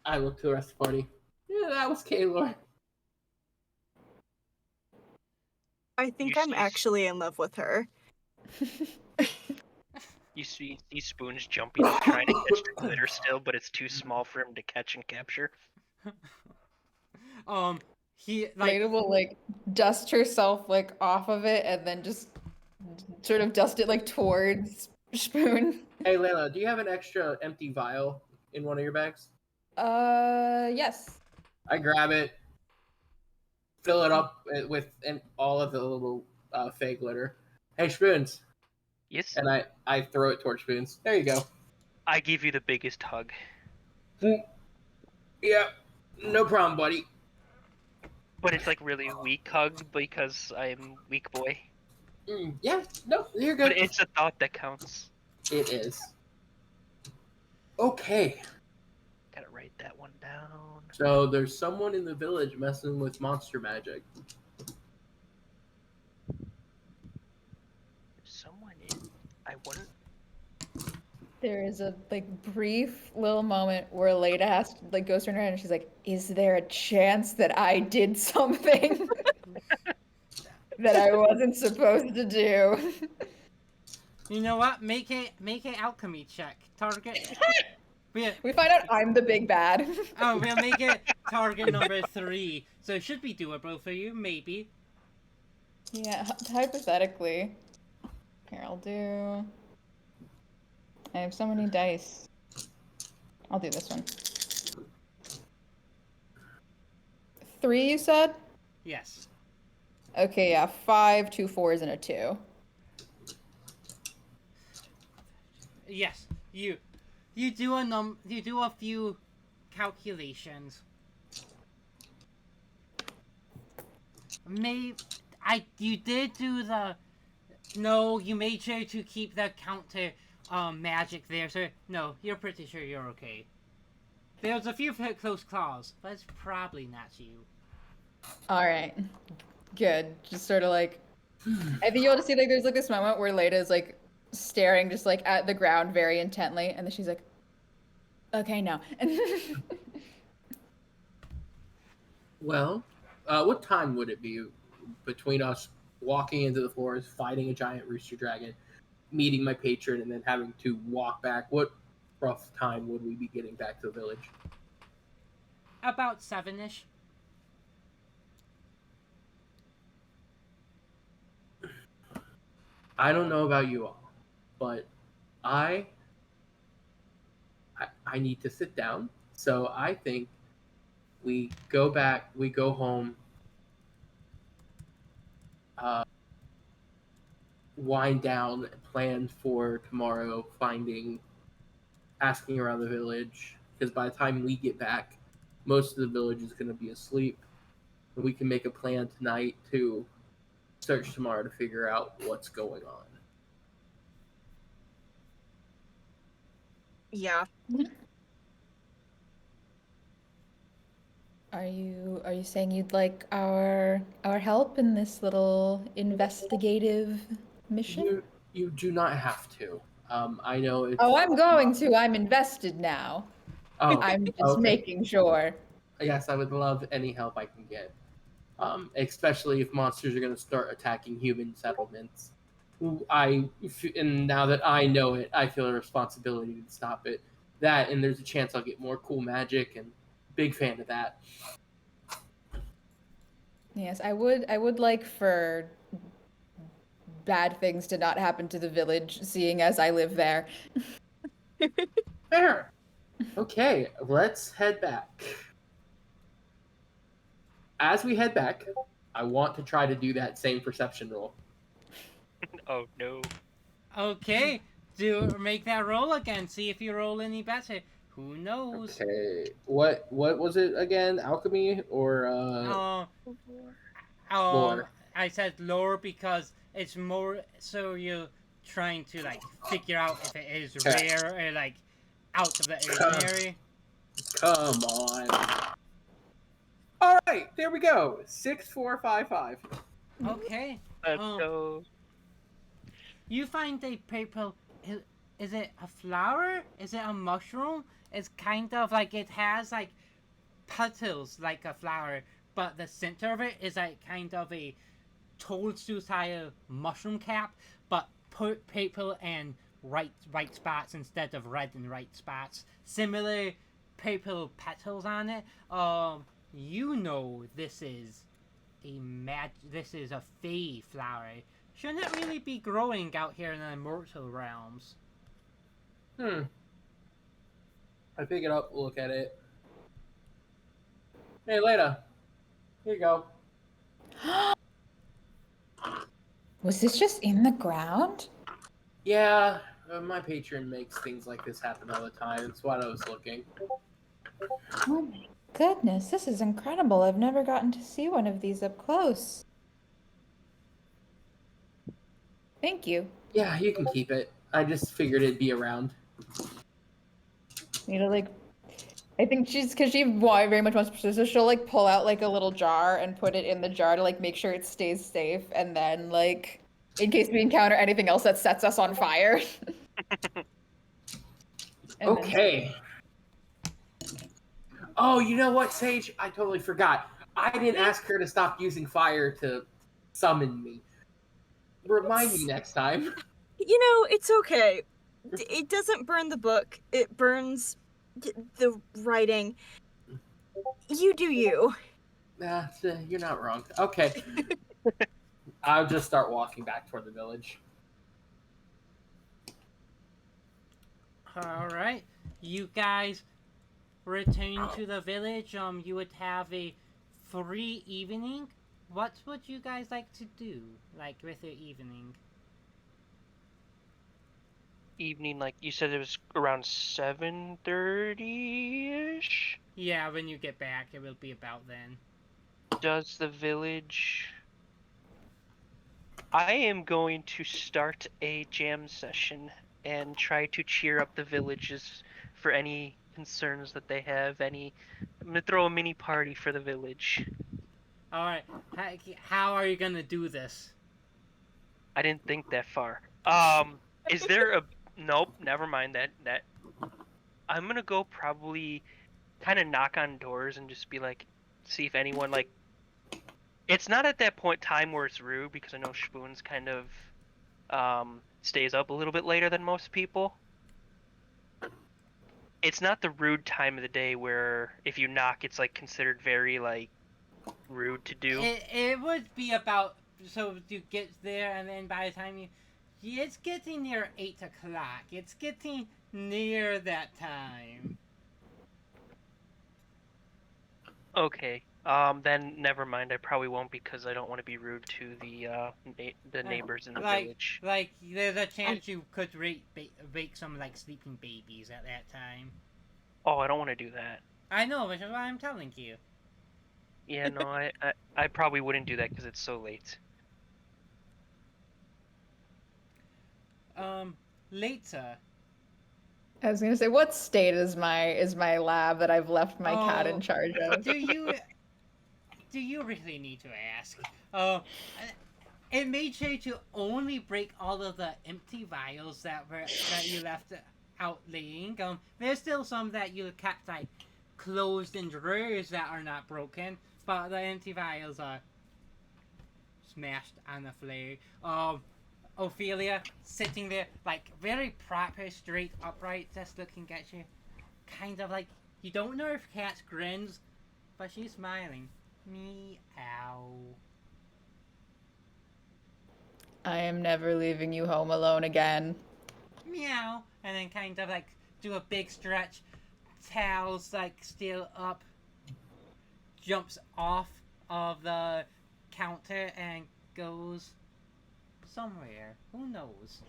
S2: I look to the rest of the party. Yeah, that was Kaylor.
S4: I think I'm actually in love with her.
S1: You see Spoons jumping up trying to catch the glitter still, but it's too small for him to catch and capture.
S3: Leda will dust herself off of it and then just sort of dust it towards Spoon.
S2: Hey Layla, do you have an extra empty vial in one of your bags?
S3: Yes.
S2: I grab it, fill it up with all of the little fake glitter. Hey Spoons.
S1: Yes.
S2: And I throw it towards Spoons. There you go.
S1: I give you the biggest hug.
S2: Yeah, no problem, buddy.
S1: But it's really weak hug because I'm weak boy.
S2: Yeah, no, you're good.
S1: But it's a thought that counts.
S2: It is. Okay.
S1: Gotta write that one down.
S2: So there's someone in the village messing with monster magic.
S1: Someone in. I wouldn't.
S3: There is a like brief little moment where Leda has to, like goes to her head and she's like, "Is there a chance that I did something that I wasn't supposed to do?"
S5: You know what? Make an alchemy check. Target.
S3: We find out I'm the big bad.
S5: Oh, we'll make it target number 3. So it should be doable for you, maybe.
S3: Yeah, hypothetically. Here, I'll do. I have so many dice. I'll do this one. 3, you said?
S5: Yes.
S3: Okay, yeah, 5, 2 4s, and a 2.
S5: Yes. You do a few calculations. You did do the. No, you made sure to keep the counter magic there, so no, you're pretty sure you're okay. There's a few close calls, but it's probably not you.
S3: Alright. Good. Just sort of like. I think you'll just see like there's like this moment where Leda is like staring just like at the ground very intently, and then she's like, "Okay, no."
S2: Well, what time would it be between us walking into the forest, fighting a giant rooster dragon, meeting my patron, and then having to walk back? What rough time would we be getting back to the village?
S5: About 7-ish.
S2: I don't know about you all, but I need to sit down. So I think we go back, we go home, wind down, plan for tomorrow, asking around the village, because by the time we get back, most of the village is going to be asleep. And we can make a plan tonight to search tomorrow to figure out what's going on.
S4: Yeah.
S3: Are you saying you'd like our help in this little investigative mission?
S2: You do not have to. I know it's.
S3: Oh, I'm going to. I'm invested now.
S2: Oh,
S3: I'm just
S2: okay.
S3: making sure.
S2: Yes, I would love any help I can get. Especially if monsters are going to start attacking human settlements. And now that I know it, I feel a responsibility to stop it. That, and there's a chance I'll get more cool magic, and big fan of that.
S3: Yes, I would like for bad things to not happen to the village, seeing as I live there.
S2: Fair. Okay, let's head back. As we head back, I want to try to do that same perception roll.
S1: Oh no.
S5: Okay, make that roll again. See if you roll any better. Who knows?
S2: Okay, what was it again? Alchemy or lore?
S5: I said lore because it's more so you're trying to like figure out if it is rare or like out of the ordinary.
S2: Come on. All right, there we go. 6, 4, 5, 5.
S5: Okay.
S1: Let's go.
S5: You find a purple. Is it a flower? Is it a mushroom? It's kind of like it has like petals like a flower, but the center of it is like kind of a toadstool style mushroom cap, but purple and white spots instead of red and white spots. Similar purple petals on it. You know this is a fey flower. Shouldn't it really be growing out here in the immortal realms?
S2: I pick it up, look at it. Hey, Leda. Here you go.
S3: Was this just in the ground?
S2: Yeah, my patron makes things like this happen all the time. That's why I was looking.
S3: Oh my goodness, this is incredible. I've never gotten to see one of these up close. Thank you.
S2: Yeah, you can keep it. I just figured it'd be around.
S3: You know, like, I think because she very much wants to, so she'll like pull out like a little jar and put it in the jar to like make sure it stays safe, and then like in case we encounter anything else that sets us on fire. And then
S2: Okay. Oh, you know what, Sage? I totally forgot. I didn't ask her to stop using fire to summon me. Remind me next time.
S4: You know, it's okay. It doesn't burn the book. It burns the writing. You do you.
S2: Nah, you're not wrong. Okay. I'll just start walking back toward the village.
S5: All right, you guys return to the village. You would have a free evening. What would you guys like to do, like with your evening?
S1: Evening, like you said, it was around 7:30-ish.
S5: Yeah, when you get back, it will be about then.
S1: Does the village? I am going to start a jam session and try to cheer up the villages for any concerns that they have. I'm gonna throw a mini party for the village.
S5: All right, how are you gonna do this?
S1: I didn't think that far. Is there a? Nope, never mind that. I'm gonna go probably kind of knock on doors and just be like, see if anyone like. It's not at that point time where it's rude because I know Spoon's kind of stays up a little bit later than most people. It's not the rude time of the day where if you knock, it's like considered very like rude to do.
S5: It would be about, so you get there, and then by the time it's getting near 8 o'clock. It's getting near that time.
S1: Okay. Then never mind. I probably won't because I don't want to be rude to the neighbors in the village.
S5: Like, there's a chance you could wake some like sleeping babies at that time.
S1: Oh, I don't want to do that.
S5: I know, which is why I'm telling you.
S1: Yeah, no, I probably wouldn't do that because it's so late.
S5: Later.
S3: I was gonna say, what state is my lab that I've left my cat in
S5: Oh,
S3: charge of?
S5: Do you really need to ask? It made sure to only break all of the empty vials that you left out laying. There's still some that you kept like closed in drawers that are not broken, but the empty vials are smashed on the floor. Ophelia sitting there like very proper, straight, upright, just looking at you, kind of like you don't know if cat grins, but she's smiling. Meow.
S3: I am never leaving you home alone again.
S5: Meow. And then kind of like do a big stretch, tails like still up, jumps off of the counter and goes somewhere. Who knows?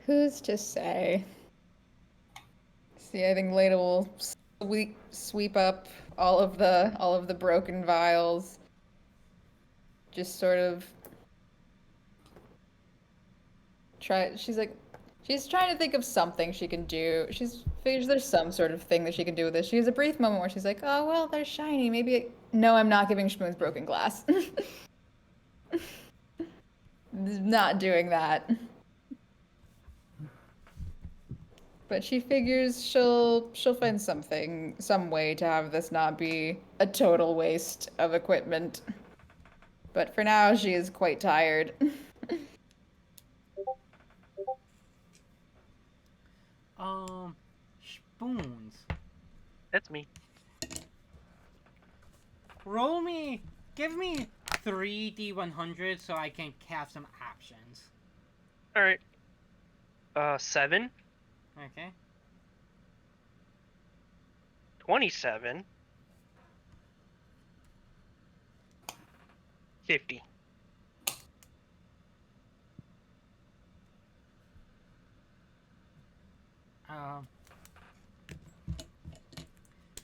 S3: Who's to say? See, I think Leda will sweep up all of the broken vials. Just sort of she's trying to think of something she can do. She's figures there's some sort of thing that she can do with this. She has a brief moment where she's like, "Oh well, they're shiny. No, I'm not giving Schmoon's broken glass." Not doing that. But she figures she'll find some way to have this not be a total waste of equipment. But for now, she is quite tired.
S5: Spoons.
S1: That's me.
S5: Give me 3d100 so I can have some options.
S1: All right. 7.
S5: Okay.
S1: 27. 50.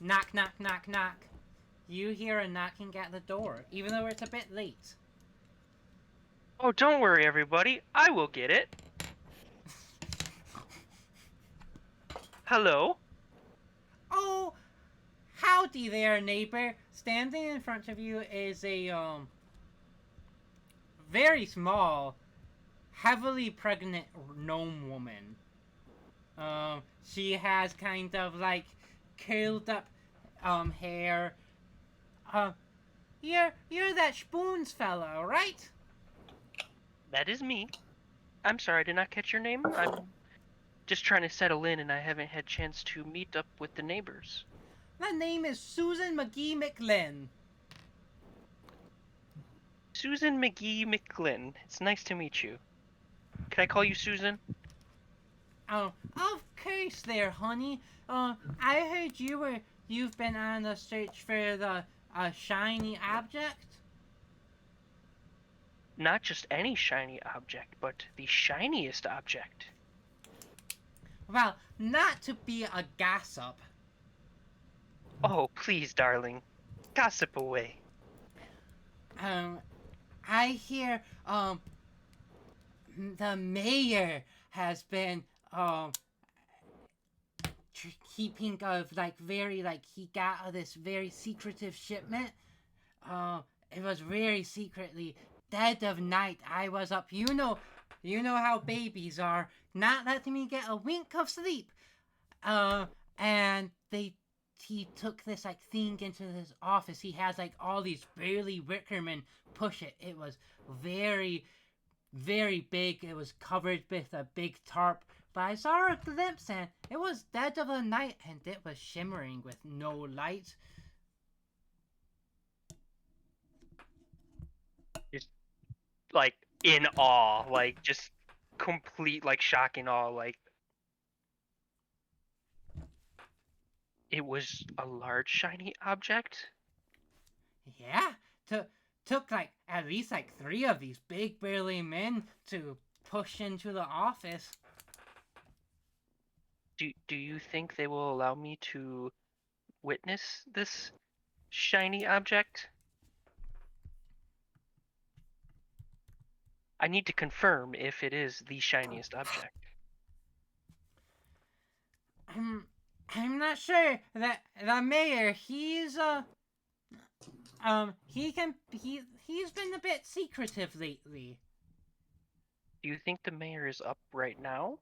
S5: Knock, knock, knock, knock. You hear a knocking at the door, even though it's a bit late.
S1: Oh, don't worry, everybody. I will get it. Hello?
S5: Oh, howdy there, neighbor. Standing in front of you is a, very small, heavily pregnant gnome woman. She has kind of like curled up hair. Uh, you're that Spoons fellow, right?
S1: That is me. I'm sorry, I did not catch your name. I'm just trying to settle in, and I haven't had chance to meet up with the neighbors.
S5: My name is Susan McGee McLinn.
S1: Susan McGee McGlynn. It's nice to meet you. Can I call you Susan?
S5: Oh, of course there, honey. I heard you've been on the search for the shiny object.
S1: Not just any shiny object, but the shiniest object.
S5: Well, not to be a gossip.
S1: Oh, please, darling. Gossip away.
S5: I hear, the mayor has been, keeping of, like, very, like, he got this very secretive shipment. It was very secretly, dead of night, I was up, you know how babies are, not letting me get a wink of sleep. And he took this like thing into his office. He has like all these burly workermen push it. It was very, very big. It was covered with a big tarp. But I saw a glimpse and it was dead of the night and it was shimmering with no light.
S1: Just like in awe, like just complete like shocking awe, like it was a large shiny object.
S5: Yeah, took like at least like 3 of these big burly men to push into the office.
S1: Do you think they will allow me to witness this shiny object? I need to confirm if it is the shiniest object.
S5: I'm not sure that the mayor, he's been a bit secretive lately.
S1: Do you think the mayor is up right now?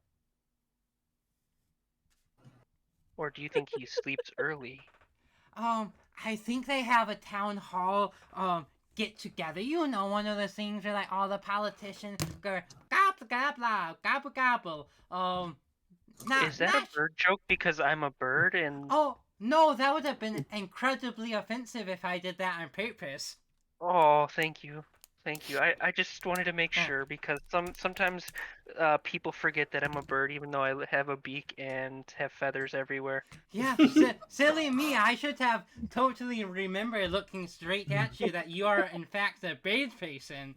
S1: Or do you think he sleeps early?
S5: I think they have a town hall get together. You know, one of the things where like all the politicians go gobble gobble gobble gobble.
S1: Is that a bird joke because I'm a bird and...
S5: Oh, no, that would have been incredibly offensive if I did that on purpose.
S1: Oh, thank you. Thank you. I just wanted to make sure because sometimes people forget that I'm a bird even though I have a beak and have feathers everywhere.
S5: Yeah, silly me. I should have totally remembered looking straight at you that you are in fact a bird person.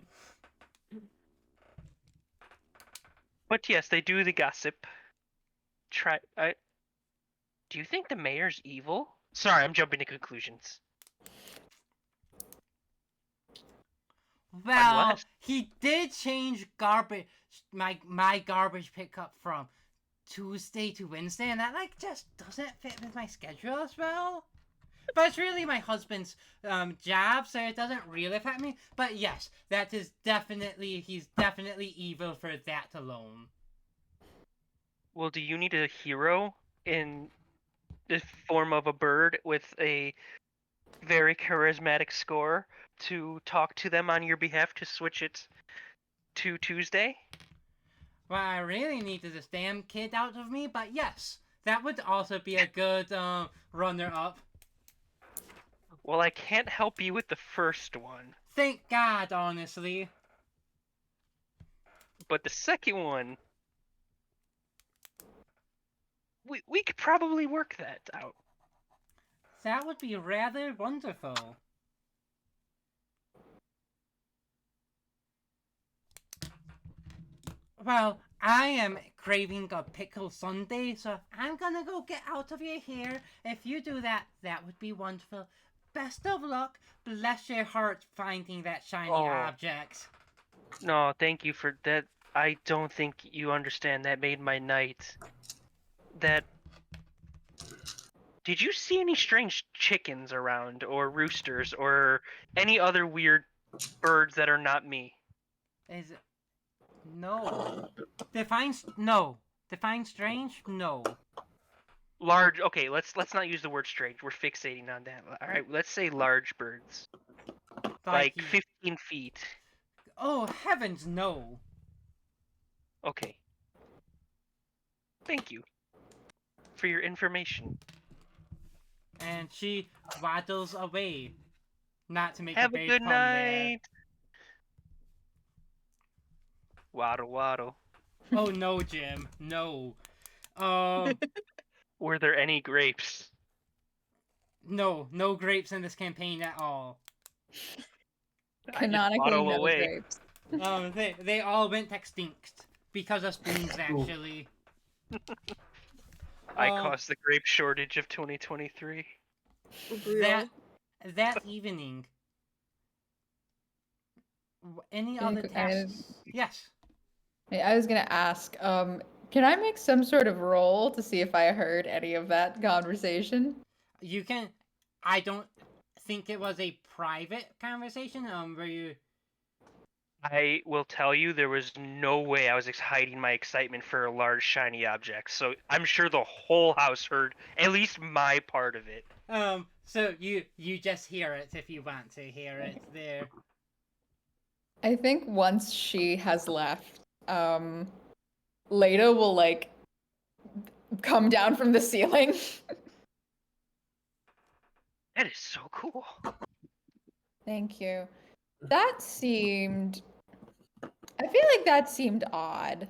S1: But yes, they do the gossip. Do you think the mayor's evil? Sorry, I'm jumping to conclusions.
S5: Well,
S1: Unless...
S5: he did change my garbage pickup from Tuesday to Wednesday, and that like just doesn't fit with my schedule as well. But it's really my husband's job, so it doesn't really affect me. But yes, he's definitely evil for that alone.
S1: Well, do you need a hero in the form of a bird with a very charismatic score to talk to them on your behalf to switch it to Tuesday?
S5: Well, I really needed this damn kid out of me, but yes, that would also be a good runner-up.
S1: Well, I can't help you with the first one.
S5: Thank God, honestly.
S1: But the second one... We could probably work that out.
S5: That would be rather wonderful. Well, I am craving a pickle sundae, so I'm gonna go get out of your hair. If you do that, that would be wonderful. Best of luck. Bless your heart finding that shiny object.
S1: No, thank you for that. I don't think you understand. That made my night. Did you see any strange chickens around, or roosters, or any other weird birds that are not me?
S5: No. No. Define strange? No.
S1: Large. Okay, let's not use the word strange. We're fixating on that. All right, let's say large birds, like
S5: you-
S1: 15 feet.
S5: Oh, heavens, no.
S1: Okay. Thank you for your information.
S5: And she waddles away. Not to make a
S1: Have a
S5: big
S1: good
S5: pun there.
S1: night. Waddle waddle.
S5: Oh no, Jim. No. Um,
S1: Were there any grapes?
S5: no. No grapes in this campaign at all.
S1: I just
S3: Canonically,
S1: waddle
S3: no
S1: away.
S3: grapes.
S5: They all went extinct. Because of spoons, actually.
S1: I caused the grape shortage of 2023.
S4: Real.
S5: That evening. Any other tasks? Yes.
S3: I was gonna ask, can I make some sort of roll to see if I heard any of that conversation?
S5: You can. I don't think it was a private conversation. Where you.
S1: I will tell you, there was no way I was hiding my excitement for a large shiny object. So I'm sure the whole house heard at least my part of it.
S5: So you just hear it if you want to hear it there.
S3: I think once she has left, Leda will like come down from the ceiling.
S1: That is so cool.
S3: Thank you. That seemed. I feel like that seemed odd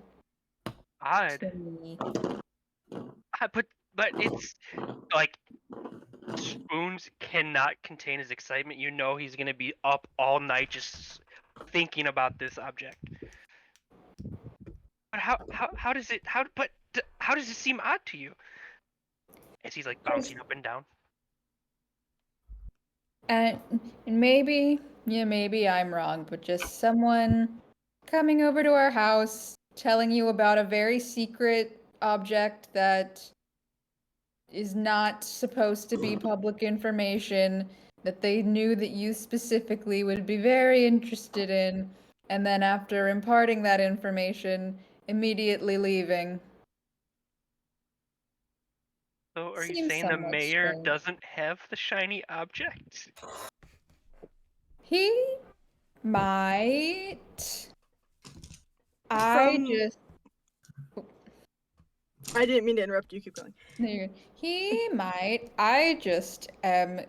S1: Odd.
S3: to me.
S1: But it's like Spoons cannot contain his excitement. You know he's gonna be up all night just thinking about this object. But how does it how does it seem odd to you? As he's like bouncing up and down.
S3: And maybe, yeah, maybe I'm wrong, but just someone coming over to our house, telling you about a very secret object that is not supposed to be public information, that they knew that you specifically would be very interested in, and then after imparting that information, immediately leaving.
S1: So are you
S3: Seems
S1: saying the
S3: somewhat
S1: mayor
S3: strange.
S1: doesn't have the shiny object?
S3: He might. I
S4: From-
S3: just.
S4: I didn't mean to interrupt you. Keep going.
S3: No, you're good. He might. I just am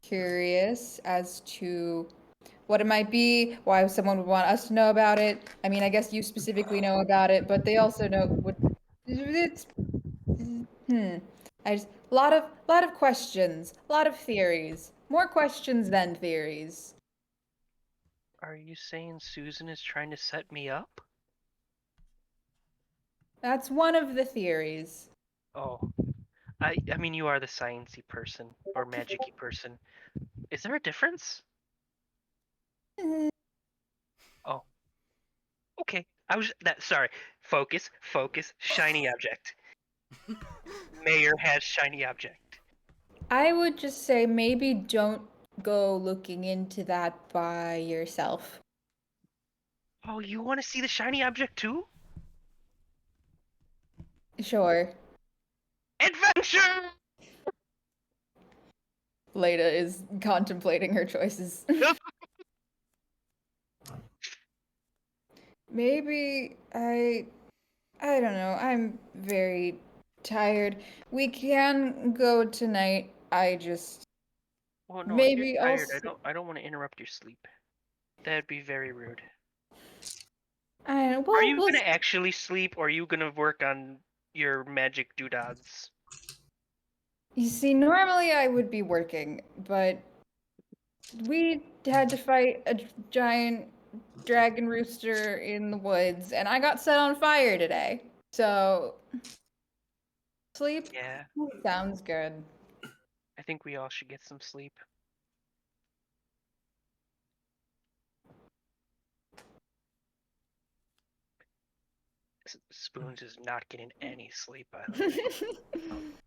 S3: curious as to what it might be, why someone would want us to know about it. I mean, I guess you specifically know about it, but they also know what it's. I just lot of questions, a lot of theories, more questions than theories.
S1: Are you saying Susan is trying to set me up?
S3: That's one of the theories.
S1: Oh. I mean you are the sciencey person or magic-y person. Is there a difference? Oh. Okay. I was sorry. Focus, shiny object. Mayor has shiny object.
S3: I would just say maybe don't go looking into that by yourself.
S1: Oh, you want to see the shiny object too?
S3: Sure.
S1: Adventure!
S3: Leda is contemplating her choices. Maybe I don't know. I'm very tired. We can go tonight. I just
S1: Well, no, if
S3: maybe
S1: you're tired,
S3: also
S1: I don't want to interrupt your sleep. That'd be very rude.
S3: I don't know.
S1: Are
S3: Well,
S1: you gonna actually sleep, or are you gonna work on your magic doodads?
S3: you see, normally I would be working, but we had to fight a giant dragon rooster in the woods, and I got set on fire today. So sleep
S1: Yeah,
S3: sounds good.
S1: I think we all should get some sleep. Spoons is not getting any sleep, by the way.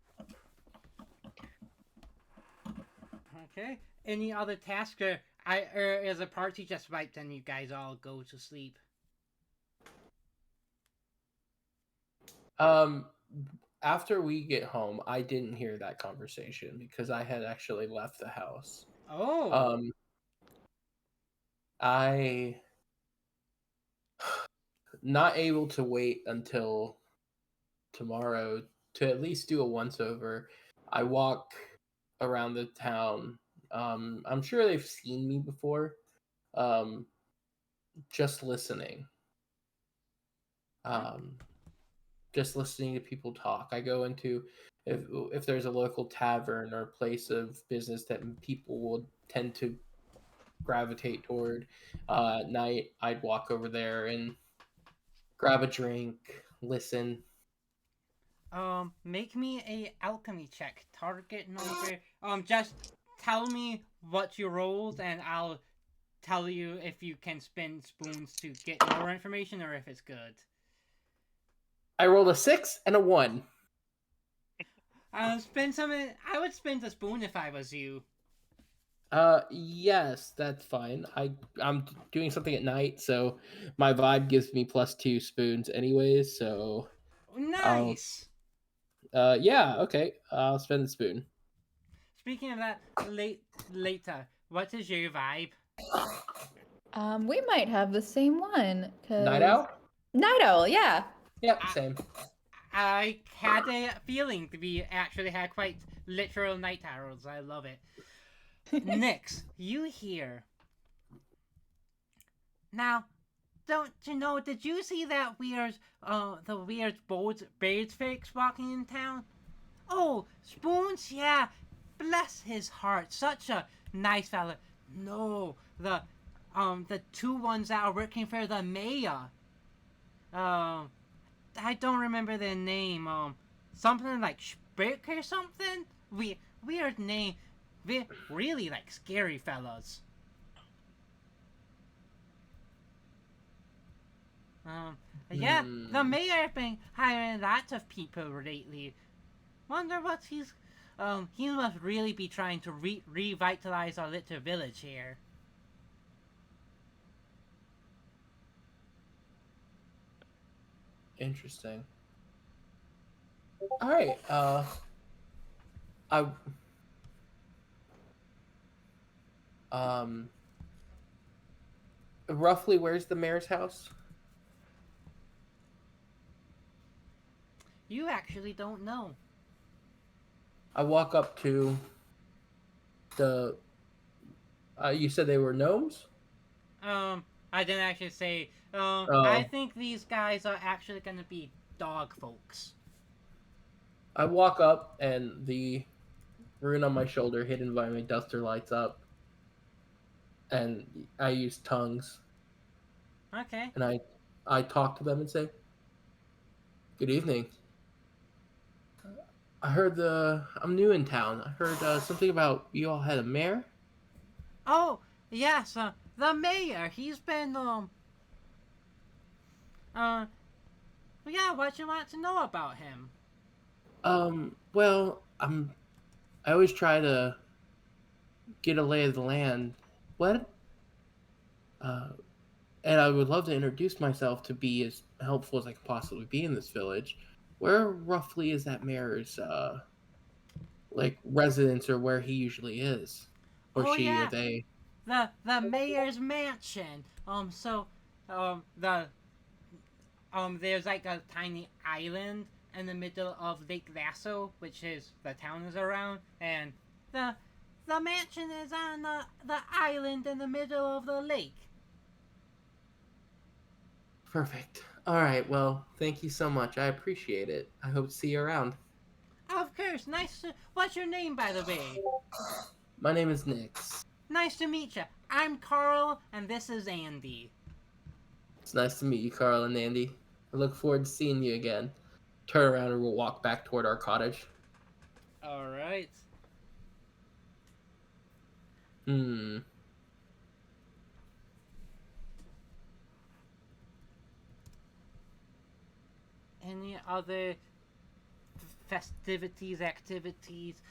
S5: Okay. Any other task? Or is a party just wiped and you guys all go to sleep?
S2: Um, after we get home, I didn't hear that conversation because I had actually left the house.
S5: Oh.
S2: I not able to wait until tomorrow to at least do a once over. I walk around the town. I'm sure they've seen me before. Um, just listening. Um, just listening to people talk. I go into if there's a local tavern or place of business that people will tend to gravitate toward. At night, I'd walk over there and grab a drink, listen.
S5: Make me a alchemy check. Target number. Just tell me what you rolled, and I'll tell you if you can spin spoons to get more information or if it's good.
S2: I rolled a 6 and a 1.
S5: Spin some. I would spin the spoon if I was you.
S2: Yes, that's fine. I'm doing something at night, so my vibe gives me +2 spoons anyways, so
S5: Nice.
S2: yeah, okay. I'll spend the spoon.
S5: Speaking of that, later. What is your vibe?
S3: We might have the same one.
S2: Night owl?
S3: Night owl, yeah.
S2: Yep, same.
S5: I had a feeling we actually had quite literal night owls. I love it. Nix, you here. Now, don't you know, did you see that the weird bird fakes walking in town? Oh, Spoons, yeah. Bless his heart, such a nice fella. No, the two ones that are working for the mayor. I don't remember their name. Something like Spick or something. Weird name. Really like scary fellas. Yeah, the mayor been hiring lots of people lately. Wonder what he must really be trying to revitalize our little village here.
S2: Interesting. All right. I roughly where's the mayor's house?
S5: You actually don't know.
S2: I walk up to the. You said they were gnomes?
S5: I didn't actually say.
S2: Oh.
S5: I think these guys are actually gonna be dog folks.
S2: I walk up and the rune on my shoulder, hidden by my duster, lights up, and I use tongues.
S5: Okay.
S2: And I talk to them and say, "Good evening. I heard I'm new in town. I heard something about you all had a mayor."
S5: Oh yes, the mayor. He's been yeah. What you want to know about him?
S2: Well, I always try to get a lay of the land. What? And I would love to introduce myself to be as helpful as I can possibly be in this village. Where roughly is that mayor's like residence, or where he usually is, or
S5: Oh
S2: she,
S5: yeah,
S2: or they?
S5: the mayor's mansion. There's like a tiny island in the middle of Lake Lasso, which is the town is around, and the mansion is on the island in the middle of the lake.
S2: Perfect. All right. Well, thank you so much. I appreciate it. I hope to see you around.
S5: Of course, nice to... What's your name, by the way?
S2: My name is Nix.
S5: Nice to meet you. I'm Carl, and this is Andy.
S2: It's nice to meet you, Carl and Andy. I look forward to seeing you again. Turn around and we'll walk back toward our cottage.
S5: All right. Any other festivities, activities,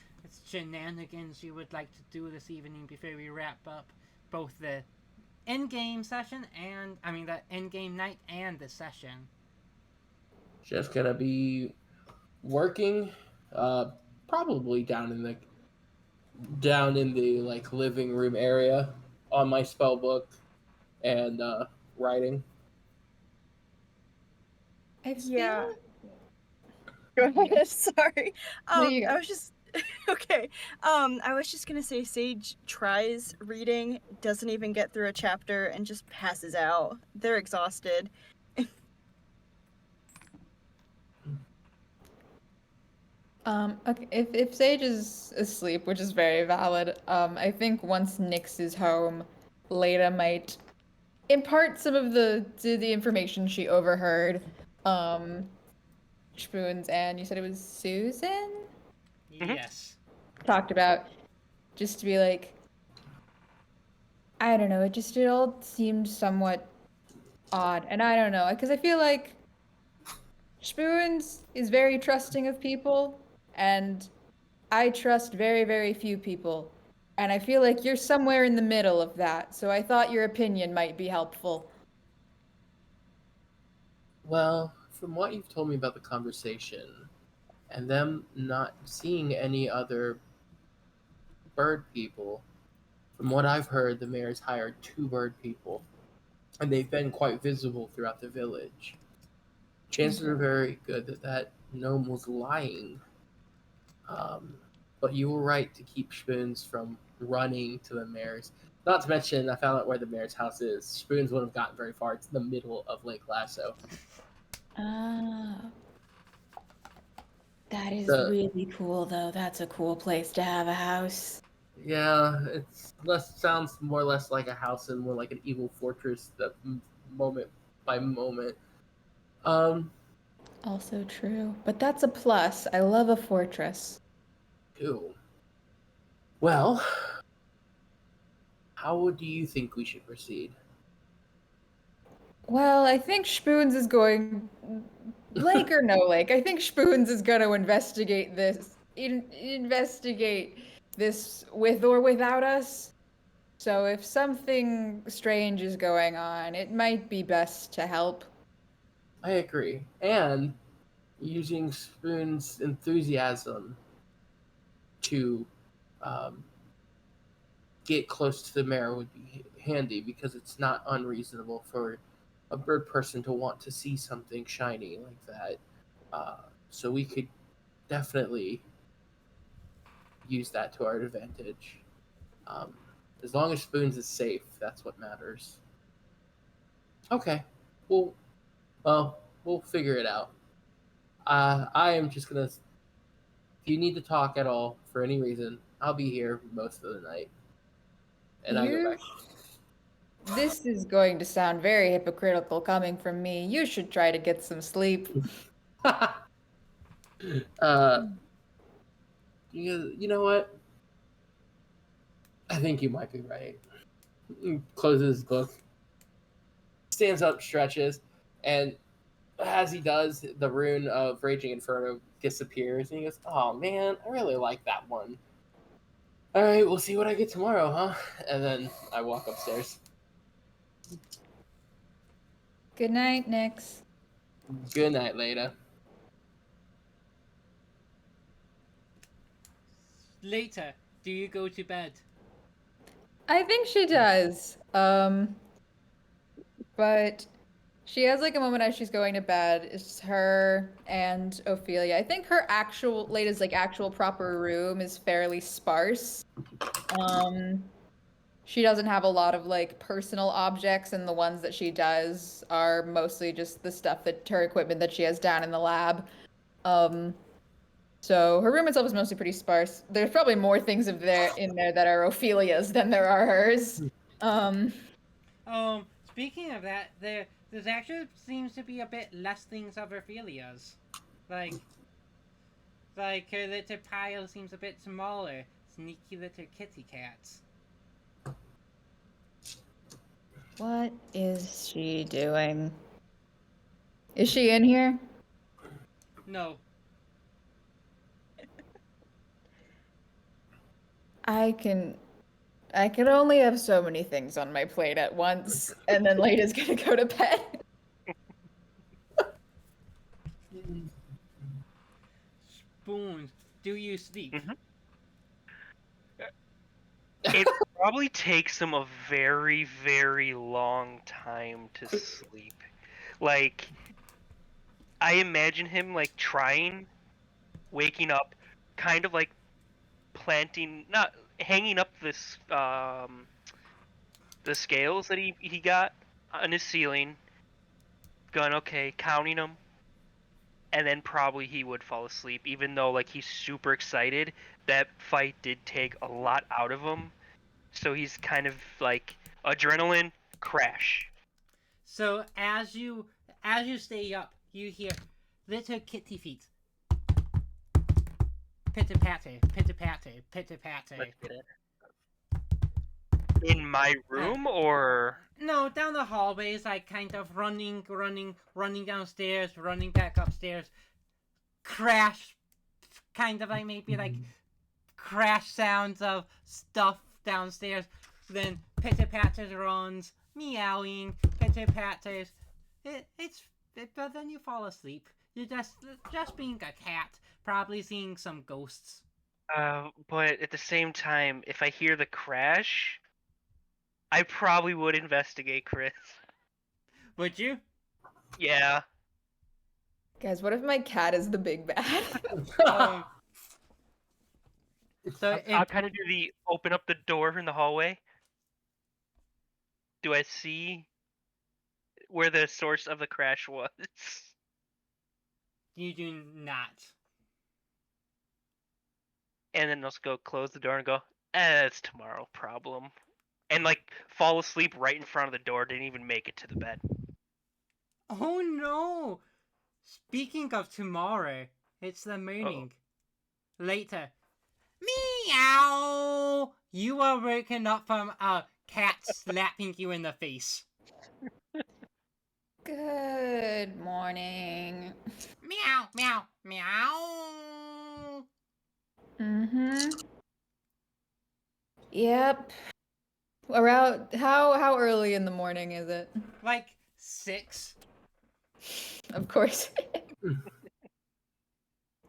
S5: shenanigans you would like to do this evening before we wrap up both the in-game session and, the in-game night and the session?
S2: Just gonna be working, probably down in the like living room area on my spell book and writing.
S3: I
S4: Yeah.
S3: feel.
S4: Go ahead. Sorry.
S3: No, you
S4: I
S3: go.
S4: was just okay. I was just gonna say Sage tries reading, doesn't even get through a chapter, and just passes out. They're exhausted.
S3: Okay, if Sage is asleep, which is very valid, I think once Nyx is home, Leda might impart some of the information she overheard. Um, Spoons and you said it was Susan
S1: Mhm.
S5: Yes.
S3: talked about, just to be like, I don't know, it all seemed somewhat odd, and I don't know, because I feel like Spoons is very trusting of people, and I trust very, very few people. And I feel like you're somewhere in the middle of that, so I thought your opinion might be helpful.
S2: Well, from what you've told me about the conversation and them not seeing any other bird people, from what I've heard, the mayor's hired 2 bird people, and they've been quite visible throughout the village. Chances are very good that that gnome was lying. Um, but you were right to keep Spoons from running to the mayor's. Not to mention, I found out where the mayor's house is. Spoons wouldn't have gotten very far. It's in the middle of Lake Lasso.
S3: Ah, that is
S2: The
S3: really cool, though. That's a cool place to have a house.
S2: Yeah, it's less sounds more or less like a house and more like an evil fortress. That moment by moment. Um,
S3: Also true. But that's a plus. I love a fortress.
S2: Ew. Well, how do you think we should proceed?
S3: Well, I think Spoons is going, lake or no lake, I think Spoons is going to investigate this with or without us. So if something strange is going on, it might be best to help.
S2: I agree. And using Spoon's enthusiasm to um, get close to the mayor would be handy because it's not unreasonable for a bird person to want to see something shiny like that. So we could definitely use that to our advantage. Um, as long as Spoons is safe, that's what matters. Okay, well, we'll figure it out. I am just gonna. If you need to talk at all for any reason, I'll be here most of the night, and I go
S3: You,
S2: back.
S3: this is going to sound very hypocritical coming from me. You should try to get some sleep.
S2: uh, you know what? I think you might be right. He closes his book, stands up, stretches, and as he does, the rune of Raging Inferno disappears, and he goes, "Oh man, I really like that one. All right, we'll see what I get tomorrow, huh?" And then I walk upstairs.
S3: Good night, Nyx.
S2: Good night, Leda.
S5: Later, do you go to bed?
S3: I think she does. But she has like a moment as she's going to bed. It's her and Ophelia. I think her actual Leda's like actual proper room is fairly sparse. Um, she doesn't have a lot of like personal objects, and the ones that she does are mostly just the stuff that her equipment that she has down in the lab. Um, so her room itself is mostly pretty sparse. There's probably more things in there that are Ophelia's than there are hers. Um,
S5: Speaking of that, there's actually seems to be a bit less things of Ophelia's. Like, her litter pile seems a bit smaller. Sneaky little kitty cats.
S3: what is she doing? Is she in here?
S5: No.
S3: I can only have so many things on my plate at once, and then Leda's gonna go to bed.
S5: you sleep?
S1: Mhm. It probably takes him a very, very long time to sleep. Like, I imagine him like waking up, kind of like not hanging up the scales that he got on his ceiling, going okay, counting them, and then probably he would fall asleep, even though like he's super excited. That fight did take a lot out of him, so he's kind of like adrenaline crash.
S5: So as you stay up, you hear little kitty feet. Pitter patter, pitter patter, pitter patter.
S1: Let's get it. In my room or
S5: No, down the hallways, like kind of running downstairs, running back upstairs. Crash, kind of like maybe like crash sounds of stuff downstairs. Then pitter patters runs, meowing, pitter patters. But then you fall asleep. You're just being a cat, probably seeing some ghosts.
S1: but at the same time, if I hear the crash, I probably would investigate, Chris.
S5: Would you?
S1: Yeah.
S3: Guys, what if my cat is the big bad?
S5: Um, so
S1: I'll kind of do the open up the door in the hallway. Do I see where the source of the crash was?
S5: you do not.
S1: And then I'll just go close the door and go, it's tomorrow problem. And like fall asleep right in front of the door, didn't even make it to the bed.
S5: Oh no! Speaking of tomorrow, it's the morning. Later. Meow! You are waking up from a cat slapping you in the face.
S3: Good morning.
S5: Meow, meow, meow.
S3: Mm-hmm. Yep. Around how early in the morning is it?
S5: Like 6.
S3: Of course.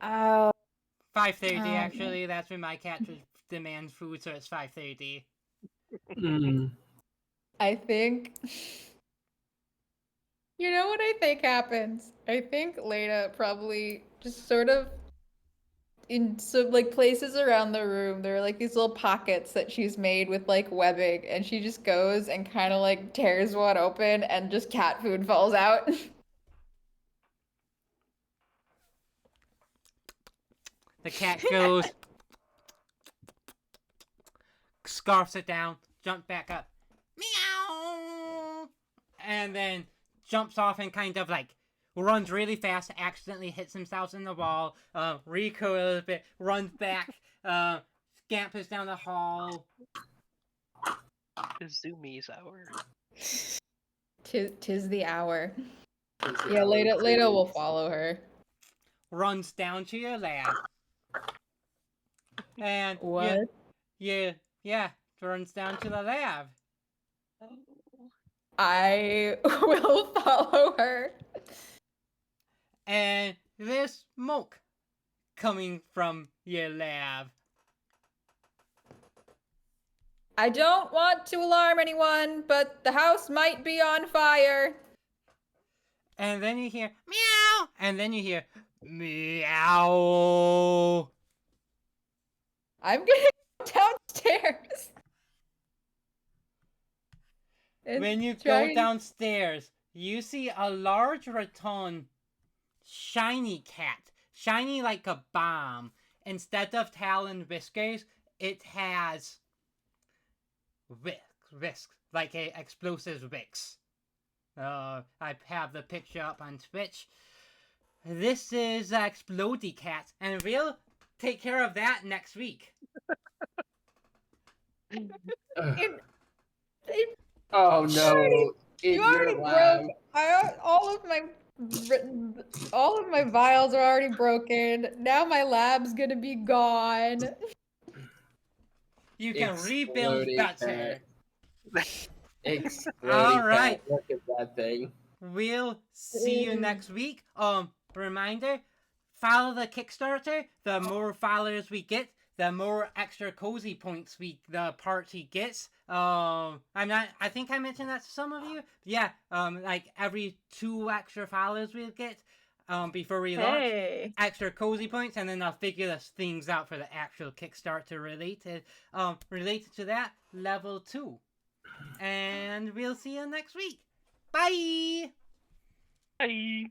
S3: Oh.
S5: 5:30
S3: Oh.
S5: actually. That's when my cat demands food, so it's 5:30.
S3: I think. You know what I think happens? I think Lena probably just sort of in some like places around the room, there are like these little pockets that she's made with like webbing, and she just goes and kind of like tears one open, and just cat food falls out.
S5: The cat goes, scarfs it down, jumps back up, meow, and then jumps off and kind of like runs really fast, accidentally hits himself in the wall, recoils a bit, runs back, scampers down the hall.
S1: The Zoomies hour.
S3: Tis the hour. Yeah, Lena will follow her.
S5: Runs down to your lab. And
S3: What?
S5: yeah, runs down to the lab.
S3: I will follow her.
S5: And there's smoke coming from your lab.
S3: I don't want to alarm anyone, but the house might be on fire.
S5: And then you hear meow, and then you hear meow.
S3: I'm gonna go downstairs.
S5: When you go downstairs, you see a large rattan, shiny cat. Shiny like a bomb. Instead of tail and whiskers, it has whisks, like a explosive wicks. I have the picture up on Twitch. This is Explodey Cat, and we'll take care of that next week.
S2: Oh no!
S3: You already broke. All of my vials are already broken. Now my lab's gonna be gone.
S5: You can rebuild better.
S2: Exploding
S5: All right.
S2: Look at that thing.
S5: We'll see you next week. Reminder, follow the Kickstarter, the more followers we get, the more extra cozy points the party gets. I think I mentioned that to some of you. Yeah, like every 2 extra followers we get, before we launch,
S4: Hey.
S5: extra cozy points, and then I'll figure those things out for the actual Kickstarter related to that level 2. And we'll see you next week. Bye.
S1: Bye.